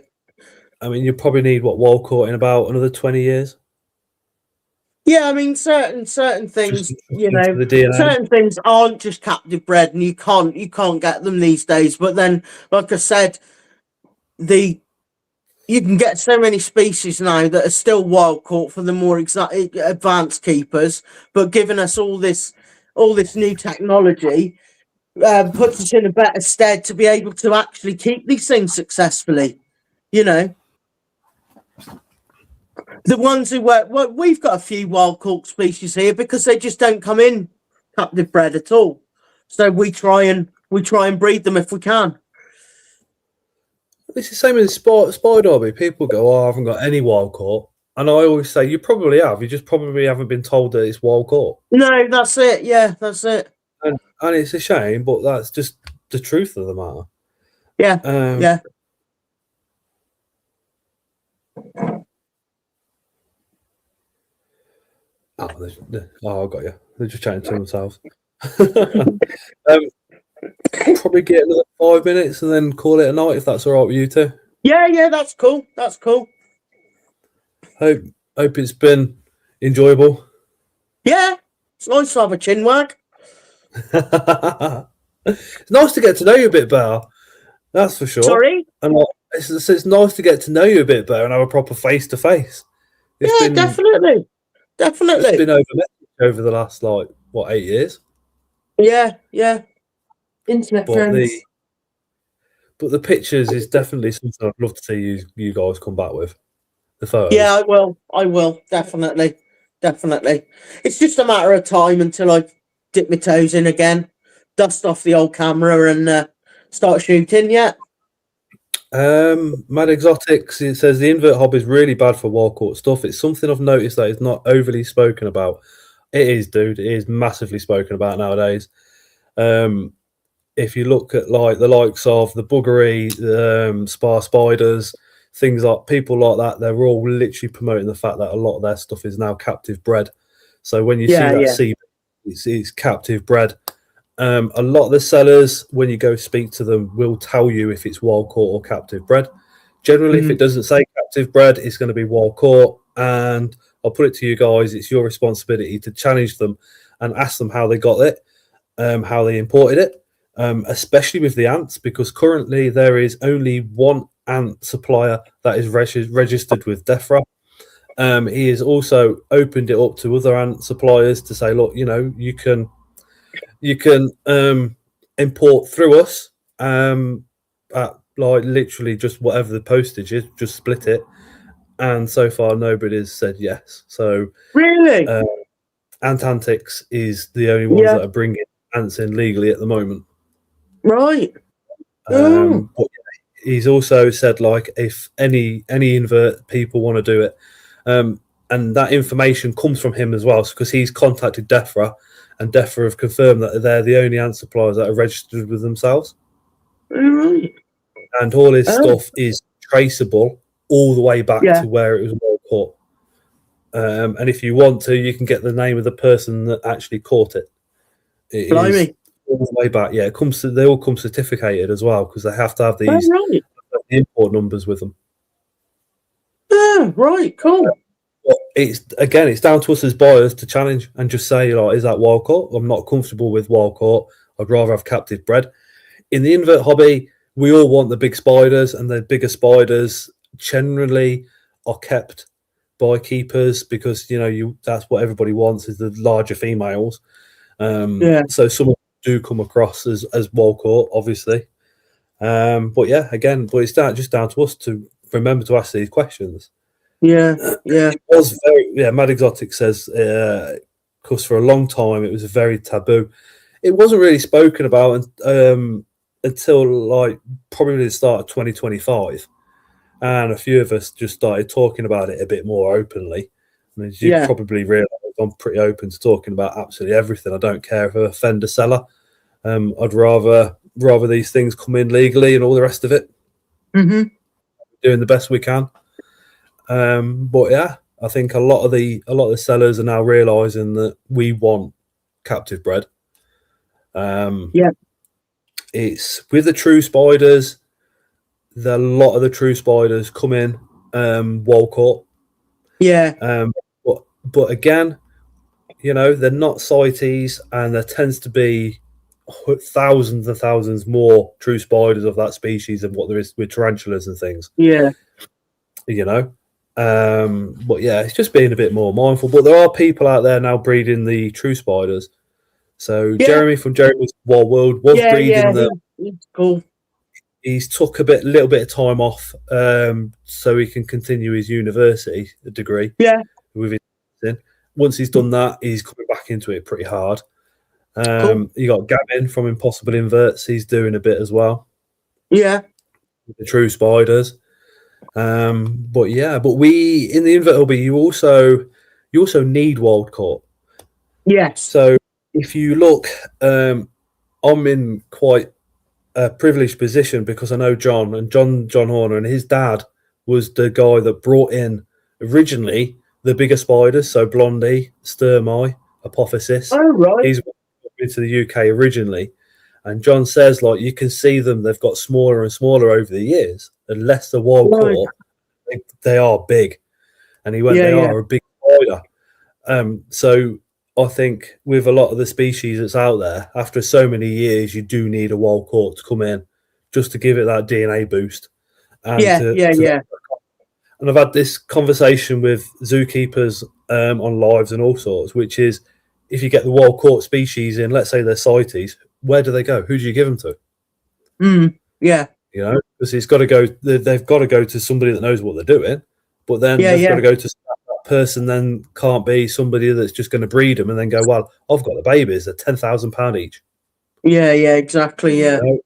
I mean, you probably need wild caught in about another 20 years. Yeah, I mean, certain things, you know, the certain things aren't just captive bred, and you can't get them these days. But then, like I said, you can get so many species now that are still wild caught for the more advanced keepers, but giving us all this new technology puts us in a better stead to be able to actually keep these things successfully. You know. The ones who work, well, we've got a few wild caught species here because they just don't come in captive bred at all. So we try and breed them if we can. It's the same in Spy Derby. People go, "Oh, I haven't got any wild caught," and I always say, "You probably have. You just probably haven't been told that it's wild caught." No, that's it. Yeah, that's it. And it's a shame, but that's just the truth of the matter. Yeah. Yeah. Oh, I got you. They're just chatting to themselves. Probably get another 5 minutes and then call it a night if that's all right with you two. Yeah, that's cool. That's cool. Hope it's been enjoyable. Yeah, it's nice to have a chin wag. It's nice to get to know you a bit better. That's for sure. Sorry? And it's nice to get to know you a bit better and have a proper face to face. Yeah, definitely. It's been over the last 8 years. Yeah. Internet friends. But the pictures is definitely something I'd love to see you guys come back with. The photos. Yeah, I will. I will, definitely. Definitely. It's just a matter of time until I dip my toes in again, dust off the old camera and start shooting, yeah. Mad Exotics, it says the invert hobby is really bad for wild caught stuff. It's something I've noticed that is not overly spoken about. It is, dude. It is massively spoken about nowadays. If you look at like the likes of the buggery, spar spiders, things like people like that, they're all literally promoting the fact that a lot of their stuff is now captive bred. So when you see that sea, it's captive bred. A lot of the sellers, when you go speak to them, will tell you if it's wild caught or captive bred. Generally, if it doesn't say captive bred, it's going to be wild caught. And I'll put it to you guys, it's your responsibility to challenge them and ask them how they got it, how they imported it, especially with the ants, because currently there is only one ant supplier that is registered with DEFRA. He has also opened it up to other ant suppliers to say, look, you can import through us at like literally just whatever the postage is, just split it. And so far nobody has said yes. So really, Ant Antics is the only ones that are bringing ants in legally at the moment. Right. But he's also said like if any invert people want to do it, and that information comes from him as well, because he's contacted DEFRA, and DEFRA have confirmed that they're the only ant suppliers that are registered with themselves. Right. And all his stuff is traceable all the way back to where it was well caught. And if you want to, you can get the name of the person that actually caught it. It is all the way back. Yeah, they all come certificated as well, because they have to have these import numbers with them. Right, cool. But it's down to us as buyers to challenge and just say, is that wild caught? I'm not comfortable with wild caught. I'd rather have captive bred. In the invert hobby, we all want the big spiders, and the bigger spiders generally are kept by keepers because that's what everybody wants, is the larger females. So some of them do come across as wild caught, obviously. But it's just down to us to remember to ask these questions. It was very Mad Exotic says because for a long time it was very taboo. It wasn't really spoken about until like probably the start of 2025, and a few of us just started talking about it a bit more openly. I mean, as you probably realise, I'm pretty open to talking about absolutely everything. I don't care if I offend a seller. I'd rather these things come in legally and all the rest of it. Doing the best we can. But yeah, I think a lot of the sellers are now realising that we want captive bred. It's with the true spiders. A lot of the true spiders come in wild caught. But again, they're not CITES, and there tends to be thousands and thousands more true spiders of that species than what there is with tarantulas and things. But it's just being a bit more mindful. But there are people out there now breeding the true spiders. So Jeremy from Jeremy's Wild World was breeding them. It's cool. He's took a little bit of time off so he can continue his university degree. With his once he's done that, he's coming back into it pretty hard. Cool. You got Gavin from Impossible Inverts. He's doing a bit as well. With the true spiders. But we in the invert hobby, you also need wild caught. So if you look, I'm in quite a privileged position because I know John Horner, and his dad was the guy that brought in originally the bigger spiders, so Blondie, Sturmai, Apophysis. He's into the UK originally, and John says you can see them, they've got smaller and smaller over the years. Unless they're wild caught, they are big. And he went, they are a big spider. So I think with a lot of the species that's out there, after so many years, you do need a wild caught to come in just to give it that DNA boost. And and I've had this conversation with zookeepers on lives and all sorts, which is if you get the wild caught species in, let's say they're CITES, where do they go? Who do you give them to? You know, because he's got to go. They've got to go to somebody that knows what they're doing, but then they've got to go to that person. Then can't be somebody that's just going to breed them and then go, well, I've got the babies. They're £10,000 each. Yeah, exactly. Yeah, you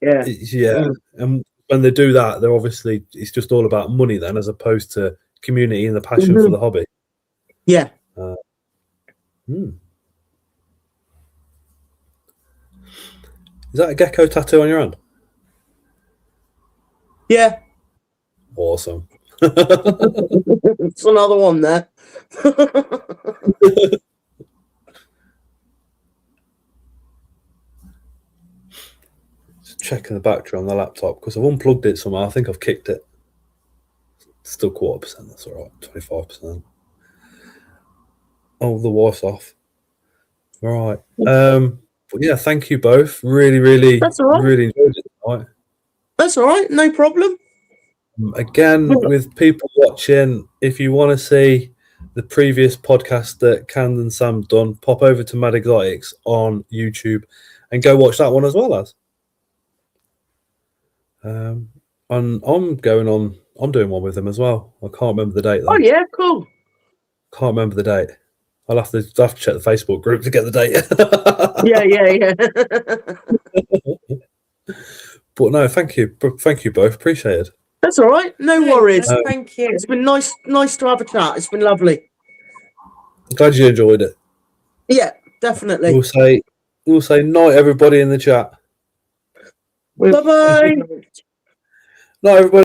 know? Yeah. And when they do that, they're obviously it's just all about money then, as opposed to community and the passion for the hobby. Yeah. Is that a gecko tattoo on your hand? Yeah. Awesome. It's another one there. Just checking the battery on the laptop because I've unplugged it somehow. I think I've kicked it. Still 25%. That's all right. 25%. Oh, the wife's off. All right. But yeah, thank you both. Really, really, really enjoyed it tonight. That's all right. No problem. Again, with people watching, if you want to see the previous podcast that Cand and Sam done, pop over to Mad Exotics on YouTube and go watch that one as well as. And I'm going on. I'm doing one with them as well. I can't remember the date though. Oh yeah, cool. Can't remember the date. I'll have to check the Facebook group to get the date. Yeah. But no, thank you both. Appreciate it. That's all right. No worries. Thank you. It's been nice to have a chat. It's been lovely. I'm glad you enjoyed it. Yeah, definitely. We'll say night, everybody in the chat. Bye-bye. Night, everybody.